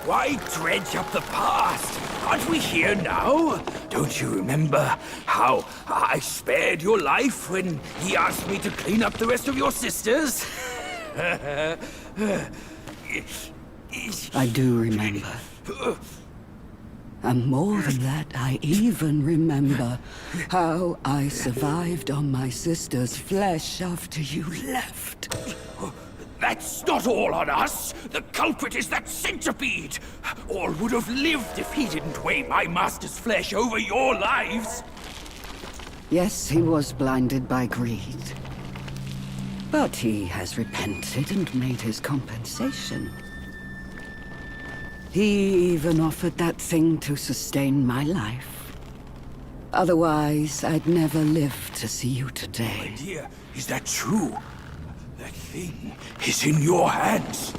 Why dredge up the past? Aren't we here now? Don't you remember how I spared your life when he asked me to clean up the rest of your sisters? I do remember. And more than that, I even remember how I survived on my sister's flesh after you left. That's not all on us! The culprit is that centipede! All would have lived if he didn't weigh my master's flesh over your lives! Yes, he was blinded by greed. But he has repented and made his compensation. He even offered that thing to sustain my life. Otherwise, I'd never live to see you today. My dear, is that true? That thing is in your hands.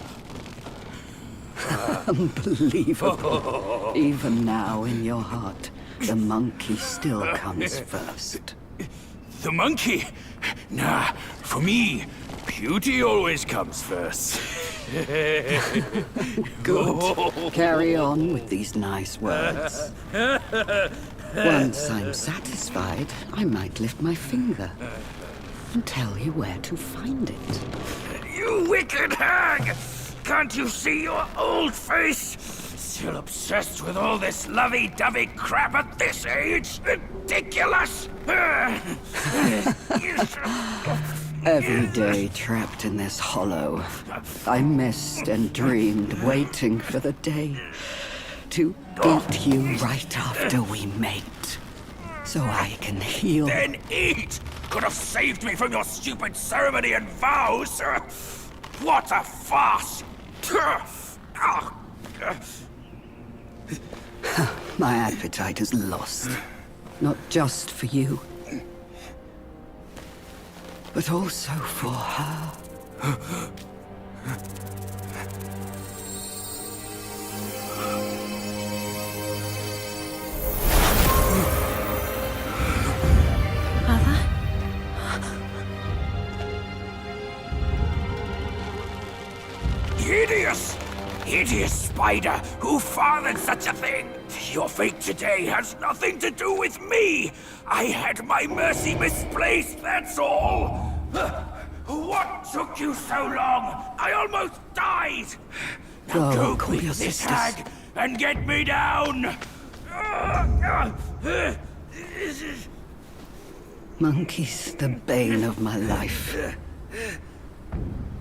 Unbelievable. Even now, in your heart, the monkey still comes first. The monkey? Nah, for me, beauty always comes first. Good. Carry on with these nice words. Once I'm satisfied, I might lift my finger and tell you where to find it. You wicked hag! Can't you see your old face? Still obsessed with all this lovey-dovey crap at this age? Ridiculous! Every day trapped in this hollow, I missed and dreamed, waiting for the day to eat you right after we mate, so I can heal. Then eat! Could have saved me from your stupid ceremony and vows! What a farce! My appetite is lost, not just for you, but also for her. Hideous! Hideous spider! Who fathered such a thing? Your fate today has nothing to do with me! I had my mercy misplaced, that's all! What took you so long? I almost died! Now go call quick, your this sisters. hag, and get me down! Monkey's the bane of my life.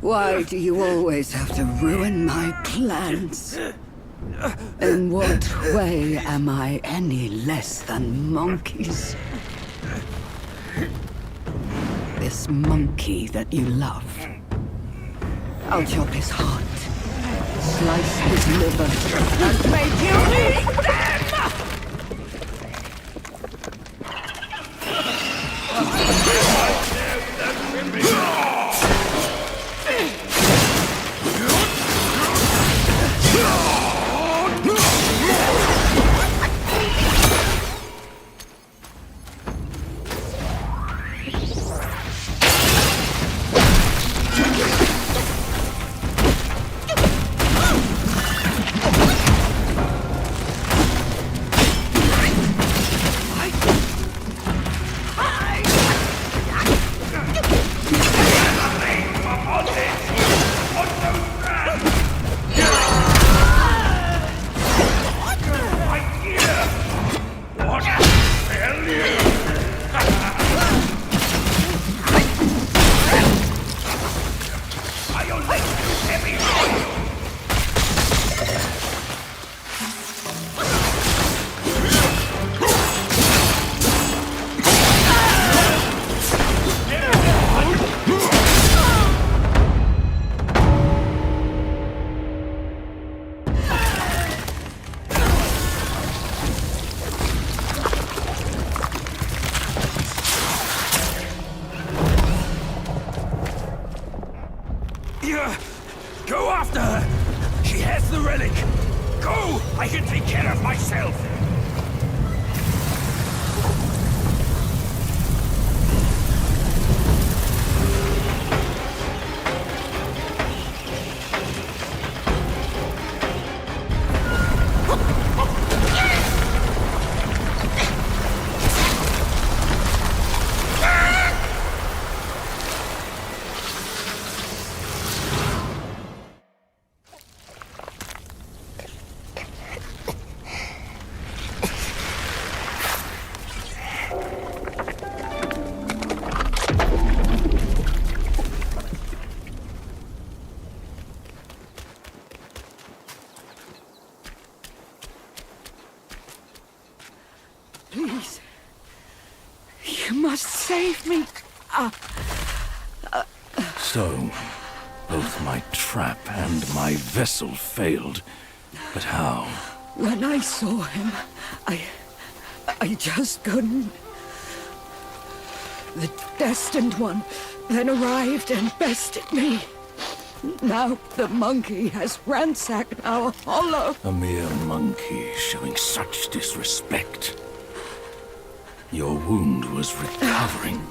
Why do you always have to ruin my plans? In what way am I any less than monkeys? This monkey that you love. I'll chop his heart, slice his liver, and make you eat them! Go after her! She has the relic! Go! I can take care of myself! Please. You must save me. So, both my trap and my vessel failed. But how? When I saw him, I just couldn't. The Destined One then arrived and bested me. Now the monkey has ransacked our hollow. A mere monkey showing such disrespect. Your wound was recovering.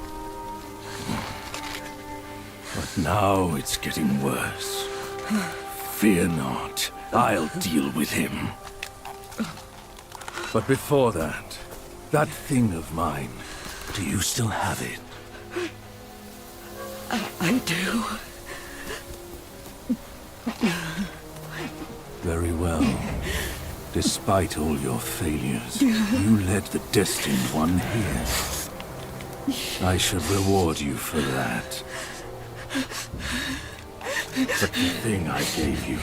But now it's getting worse. Fear not. I'll deal with him. But before that, that thing of mine, do you still have it? I do. Very well. Despite all your failures, you led the Destined One here. I should reward you for that. But the thing I gave you,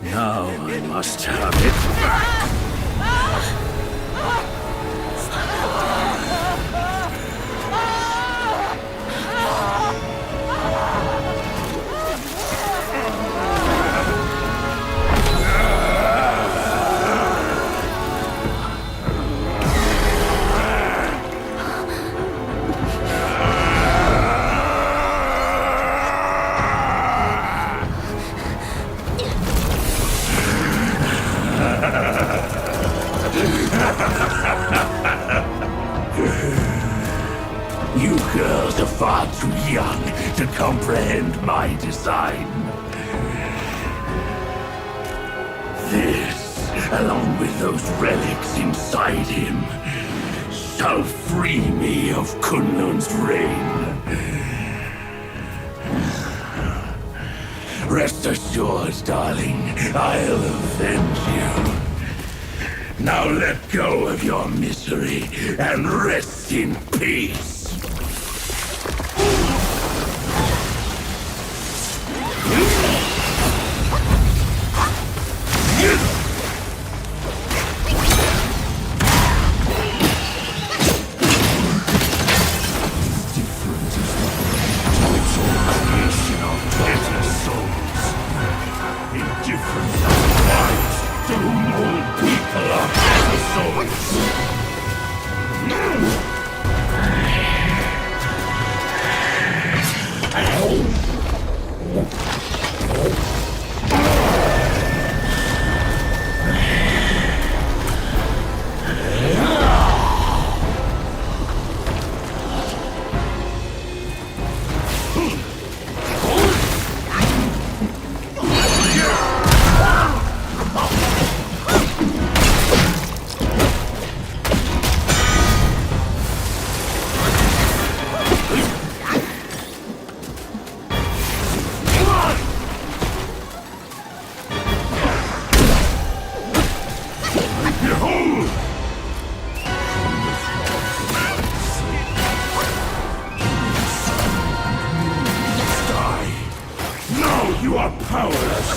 now I must have it back! You girls are far too young to comprehend my design. This, along with those relics inside him, shall free me of Kunlun's reign. Rest assured, darling, I'll avenge you. Now let go of your misery and rest in peace. You are powerless!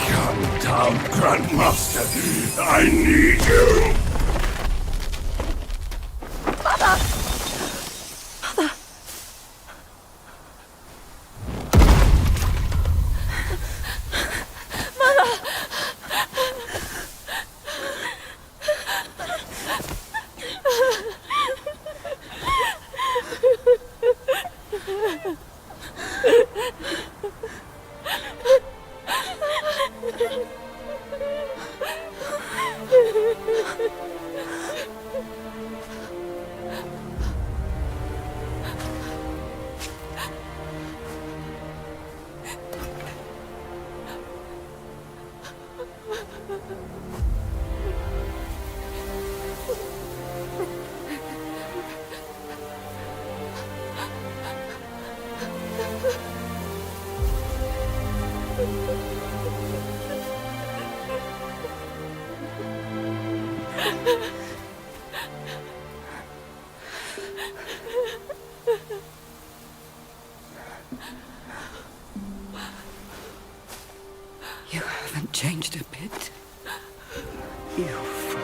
Come down, Grandmaster! I need you! Mother! You fool.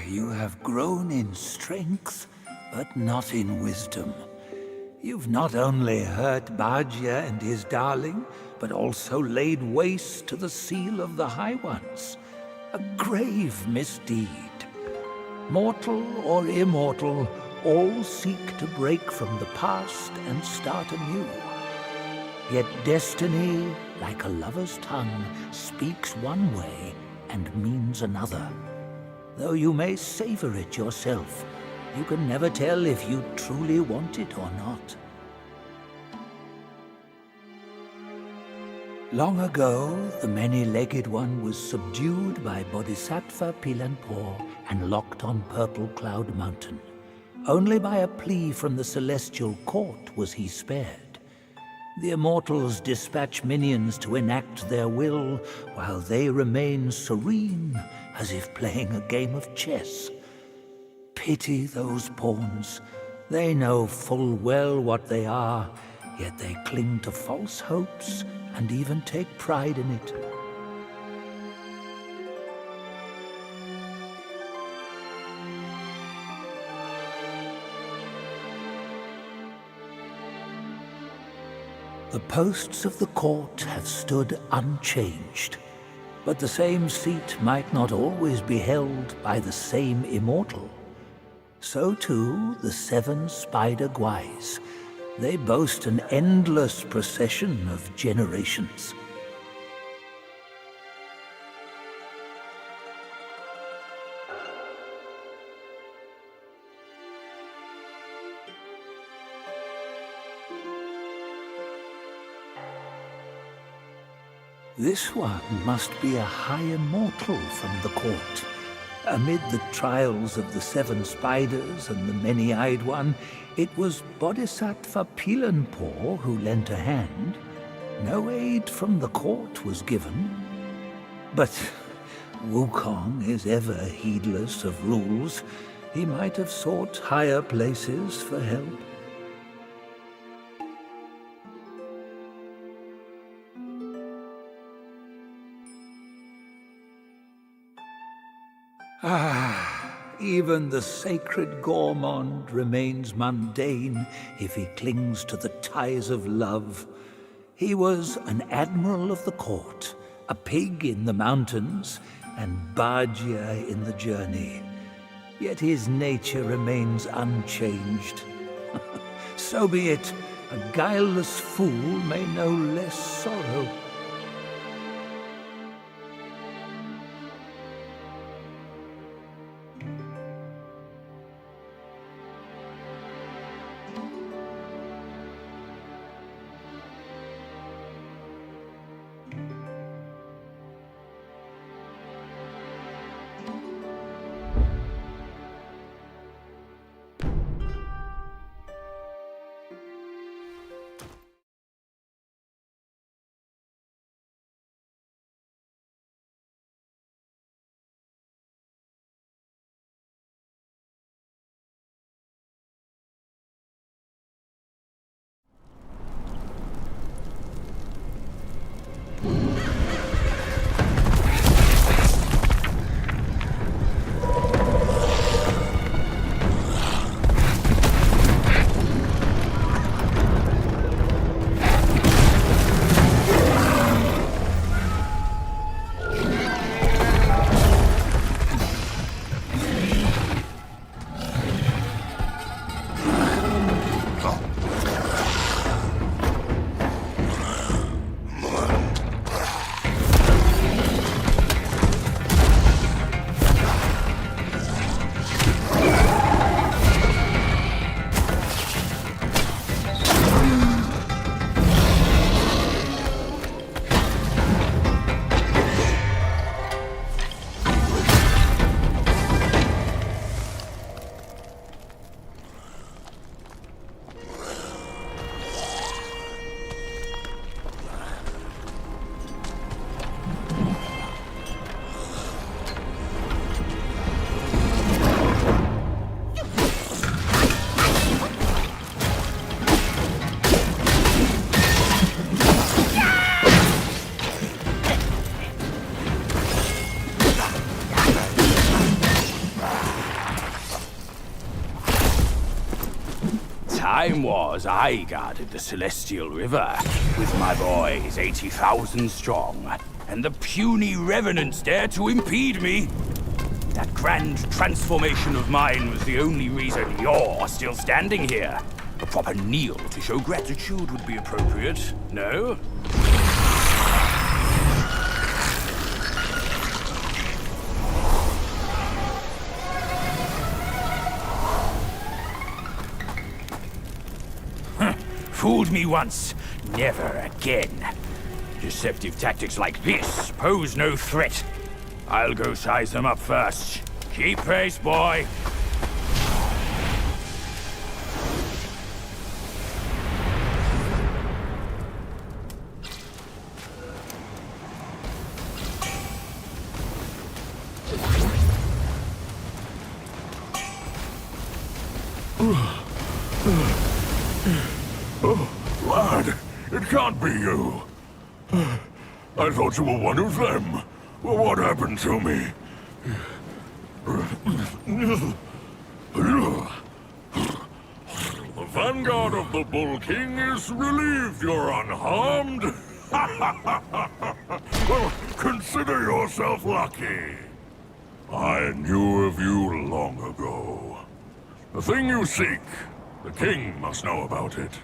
You have grown in strength, but not in wisdom. You've not only hurt Bajia and his darling, but also laid waste to the seal of the High Ones. A grave misdeed. Mortal or immortal, all seek to break from the past and start anew. Yet destiny, like a lover's tongue, speaks one way and means another. Though you may savor it yourself, you can never tell if you truly want it or not. Long ago, the many-legged one was subdued by Bodhisattva Pilanpur and locked on Purple Cloud Mountain. Only by a plea from the celestial court was he spared. The immortals dispatch minions to enact their will, while they remain serene, as if playing a game of chess. Pity those pawns. They know full well what they are, yet they cling to false hopes and even take pride in it. The posts of the court have stood unchanged, but the same seat might not always be held by the same immortal. So too the 7 Spider Guais. They boast an endless procession of generations. This one must be a high immortal from the court. Amid the trials of the 7 spiders and the many-eyed one, it was Bodhisattva Pilanpur who lent a hand. No aid from the court was given. But Wukong is ever heedless of rules. He might have sought higher places for help. Even the sacred gourmand remains mundane if he clings to the ties of love. He was an admiral of the court, a pig in the mountains, and Bajia in the journey. Yet his nature remains unchanged. So be it. A guileless fool may know less sorrow. time was I guarded the Celestial River with my boys 80,000 strong, and the puny revenants dared to impede me. That grand transformation of mine was the only reason you're still standing here. A proper kneel to show gratitude would be appropriate, no? Fooled me once, never again. Deceptive tactics like this pose no threat. I'll go size them up first. Keep pace, boy. Oh, lad, it can't be you. I thought you were one of them. Well, what happened to me? The vanguard of the Bull King is relieved you're unharmed. Well, consider yourself lucky. I knew of you long ago. The thing you seek, the king must know about it.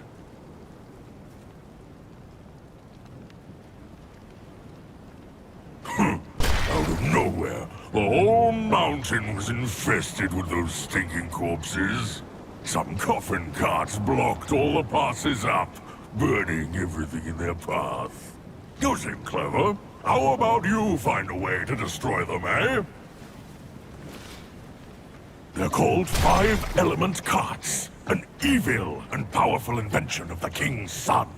Out of nowhere, the whole mountain was infested with those stinking corpses. Some coffin carts blocked all the passes up, burning everything in their path. You seem clever. How about you find a way to destroy them, eh? They're called Five-Element Carts, an evil and powerful invention of the King's son.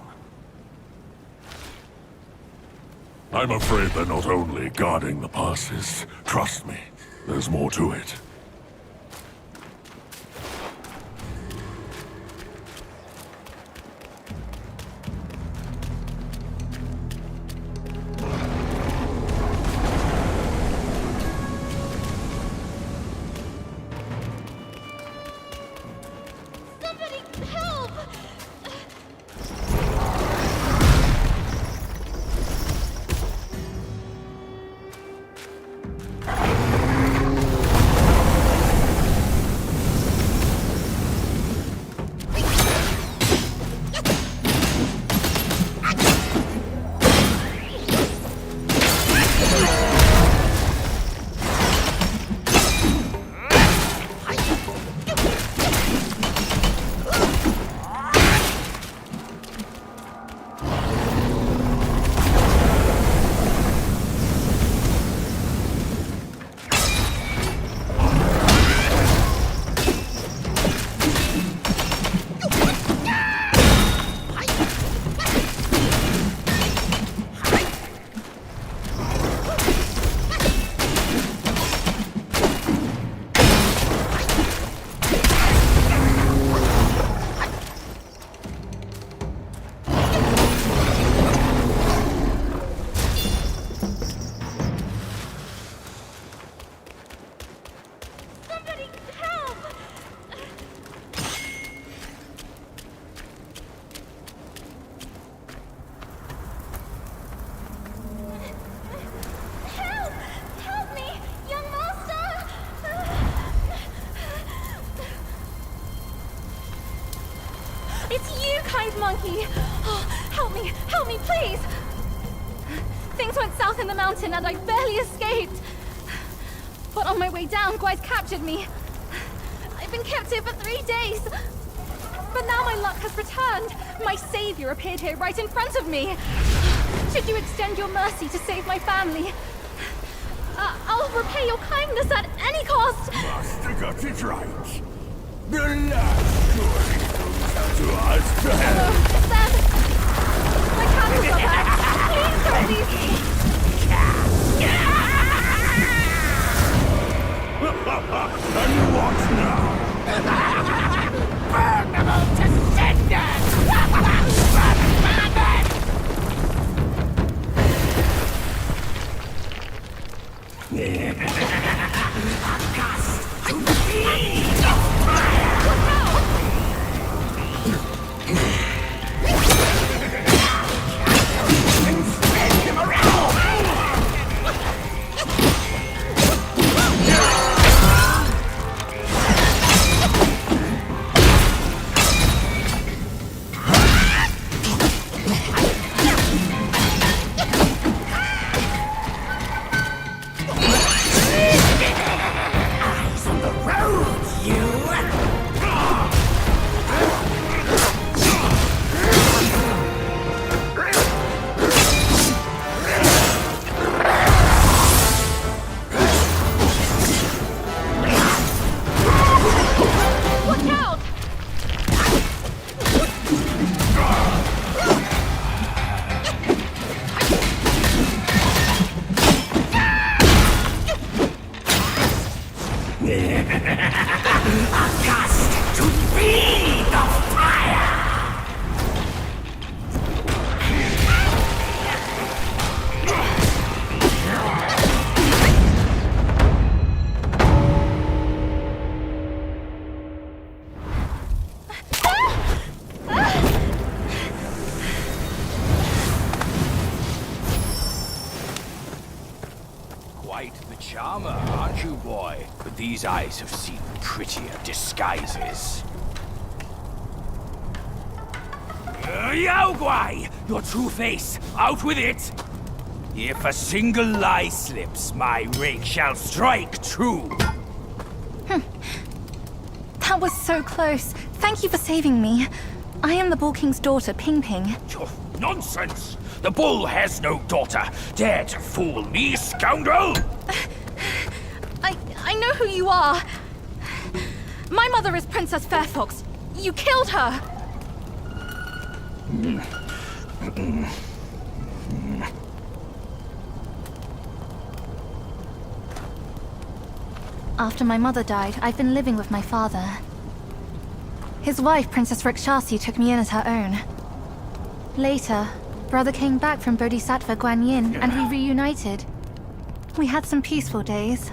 I'm afraid they're not only guarding the passes. Trust me, there's more to it. It's you, kind monkey! Oh, help me, please! Things went south in the mountain and I barely escaped. But on my way down, Guai's captured me. I've been kept here for 3 days. But now my luck has returned. My savior appeared here right in front of me. Should you extend your mercy to save my family? I'll repay your kindness at any cost. Master got it right. The last story comes to us. Then, my candles are back. Please don't leave me. And what now? Burn them all to cinders! armor, aren't you, boy? But these eyes have seen prettier disguises. Yao Guai! Your true face! Out with it! If a single lie slips, my rake shall strike true! That was so close. Thank you for saving me. I am the Bull King's daughter, Ping Ping. Nonsense! The bull has no daughter! Dare to fool me, scoundrel! I know who you are. My mother is Princess Fairfox. You killed her! After my mother died, I've been living with my father. His wife, Princess Rikshasi, took me in as her own. Later, brother came back from Bodhisattva Guanyin, and we reunited. We had some peaceful days.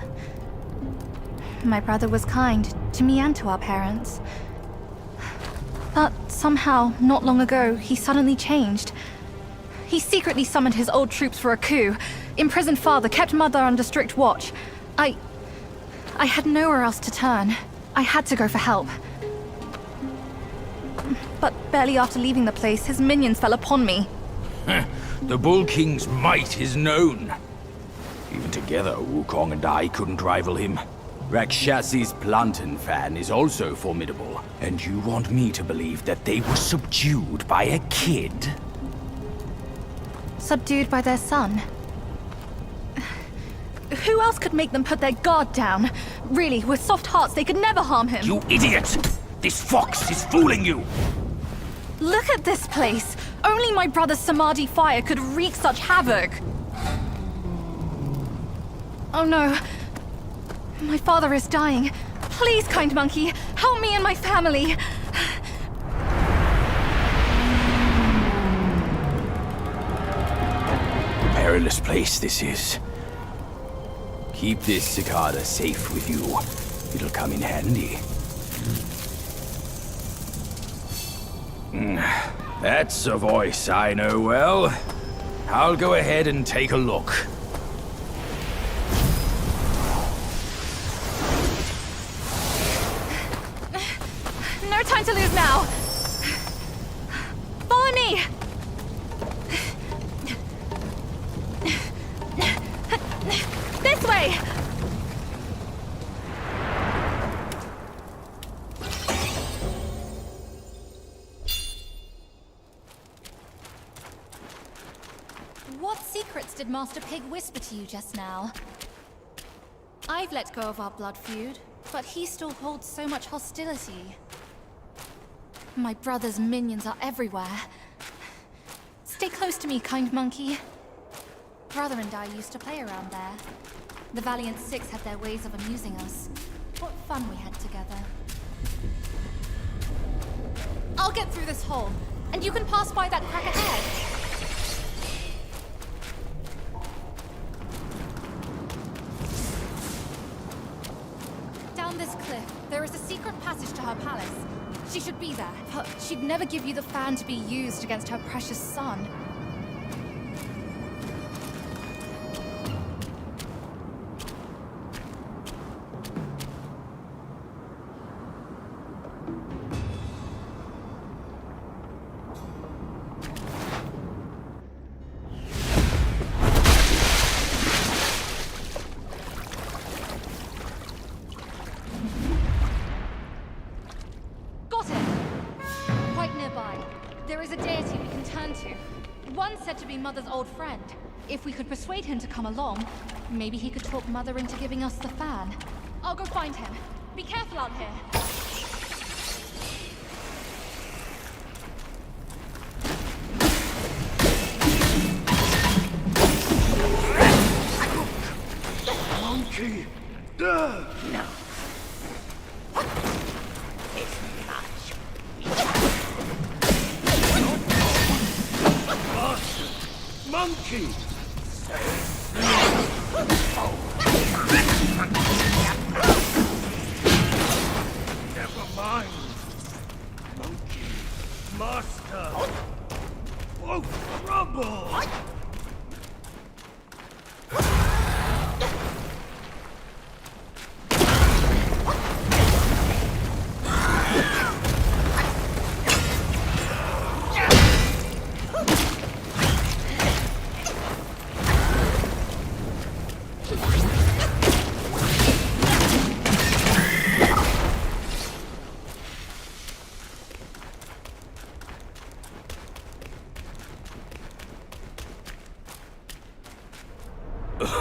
My brother was kind to me and to our parents. But somehow, not long ago, he suddenly changed. He secretly summoned his old troops for a coup, imprisoned father, kept mother under strict watch. I had nowhere else to turn. I had to go for help. But barely after leaving the place, his minions fell upon me. The Bull King's might is known. Even together, Wukong and I couldn't rival him. Rakshasi's plantain fan is also formidable. And you want me to believe that they were subdued by a kid? Subdued by their son. Who else could make them put their guard down? Really, with soft hearts, they could never harm him. You idiot! This fox is fooling you! Look at this place! Only my brother's Samadhi fire could wreak such havoc! Oh no. My father is dying. Please, kind monkey, help me and my family! Perilous place this is. Keep this cicada safe with you. It'll come in handy. That's a voice I know well. I'll go ahead and take a look. No time to lose now! Follow me! This way! What secrets did Master Pig whisper to you just now? I've let go of our blood feud, but he still holds so much hostility. My brother's minions are everywhere. Stay close to me, kind monkey. Brother and I used to play around there. The Valiant Six had their ways of amusing us. What fun we had together. I'll get through this hole, and you can pass by that crack ahead. Down this cliff, there is a secret passage to her palace. She should be there, but she'd never give you the fan to be used against her precious son. Mother's old friend. If we could persuade him to come along, maybe he could talk Mother into giving us the fan. I'll go find him. Be careful out here. Monkey! No. Monkey! Never mind. Monkey. Master. Oh, trouble! Wanted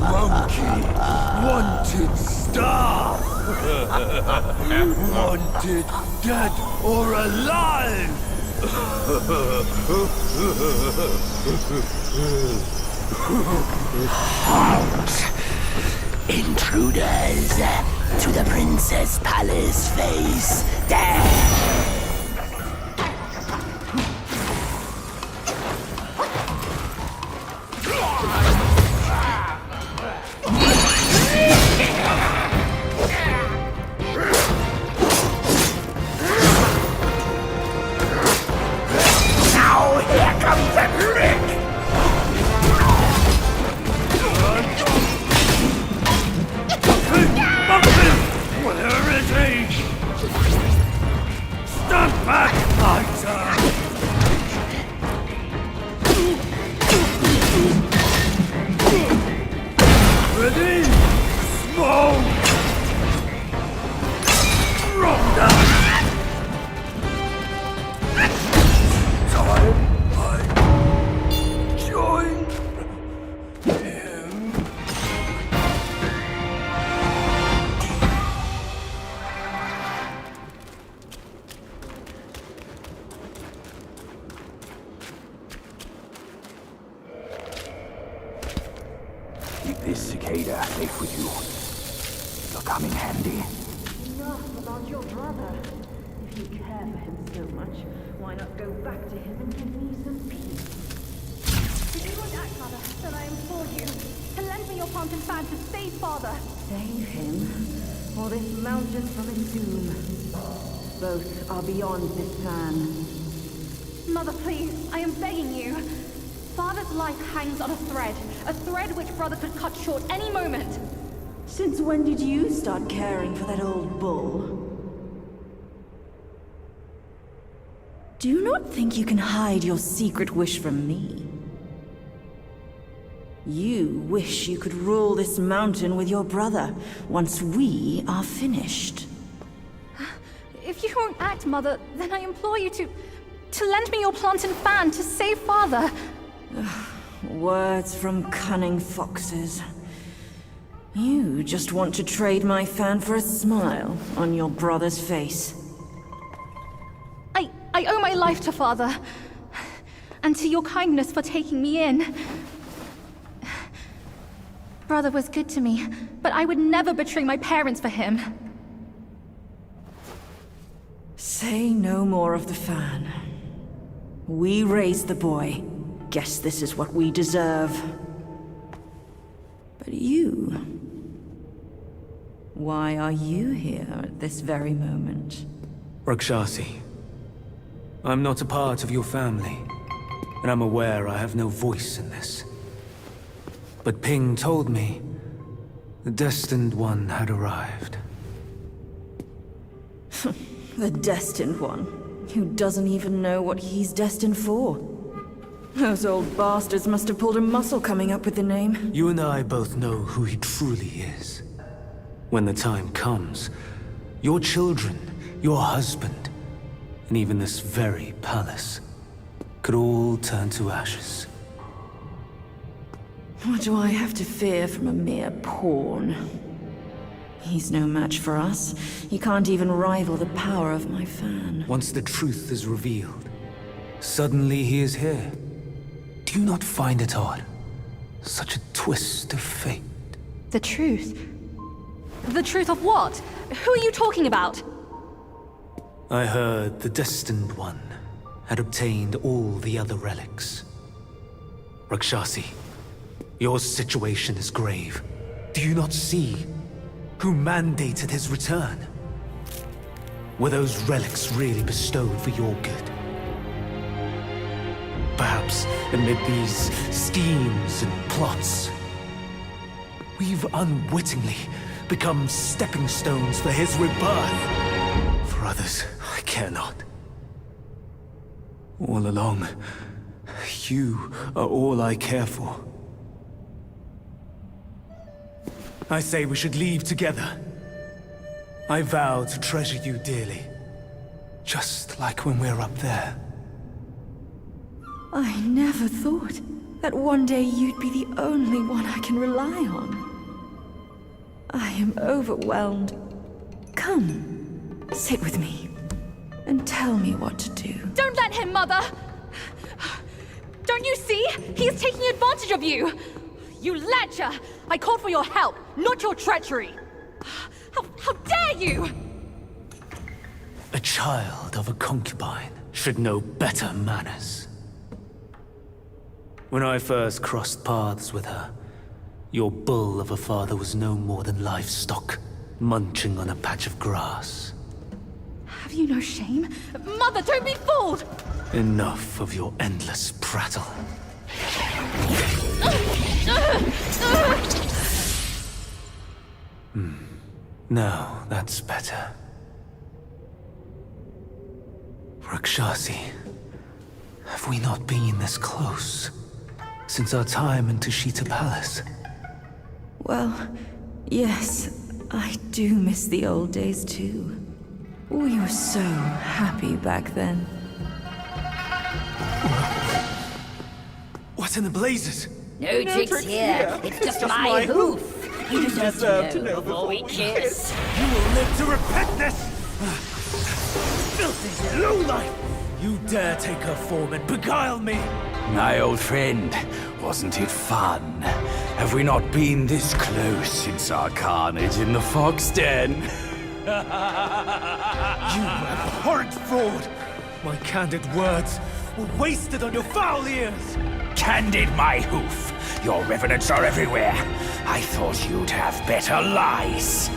monkey, wanted staff, wanted dead or alive. Halt! Intruders to the Princess Palace face death! Now here comes the trick! Where is he? Stand back, fighter! Ready? Smoke! Ronda! Time I join him. Keep this cicada safe with you. It'll come in handy. Enough about your brother. If you care for him so much, why not go back to him and give me some peace? If you would act, Mother, then I implore you to lend me your plant and fan to save Father. Save him, or this mountain from its doom. Both are beyond this plan. Mother, please, I am begging you. Father's life hangs on a thread which Brother could cut short any moment. Since when did you start caring for that old bull? Do you not think you can hide your secret wish from me? You wish you could rule this mountain with your brother once we are finished. If you won't act, Mother, then I implore you to lend me your plant and fan to save Father. Words from cunning foxes. You just want to trade my fan for a smile on your brother's face. I owe my life to Father, and to your kindness for taking me in. Brother was good to me, but I would never betray my parents for him. Say no more of the fan. We raised the boy. Guess this is what we deserve. But you... why are you here at this very moment? Rakshasi, I'm not a part of your family, and I'm aware I have no voice in this. But Ping told me the Destined One had arrived. The Destined One, who doesn't even know what he's destined for. Those old bastards must have pulled a muscle coming up with the name. You and I both know who he truly is. When the time comes, your children, your husband, and even this very palace could all turn to ashes. What do I have to fear from a mere pawn? He's no match for us. He can't even rival the power of my fan. Once the truth is revealed, suddenly he is here. Do you not find it odd? Such a twist of fate. The truth? The truth of what? Who are you talking about? I heard the Destined One had obtained all the other relics. Rakshasi, your situation is grave. Do you not see who mandated his return? Were those relics really bestowed for your good? Perhaps amid these schemes and plots, we've unwittingly become stepping stones for his rebirth. For others, I care not. All along, you are all I care for. I say we should leave together. I vow to treasure you dearly, just like when we're up there. I never thought that one day you'd be the only one I can rely on. I am overwhelmed. Come, sit with me, and tell me what to do. Don't let him, Mother! Don't you see? He's taking advantage of you! You lecher! I called for your help, not your treachery! How dare you! A child of a concubine should know better manners. When I first crossed paths with her, your bull of a father was no more than livestock, munching on a patch of grass. Have you no shame? Mother, don't be fooled! Enough of your endless prattle. Now, that's better. Rakshasi, have we not been this close since our time in Tushita Palace? Well, yes, I do miss the old days too. We were so happy back then. What in the blazes? No tricks here. It's just my hoof. You deserve to know before we kiss. You will live to repent this! Filthy lowlife! You dare take her form and beguile me! My old friend, wasn't it fun? Have we not been this close since our carnage in the fox den? You abhorrent fraud! My candid words were wasted on your foul ears! Candid, my hoof! Your revenants are everywhere. I thought you'd have better lies.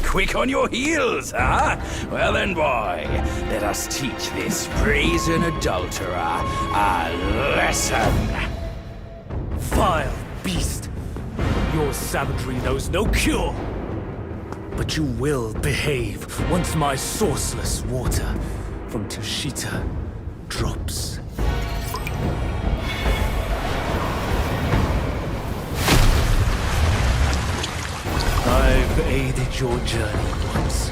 Quick on your heels, huh? Well then, boy, let us teach this brazen adulterer a lesson. Vile beast! Your savagery knows no cure! But you will behave once my sourceless water from Tushita drops. I've aided your journey once.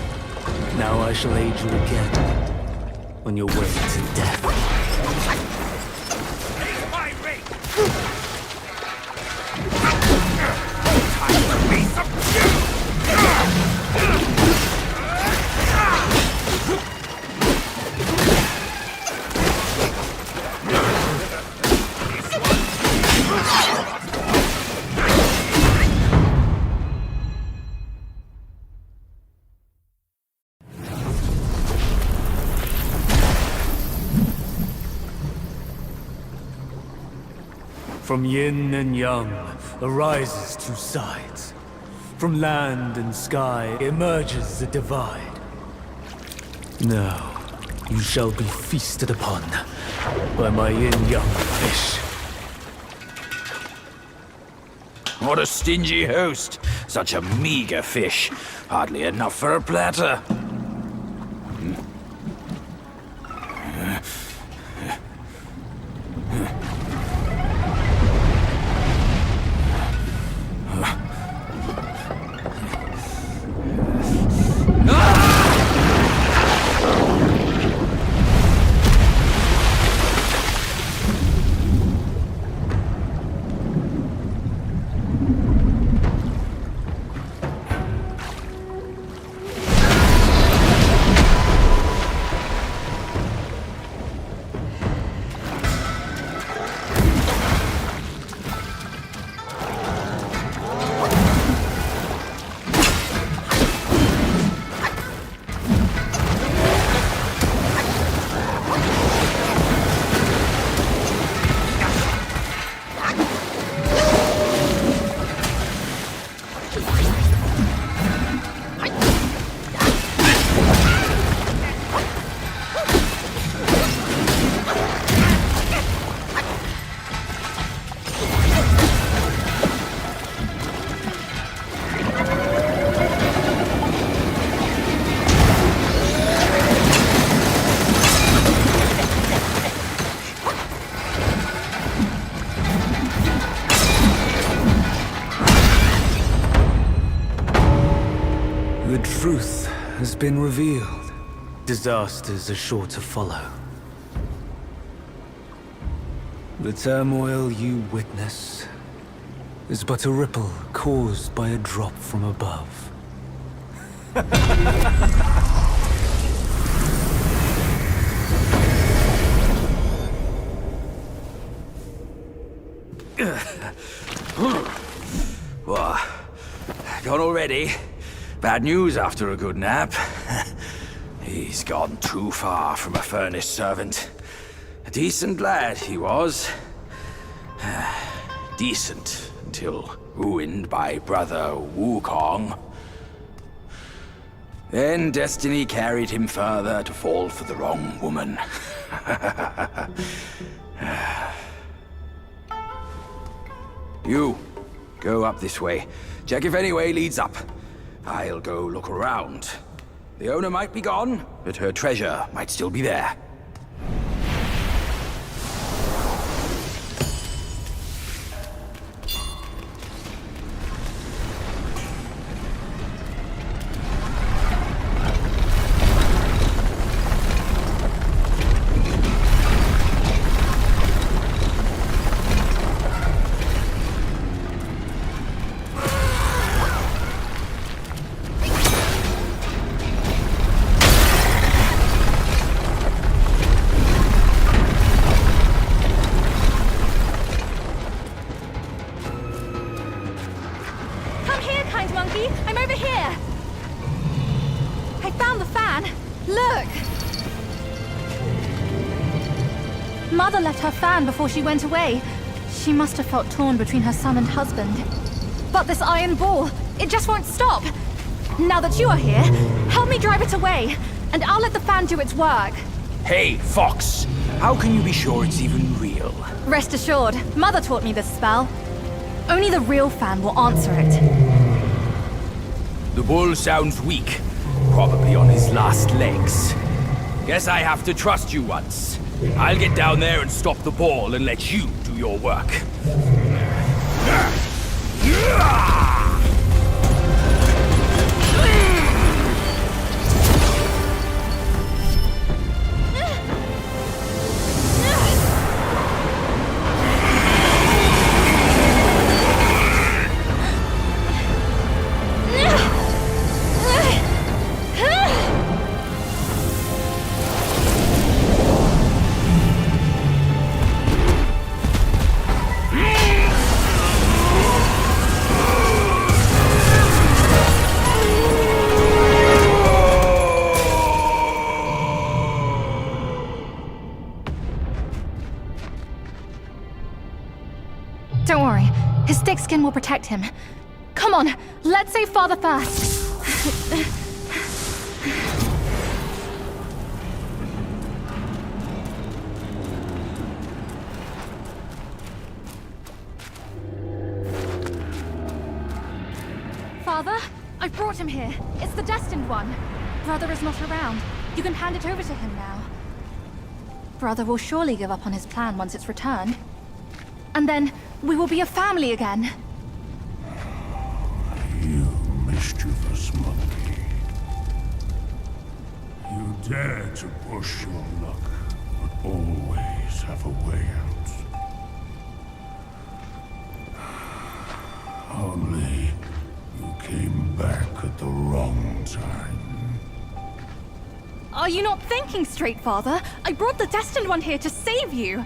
Now I shall aid you again on your way to death. Take my rate! Time for me some From yin and yang arises two sides. From land and sky emerges the divide. Now, you shall be feasted upon by my yin-yang fish. What a stingy host. Such a meager fish. Hardly enough for a platter. The truth has been revealed. disasters are sure to follow. The turmoil you witness is but a ripple caused by a drop from above. What? Gone already? Bad news after a good nap. He's gone too far from a furnace servant. A decent lad he was. Decent until ruined by brother Wukong. Then destiny carried him further to fall for the wrong woman. You, go up this way. Check if any way leads up. I'll go look around. The owner might be gone, but her treasure might still be there. I'm over here! I found the fan! Look! Mother left her fan before she went away. She must have felt torn between her son and husband. But this iron ball, it just won't stop! Now that you are here, help me drive it away, and I'll let the fan do its work. Hey, Fox! How can you be sure it's even real? Rest assured, Mother taught me this spell. Only the real fan will answer it. The bull sounds weak. Probably on his last legs. Guess I have to trust you once. I'll get down there and stop the ball and let you do your work. Don't worry, his thick skin will protect him. Come on, let's save Father first. Father, I've brought him here. It's the Destined One. Brother is not around. You can hand it over to him now. Brother will surely give up on his plan once it's returned. And then we will be a family again. You mischievous monkey. You dare to push your luck, but always have a way out. Only you came back at the wrong time. Are you not thinking straight, Father? I brought the Destined One here to save you.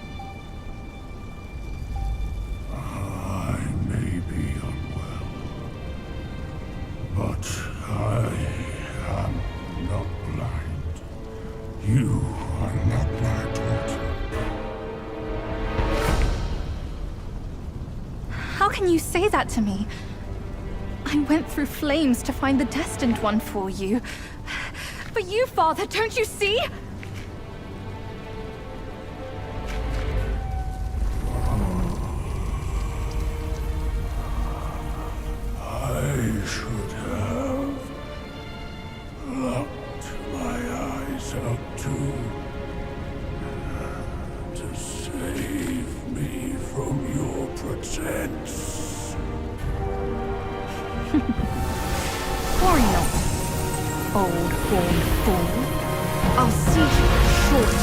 But I am not blind. You are not my daughter. How can you say that to me? I went through flames to find the Destined One for you. But you, Father, don't you see? I should have locked my eyes out to save me from your pretense. Worry not, old horned fool. I'll see you shortly.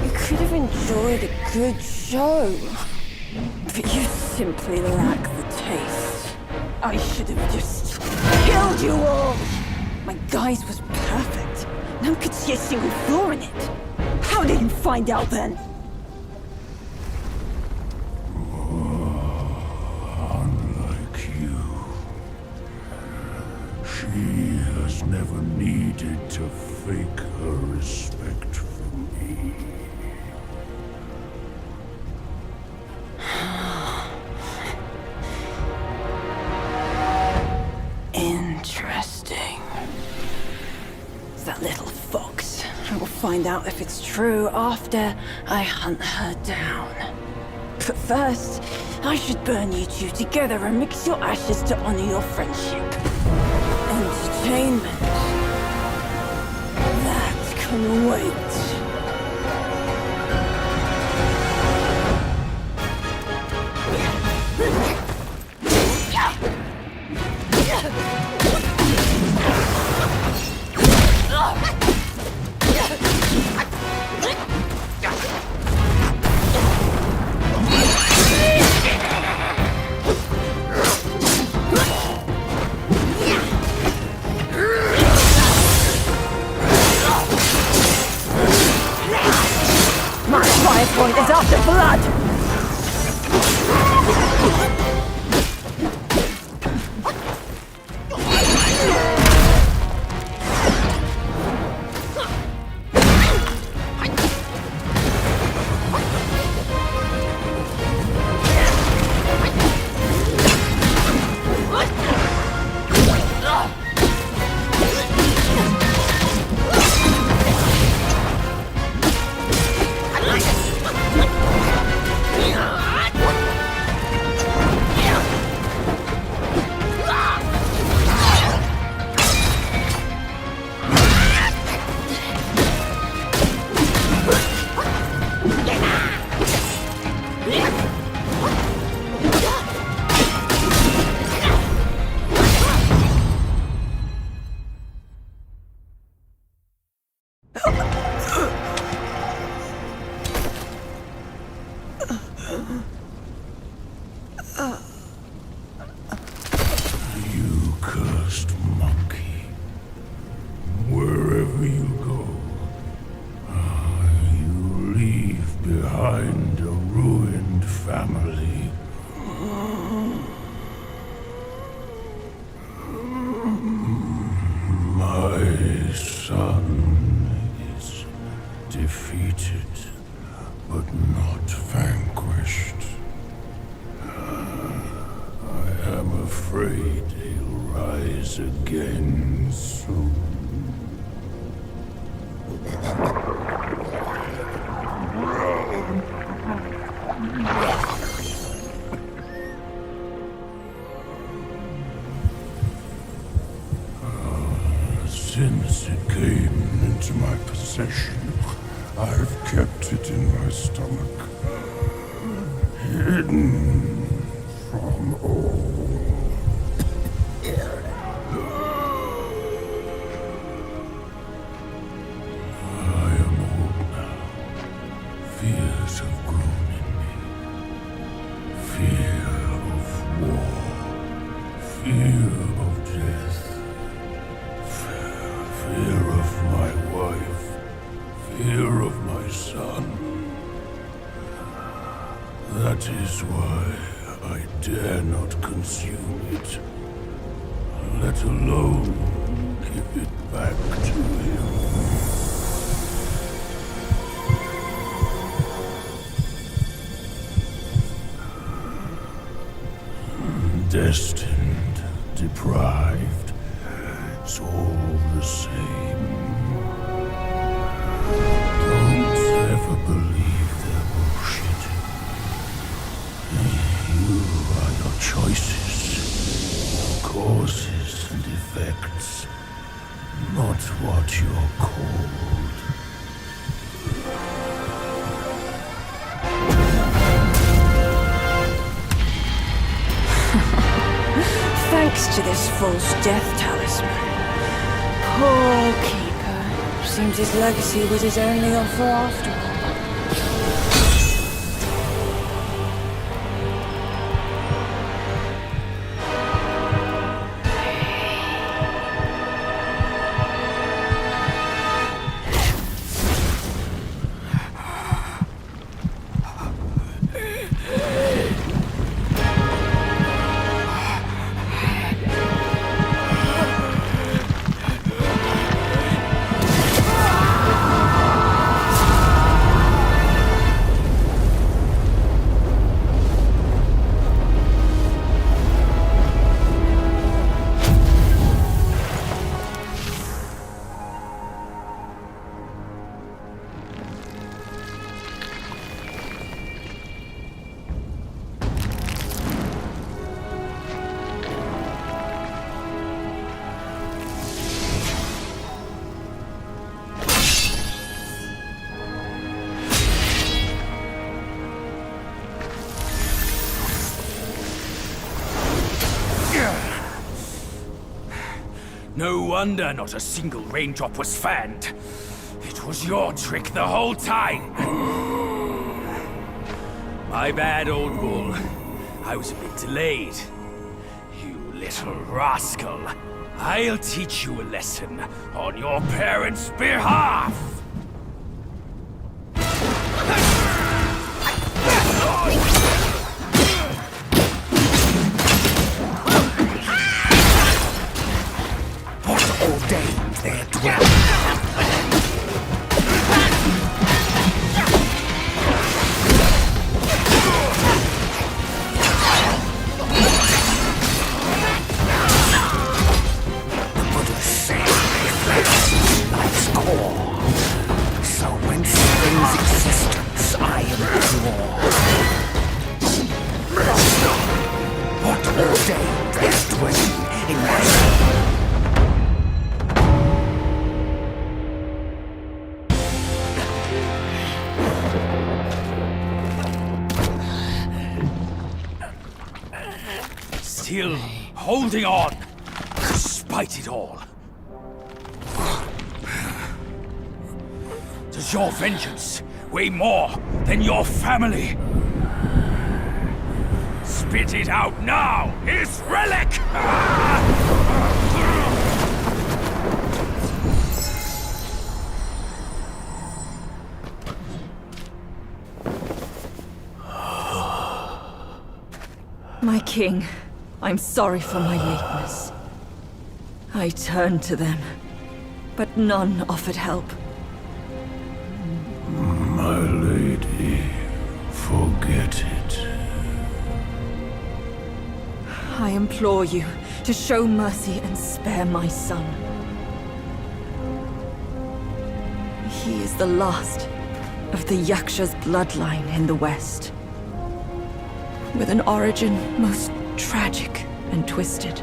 You could have enjoyed a good show, but you simply lack the taste. I should have just killed you all! My guise was perfect. No one could see a single flaw in it. How did you find out then? Unlike you, she has never needed to fake her respect for me. Interesting. That little fox. I will find out if it's true after I hunt her down. But first, I should burn you two together and mix your ashes to honor your friendship. Entertainment. That can wait. My fire point is after blood! You cursed monkey. Wherever you go, you leave behind a ruined family. My son is defeated, but not vanquished. I am afraid he'll rise again soon. Since it came into my possession, I've kept it in my stomach, hidden from all. I am old now. Fears have grown in me. Fear of war. Fear of death. Fear of my wife. Fear of my son. That is why I dare not consume it, let alone give it back to him. Destined, deprived, it's all the same. Don't ever believe their bullshit. You are your choices, your causes and effects, not what you're called. thanks to this false death talisman. Poor keeper. Seems his legacy was his only offer after all. No wonder not a single raindrop was fanned. It was your trick the whole time. My bad, old bull. I was a bit delayed. You little rascal. I'll teach you a lesson on your parents' behalf. Ordained there dwell. The Buddha's sacred reflects life's core. So when springs existence, I implore. What ordained there dwell in my soul? Still holding on, despite it all. Does your vengeance weigh more than your family? Spit it out now, his relic! My king, I'm sorry for my lateness. I turned to them, but none offered help. My lady, forget it. I implore you to show mercy and spare my son. He is the last of the Yaksha's bloodline in the West, with an origin most tragic and twisted.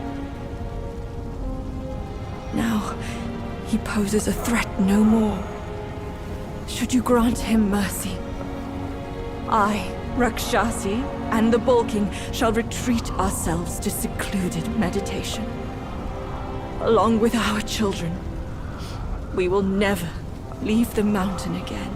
Now, he poses a threat no more. Should you grant him mercy, I, Rakshasi, and the Bull King shall retreat ourselves to secluded meditation. Along with our children, we will never leave the mountain again.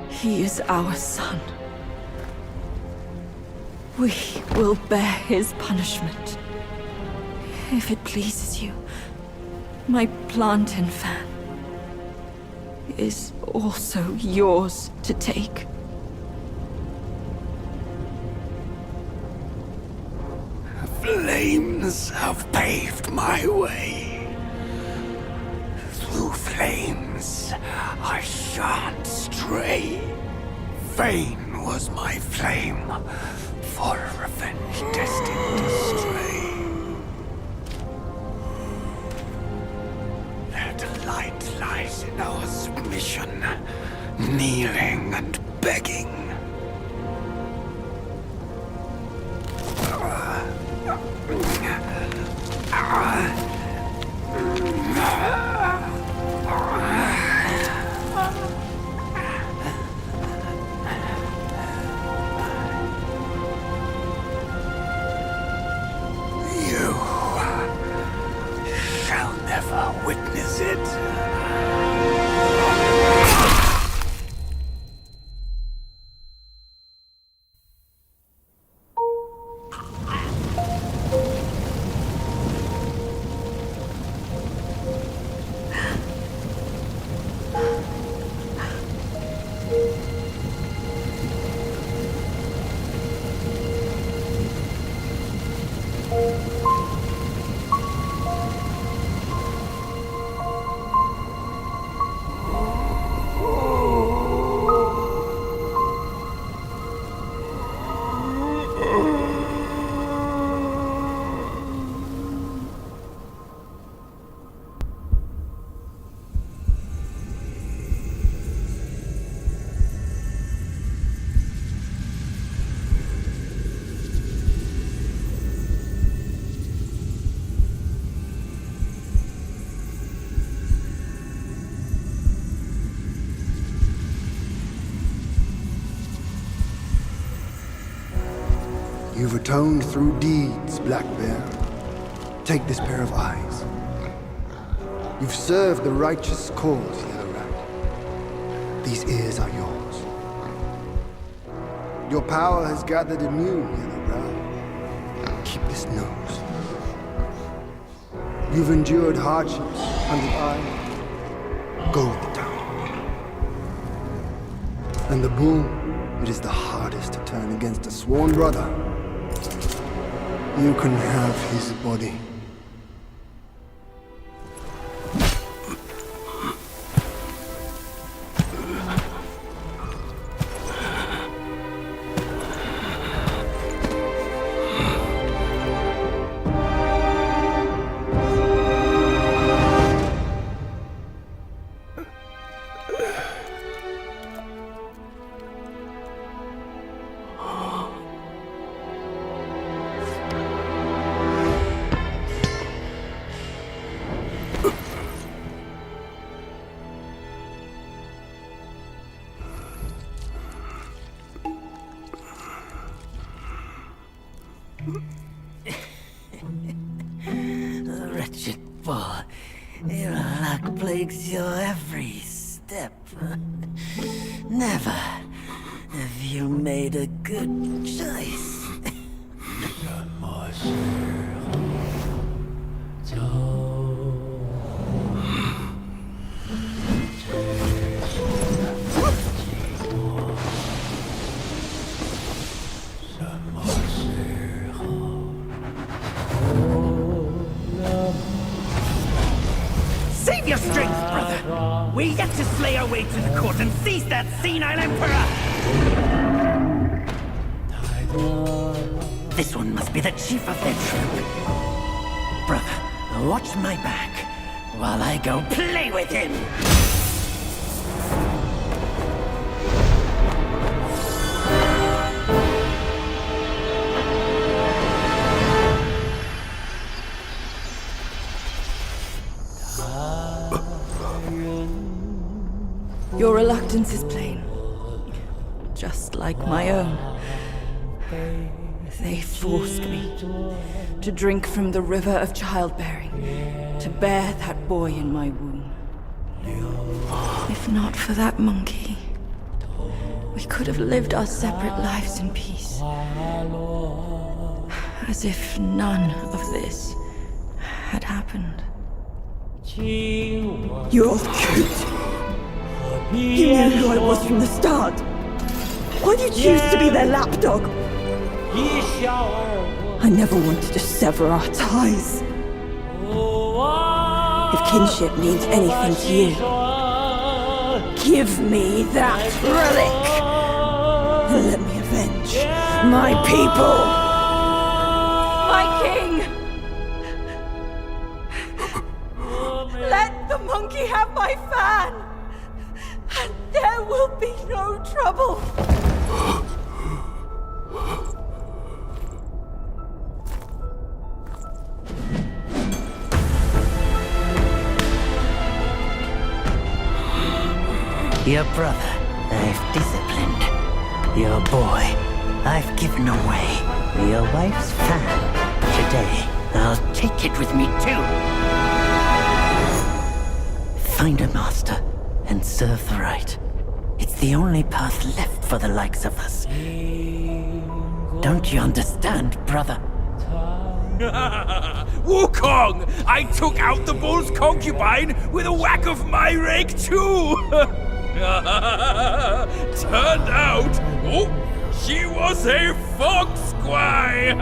He is our son. We will bear his punishment. If it pleases you, my plantain fan is also yours to take. Flames have paved my way. Through flames, I shan't stray. Vain was my flame, for revenge destined to stray. Their delight lies in our submission, kneeling and begging. You've atoned through deeds, Black Bear. Take this pair of eyes. You've served the righteous cause, Yellow Rat. These ears are yours. Your power has gathered anew, Yellow Brow. Keep this nose. You've endured hardships under eye. Go with the tongue. And the bull, it is the hardest to turn against a sworn brother. You can have his body. Wretched bull, your luck plagues your every step. Never have you made a good choice. Save your strength, brother! We're yet to slay our way to the court and seize that senile emperor! This one must be the chief of their troop. Brother, watch my back while I go play with him! Your reluctance is plain. Just like my own. They forced me to drink from the river of childbearing, to bear that boy in my womb. If not for that monkey, we could have lived our separate lives in peace. As if none of this had happened. You're cute. You knew who I was from the start. Why do you choose to be their lapdog? I never wanted to sever our ties. If kinship means anything to you, give me that relic and let me avenge my people. My king! Let the monkey have my fan! And there will be no trouble! Your brother, I've disciplined. Your boy, I've given away. Your wife's fan. Today, I'll take it with me too. Find a master and serve the right. It's the only path left for the likes of us. Don't you understand, brother? Wukong! I took out the bull's concubine with a whack of my rake too! Turned out, she was a fox squire!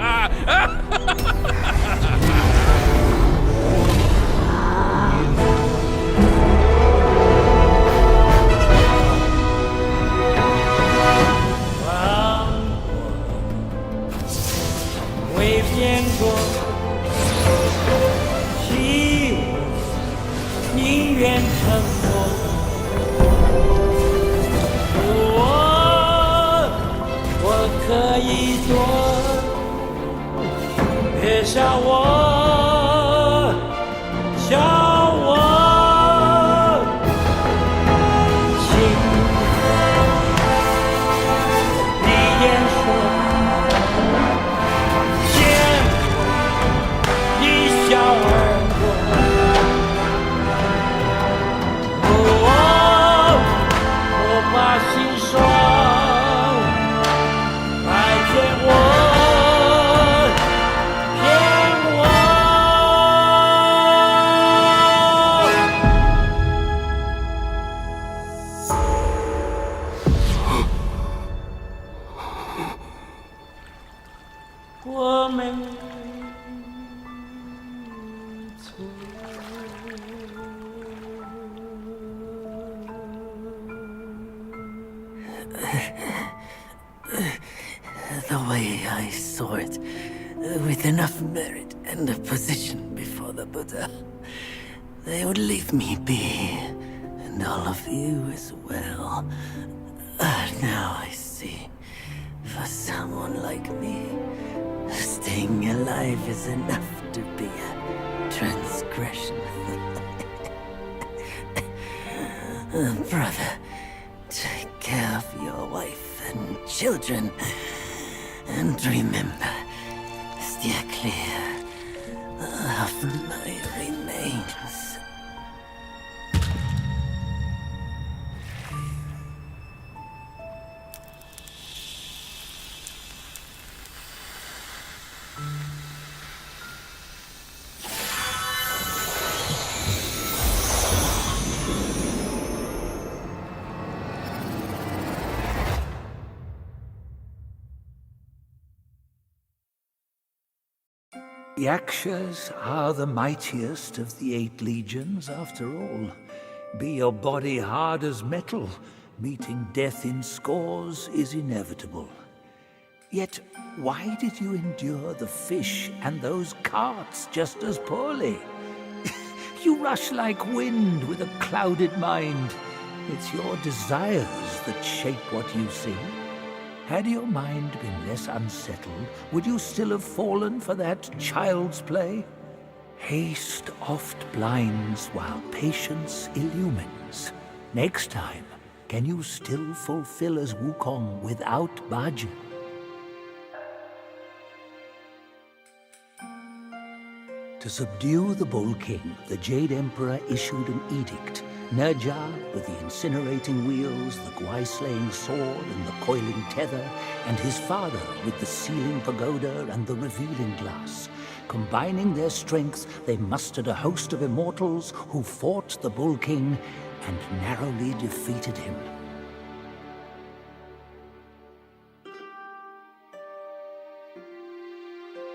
The way I saw it, with enough merit and a position before the Buddha, they would leave me be, and all of you as well. Now I see, for someone like me, staying alive is enough to be a transgression. Brother, take care of your wife and children. And remember, steer clear of my remains. Yakshas are the mightiest of the 8 legions, after all. Be your body hard as metal, meeting death in scores is inevitable. Yet, why did you endure the fish and those carts just as poorly? You rush like wind with a clouded mind. It's your desires that shape what you see. Had your mind been less unsettled, would you still have fallen for that child's play? Haste oft blinds while patience illumines. Next time, can you still fulfill as Wukong without Bajie? To subdue the Bull King, the Jade Emperor issued an edict. Nerja with the incinerating wheels, the Gwai-slaying sword and the coiling tether, and his father with the sealing pagoda and the revealing glass. Combining their strengths, they mustered a host of immortals who fought the Bull King and narrowly defeated him.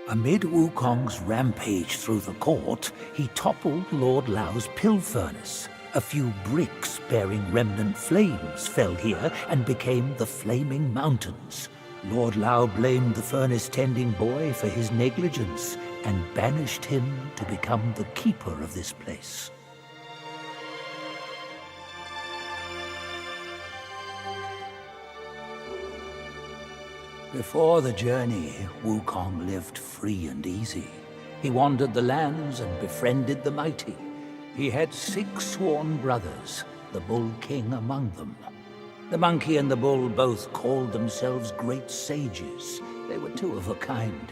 Amid Wukong's rampage through the court, he toppled Lord Lao's pill furnace. A few bricks bearing remnant flames fell here and became the Flaming Mountains. Lord Lao blamed the furnace-tending boy for his negligence and banished him to become the keeper of this place. Before the journey, Wukong lived free and easy. He wandered the lands and befriended the mighty. He had 6 sworn brothers, the Bull King among them. The monkey and the bull both called themselves great sages. They were 2 of a kind.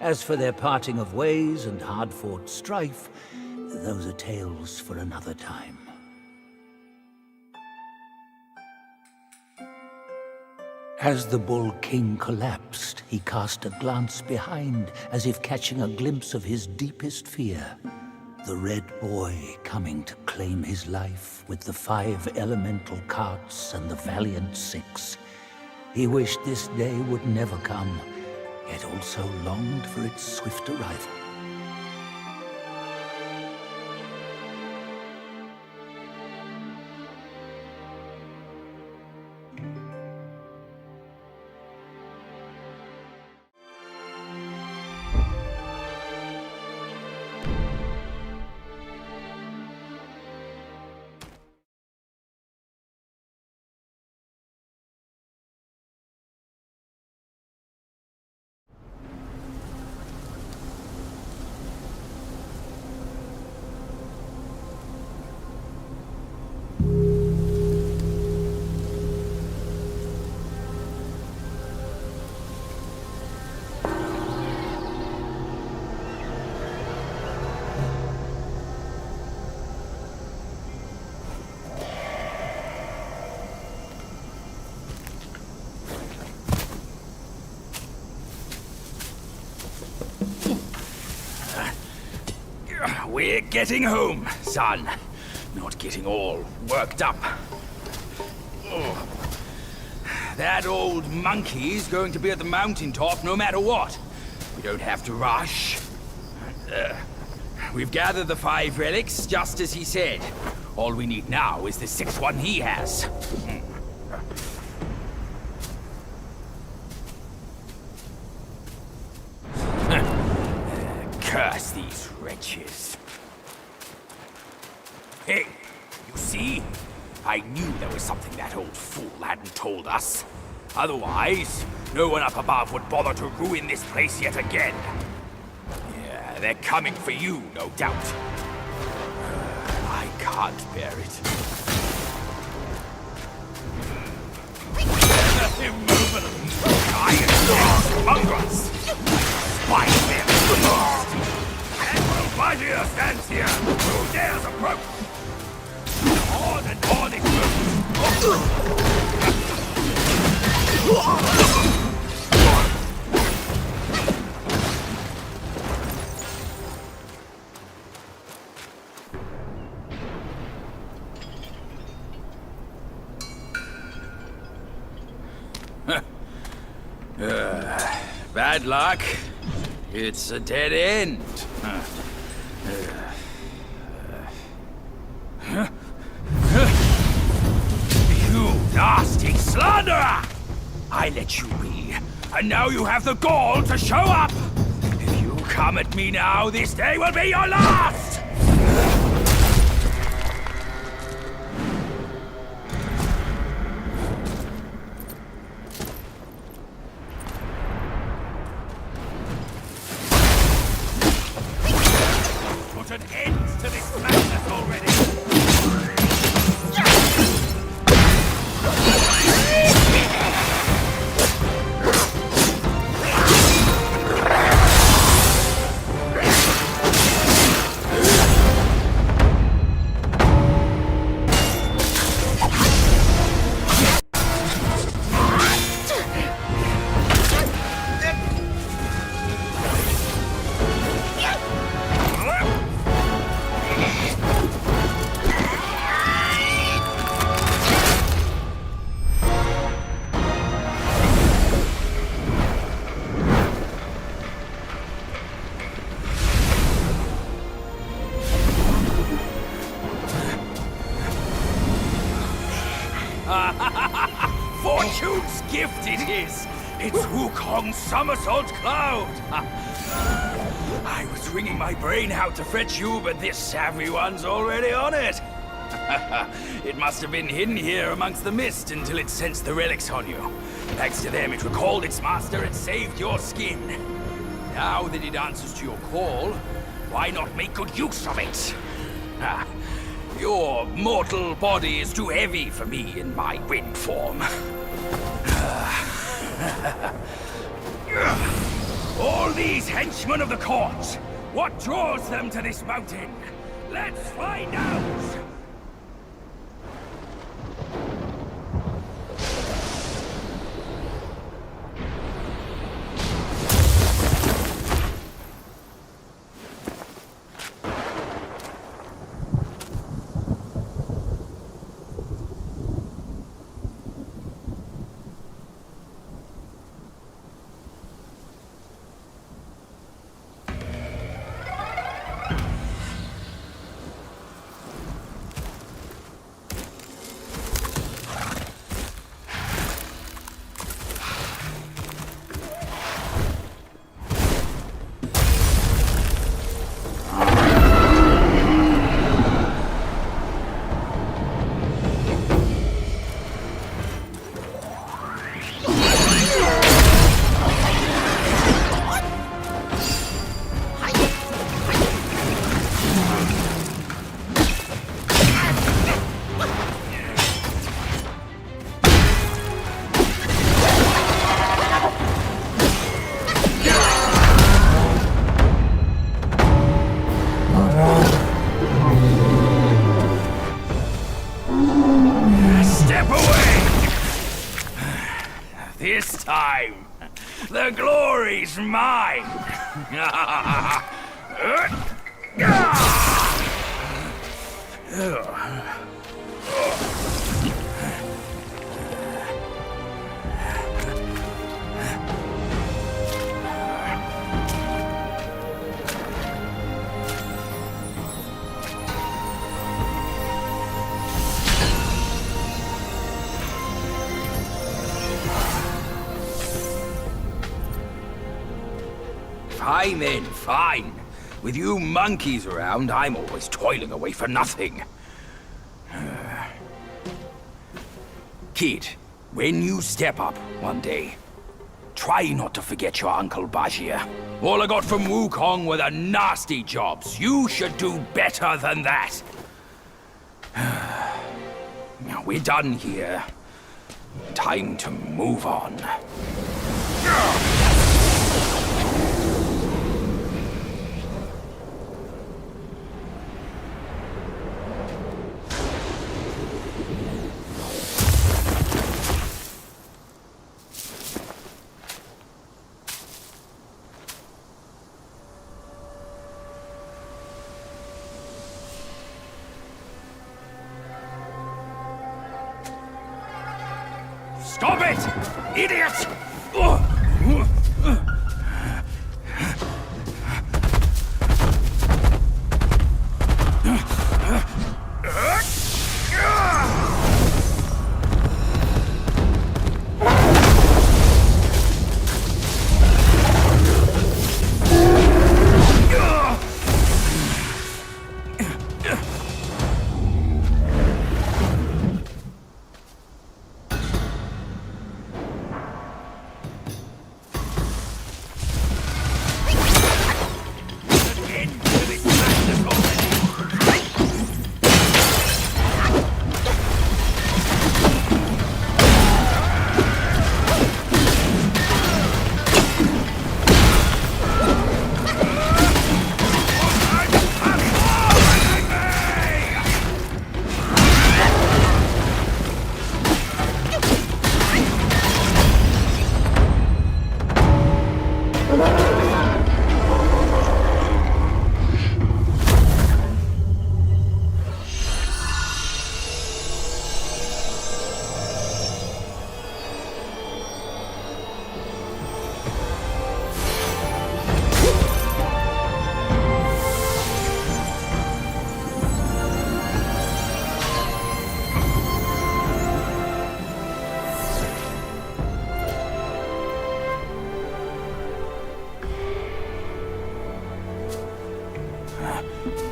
As for their parting of ways and hard-fought strife, those are tales for another time. As the Bull King collapsed, he cast a glance behind, as if catching a glimpse of his deepest fear. The Red Boy coming to claim his life with the 5 elemental carts and the valiant 6. He wished this day would never come, yet also longed for its swift arrival. We're getting home, son. Not getting all worked up. Oh. That old monkey's going to be at the mountaintop no matter what. We don't have to rush. We've gathered the 5 relics, just as he said. All we need now is the 6th one he has. face these wretches. Hey, you see? I knew there was something that old fool hadn't told us. Otherwise, no one up above would bother to ruin this place yet again. Yeah, they're coming for you, no doubt. I can't bear it. Immovable giant mongrels! Spite them first! Admiral Vizier stands here! Who dares approach? On and on it goes! Bad luck. It's a dead end. You nasty slanderer! I let you be, and now you have the gall to show up! If you come at me now, this day will be your last! Put an end to this madness already! Fortune's gift it is! It's Wukong's somersault cloud! I was wringing my brain out to fetch you, but this savvy one's already on it! It must have been hidden here amongst the mist until it sensed the relics on you. Thanks to them, it recalled its master and saved your skin. Now that it answers to your call, why not make good use of it? Your mortal body is too heavy for me in my wind form. All these henchmen of the court, what draws them to this mountain? Let's find out! This time, the glory's mine! Fine then, fine. With you monkeys around, I'm always toiling away for nothing. Kid, when you step up one day, try not to forget your Uncle Bajir. All I got from Wukong were the nasty jobs. You should do better than that. Now we're done here. Time to move on. Stop it! Idiot!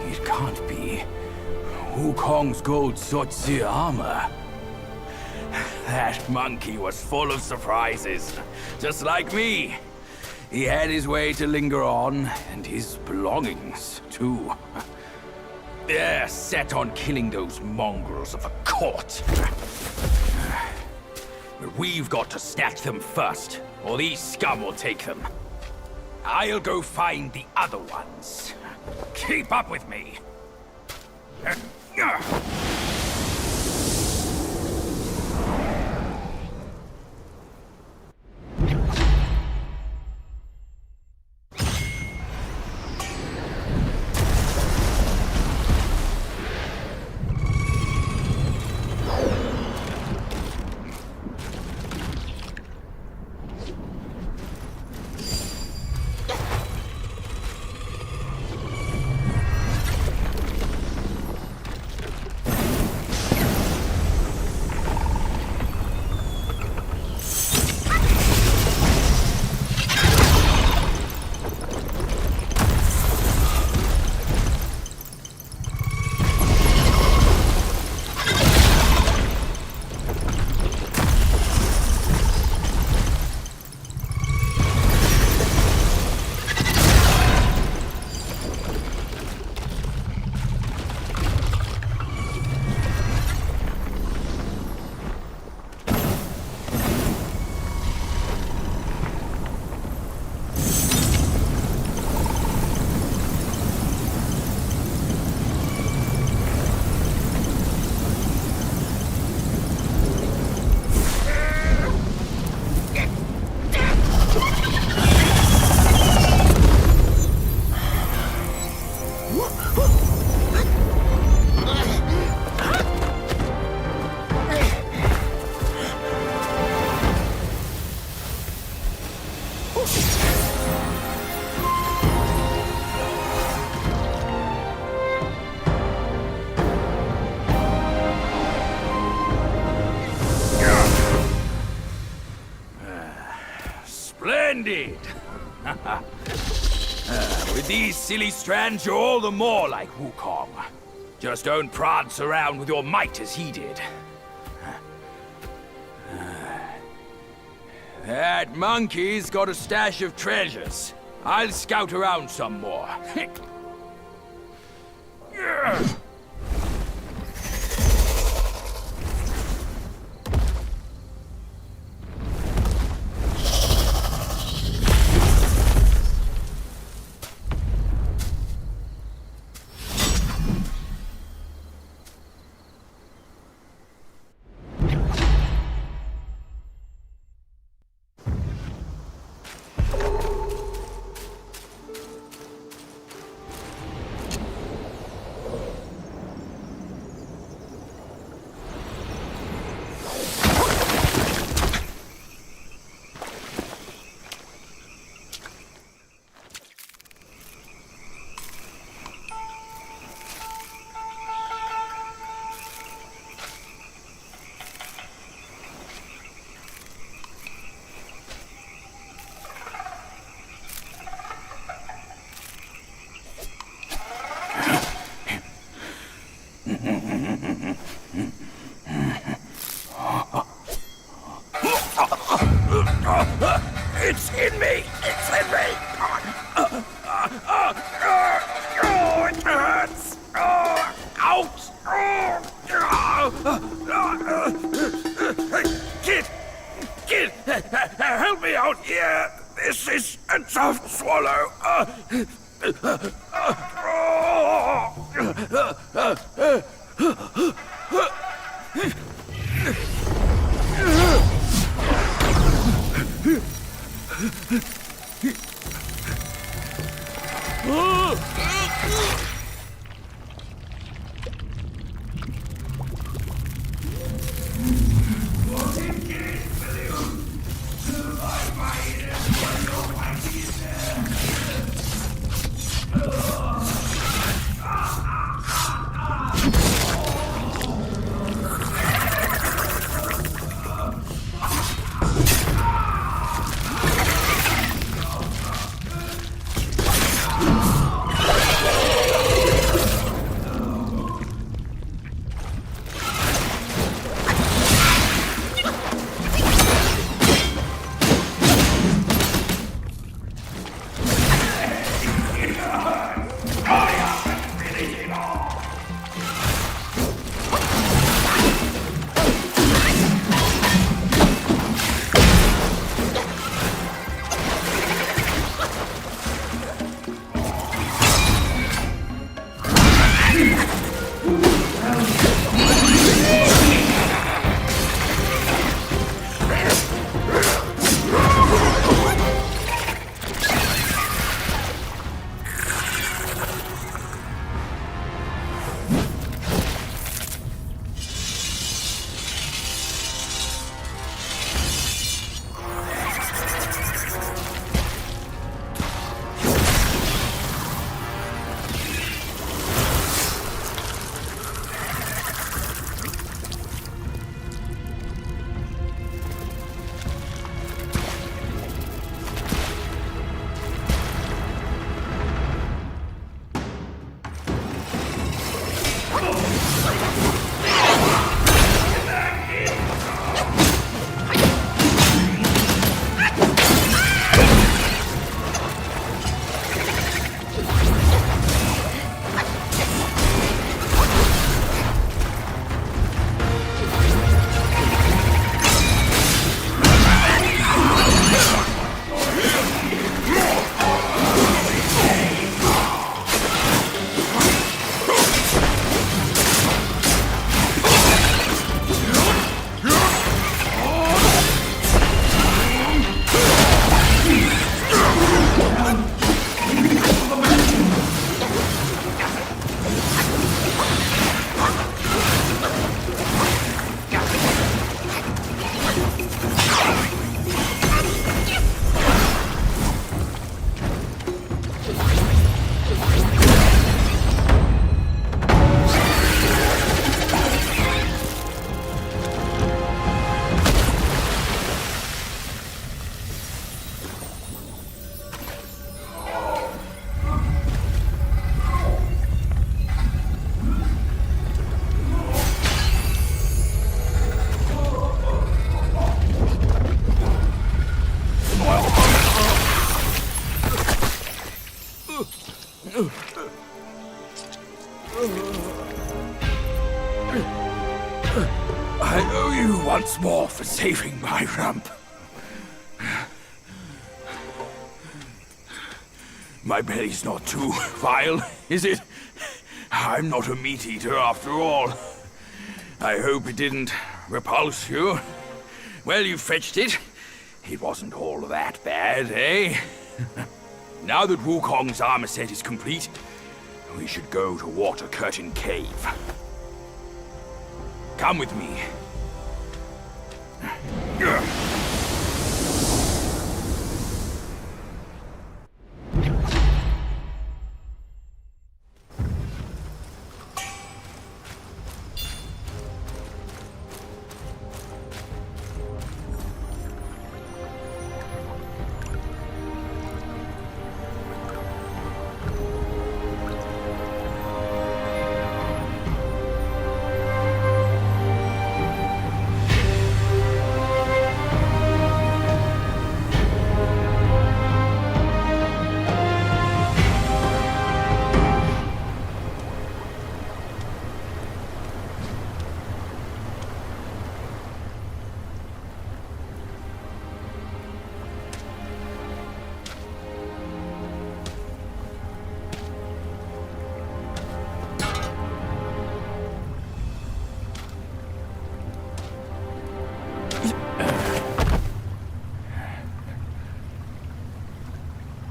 It can't be. Wukong's gold Sotzi armor. That monkey was full of surprises. Just like me. He had his way to linger on, and his belongings, too. They're set on killing those mongrels of a court. But we've got to snatch them first, or these scum will take them. I'll go find the other ones. Keep up with me. Splendid! With these silly strands, you're all the more like Wukong. Just don't prance around with your might as he did. That monkey's got a stash of treasures. I'll scout around some more. It's in me! It's in me! It hurts! Ouch! Kid! Help me out here! This is a tough swallow! once more for saving my rump. My belly's not too vile, is it? I'm not a meat-eater after all. I hope it didn't repulse you. Well, you fetched it. It wasn't all that bad, eh? Now that Wukong's armor set is complete, we should go to Water Curtain Cave. Come with me.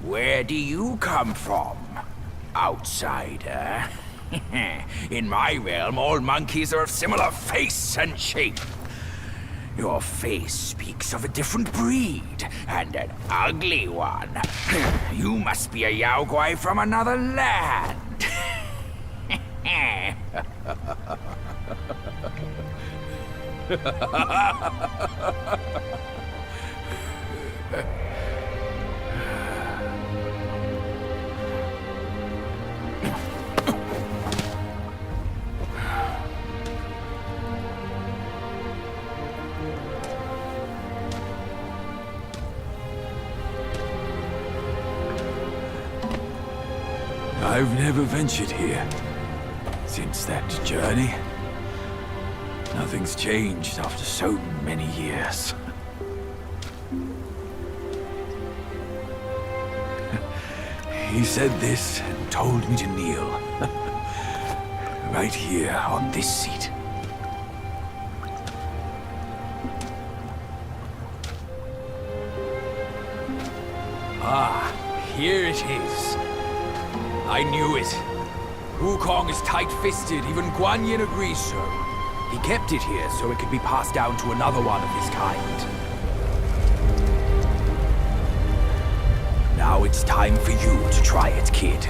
Where do you come from, outsider? In my realm, all monkeys are of similar face and shape. Your face speaks of a different breed, and an ugly one. You must be a Yao Guai from another land. I've never ventured here since that journey. Nothing's changed after so many years. He said this and told me to kneel. Right here on this seat. Ah, here it is. I knew it. Wukong is tight-fisted, even Guan Yin agrees so. He kept it here so it could be passed down to another one of his kind. Now it's time for you to try it, kid.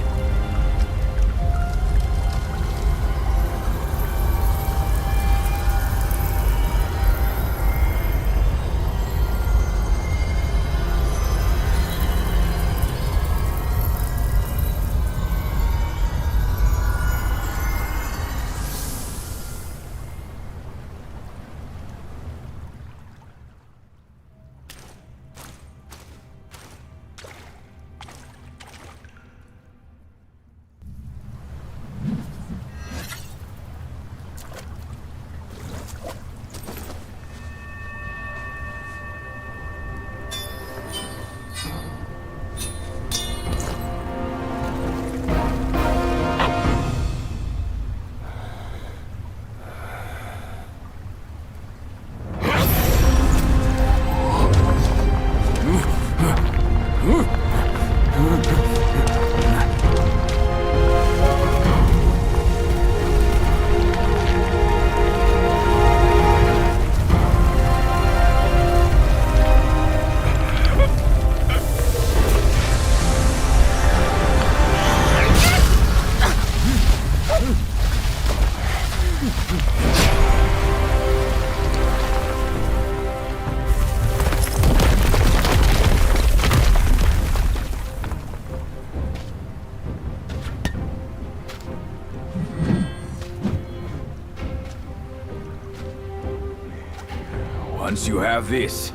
Once you have this,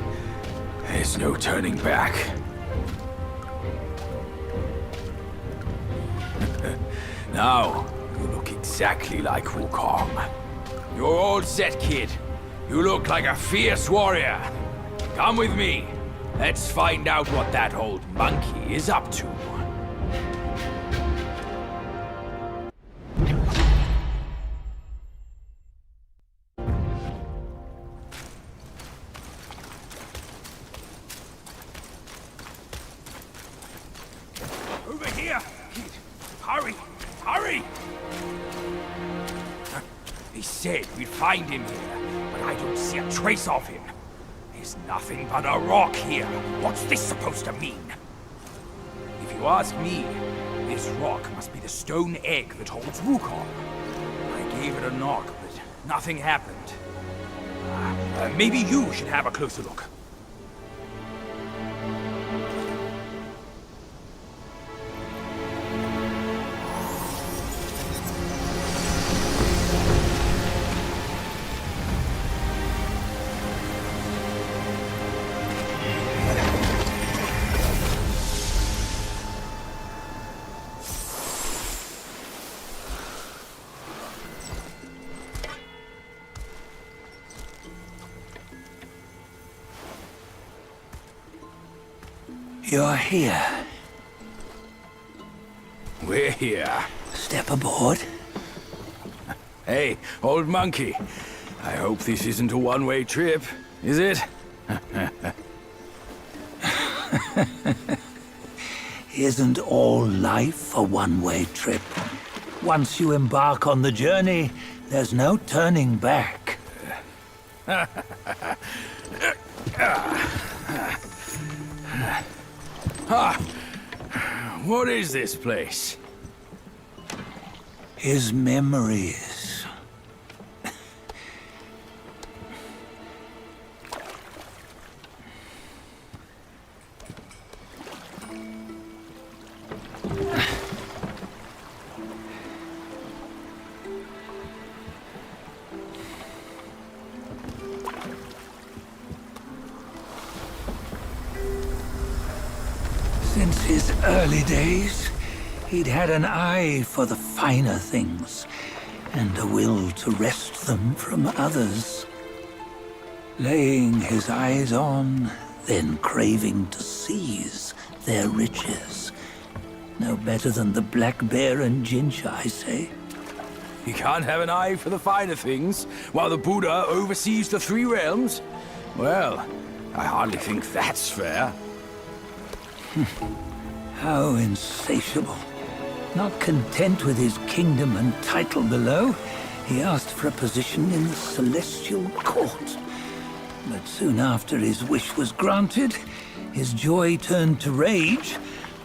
there's no turning back. Now, you look exactly like Wukong. You're all set, kid. You look like a fierce warrior. Come with me. Let's find out what that old monkey is up to. Over here! Hurry! Hurry! He said we'd find him here, but I don't see a trace of him. There's nothing but a rock here. What's this supposed to mean? If you ask me, this rock must be the stone egg that holds Wukong. I gave it a knock, but nothing happened. Maybe you should have a closer look. You're here. We're here. Step aboard. Hey, old monkey. I hope this isn't a one-way trip, is it? Isn't all life a one-way trip? Once you embark on the journey, there's no turning back. What is this place? His memories. Since his early days, he'd had an eye for the finer things, and a will to wrest them from others. Laying his eyes on, then craving to seize their riches. No better than the black bear and Jinja, I say. You can't have an eye for the finer things, while the Buddha oversees the three realms? Well, I hardly think that's fair. How insatiable. Not content with his kingdom and title below, he asked for a position in the Celestial Court. But soon after his wish was granted, his joy turned to rage,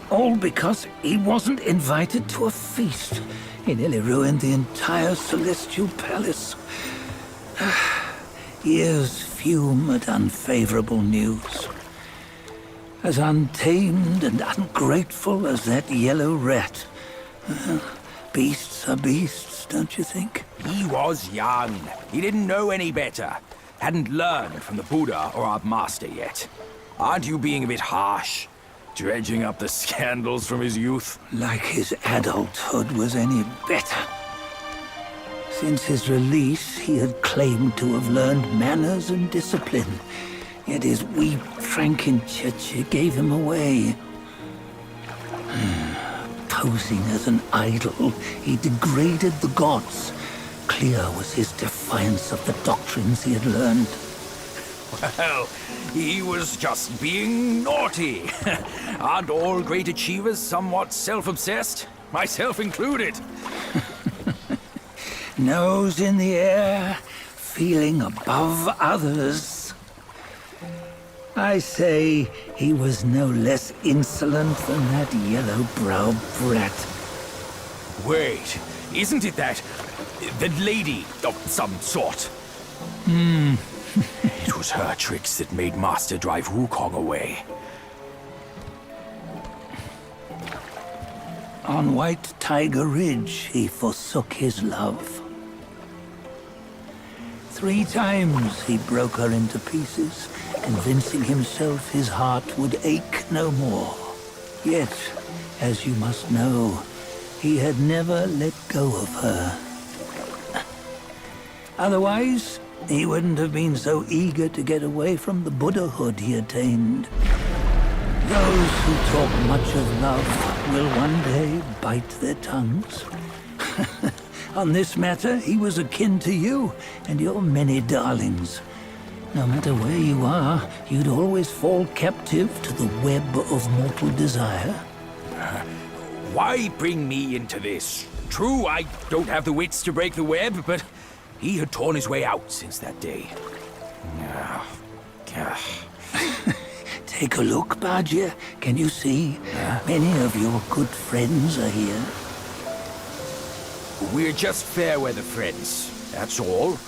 all because he wasn't invited to a feast. He nearly ruined the entire Celestial Palace. Ears fume at unfavorable news. As untamed and ungrateful as that yellow rat. Beasts are beasts, don't you think? He was young. He didn't know any better. Hadn't learned from the Buddha or our master yet. Aren't you being a bit harsh? Dredging up the scandals from his youth? Like his adulthood was any better. Since his release, he had claimed to have learned manners and discipline. Yet his weak Frankenchurch gave him away. Posing as an idol, he degraded the gods. Clear was his defiance of the doctrines he had learned. Well, he was just being naughty. Aren't all great achievers somewhat self-obsessed? Myself included. Nose in the air, feeling above others. I say he was no less insolent than that yellow-browed brat. Wait, isn't it that lady of some sort? It was her tricks that made Master drive Wukong away. On White Tiger Ridge, he forsook his love. 3 times he broke her into pieces, convincing himself his heart would ache no more. Yet, as you must know, he had never let go of her. Otherwise, he wouldn't have been so eager to get away from the Buddhahood he attained. Those who talk much of love will one day bite their tongues. On this matter, he was akin to you and your many darlings. No matter where you are, you'd always fall captive to the web of mortal desire. Why bring me into this? True, I don't have the wits to break the web, but he had torn his way out since that day. Take a look, Badger. Can you see? Many of your good friends are here. We're just fair weather friends, that's all.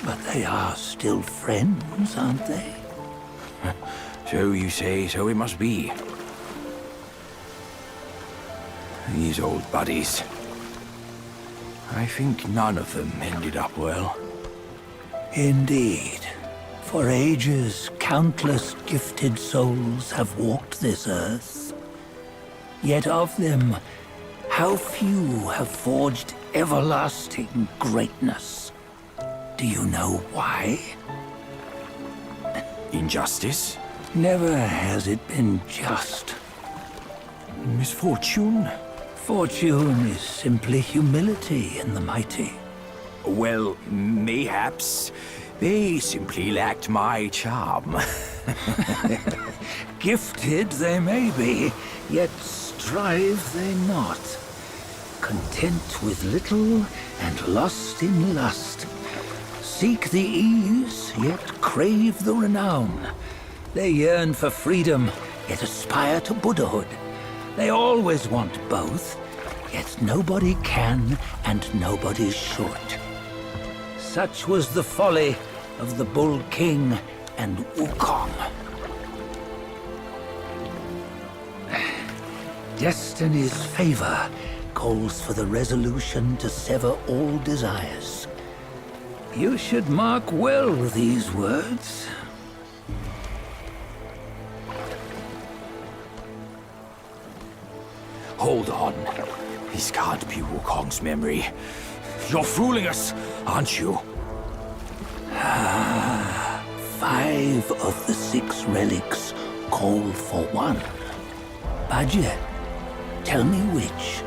But they are still friends, aren't they? So you say, so it must be. These old buddies. I think none of them ended up well. Indeed. For ages, countless gifted souls have walked this earth. Yet of them, how few have forged everlasting greatness? Do you know why? Injustice? Never has it been just. Misfortune? Fortune is simply humility in the mighty. Well, mayhaps. They simply lacked my charm. Gifted they may be, yet strive they not. Content with little and lost in lust. Seek the ease, yet crave the renown. They yearn for freedom, yet aspire to Buddhahood. They always want both, yet nobody can and nobody should. Such was the folly of the Bull King and Wukong. Destiny's favor calls for the resolution to sever all desires. You should mark well these words. Hold on. This can't be Wukong's memory. You're fooling us, aren't you? 5 of the 6 relics call for one. Badger, tell me which.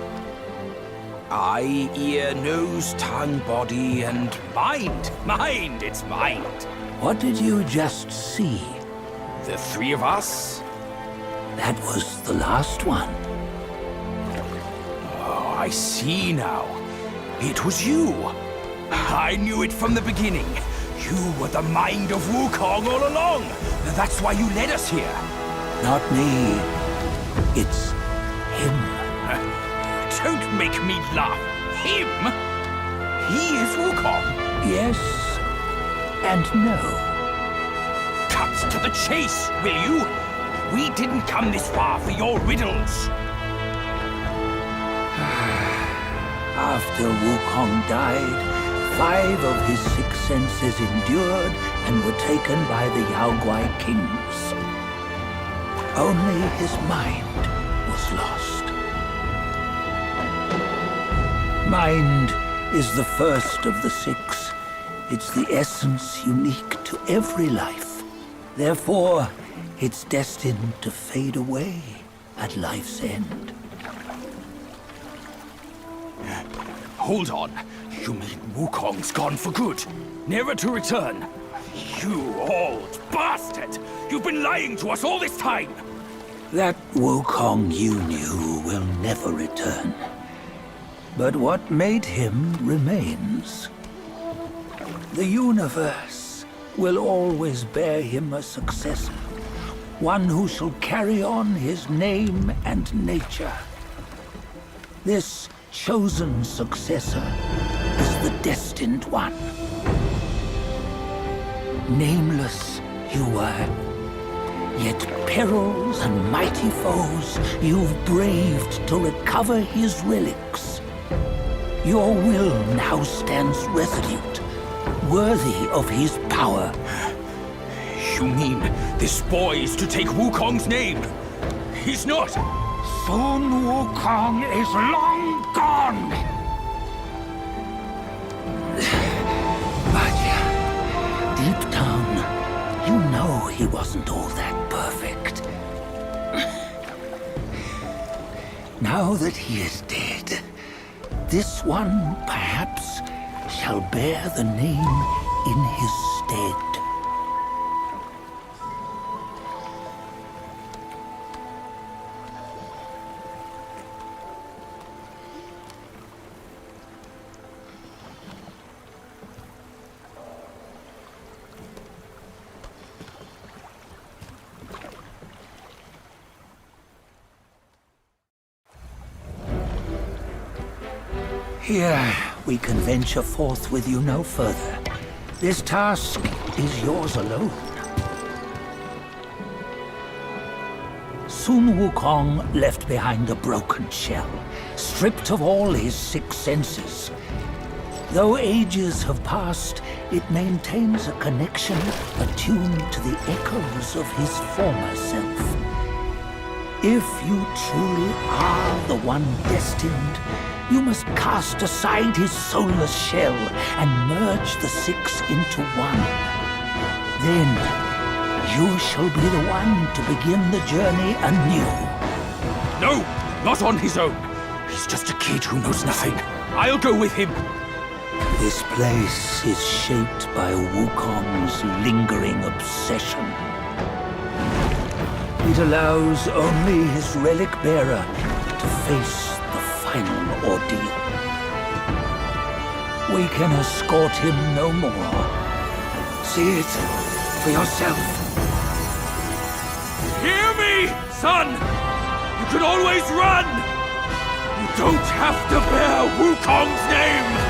Eye, ear, nose, tongue, body, and mind. Mind, it's mind. What did you just see? The 3 of us? That was the last one. Oh, I see now. It was you. I knew it from the beginning. You were the mind of Wukong all along. That's why you led us here. Not me. It's him. Don't make me laugh. Him? He is Wukong. Yes and no. Cut to the chase, will you? We didn't come this far for your riddles. After Wukong died, 5 of his 6 senses endured and were taken by the Yaoguai kings. Only his mind was lost. Mind is the first of the 6. It's the essence unique to every life. Therefore, it's destined to fade away at life's end. Hold on. You mean Wukong's gone for good? Never to return? You old bastard! You've been lying to us all this time! That Wukong you knew will never return. But what made him remains. The universe will always bear him a successor. One who shall carry on his name and nature. This chosen successor is the Destined One. Nameless you were, yet perils and mighty foes you've braved to recover his relics. Your will now stands resolute, worthy of his power. You mean this boy is to take Wukong's name? He's not! Sun Wukong is long gone! he wasn't all that perfect. Now that he is dead, this one perhaps shall bear the name in his stead. Here, we can venture forth with you no further. This task is yours alone. Soon Wukong left behind a broken shell, stripped of all his 6 senses. Though ages have passed, it maintains a connection attuned to the echoes of his former self. If you truly are the one destined, you must cast aside his soulless shell and merge the 6 into one. Then, you shall be the one to begin the journey anew. No! Not on his own! He's just a kid who knows nothing. I'll go with him! This place is shaped by Wukong's lingering obsession. It allows only his relic bearer to face the final ordeal. We can escort him no more. See it for yourself. Hear me, son! You can always run! You don't have to bear Wukong's name!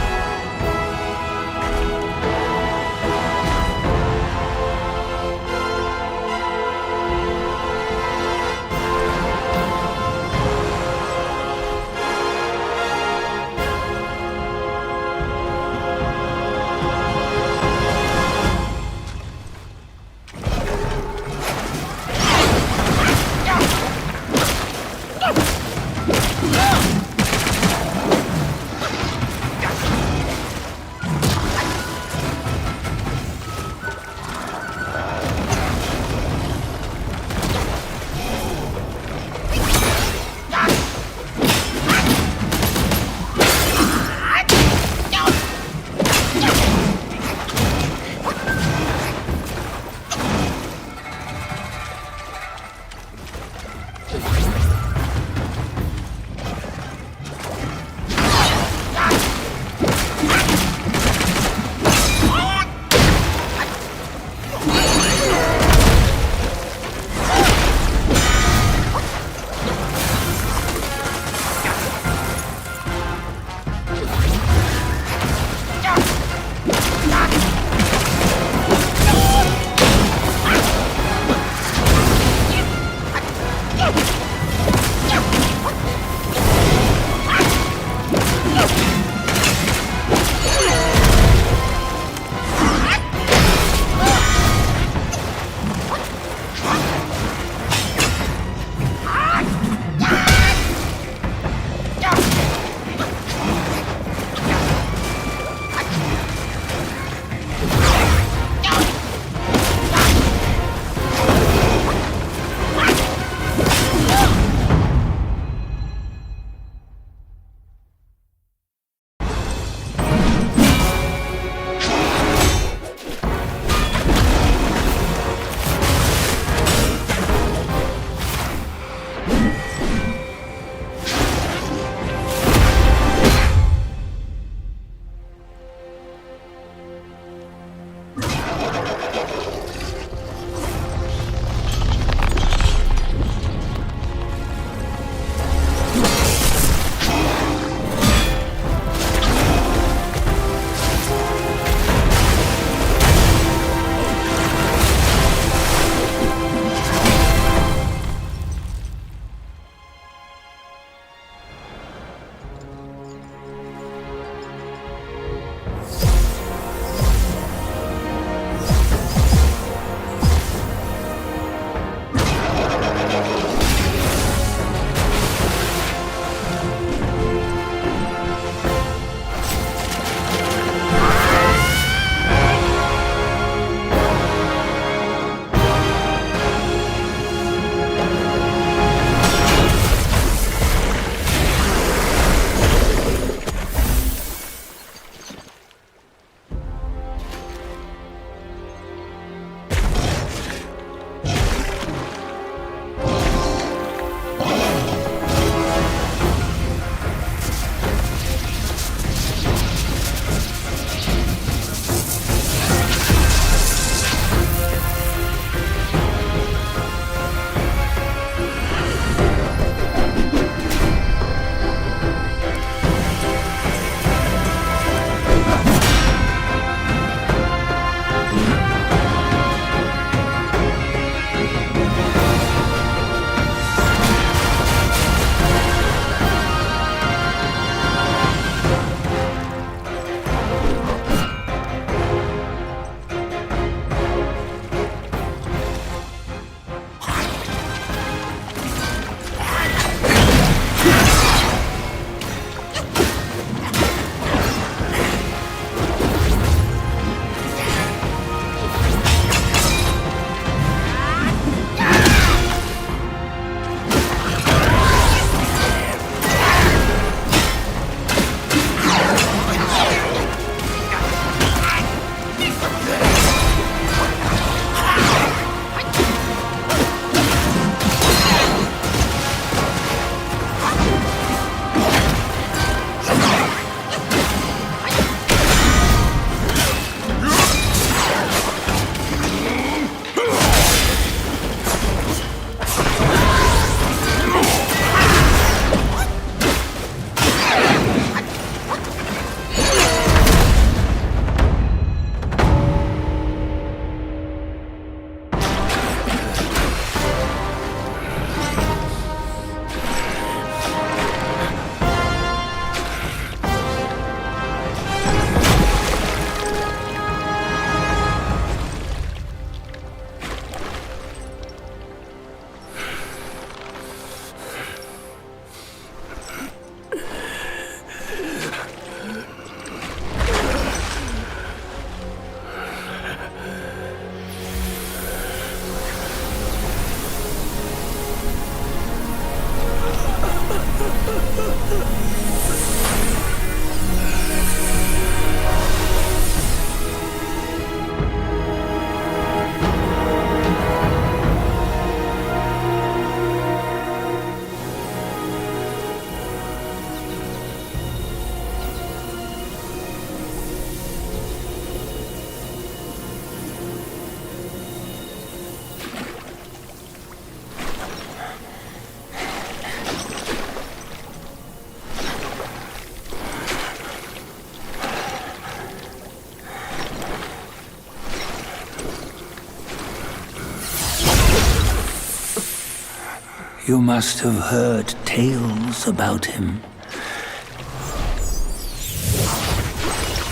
You must have heard tales about him.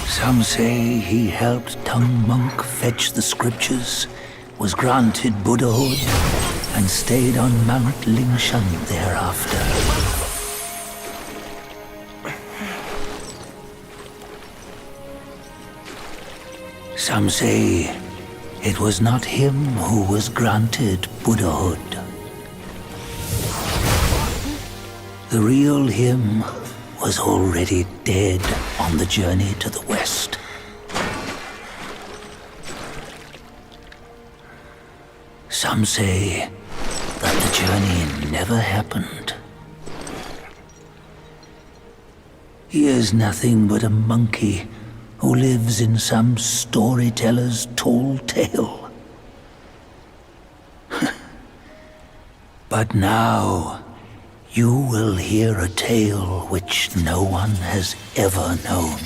Some say he helped Tung Monk fetch the scriptures, was granted Buddhahood, and stayed on Mount Lingshan thereafter. Some say it was not him who was granted Buddhahood. The real him was already dead on the journey to the west. Some say that the journey never happened. He is nothing but a monkey who lives in some storyteller's tall tale. But now, you will hear a tale which no one has ever known.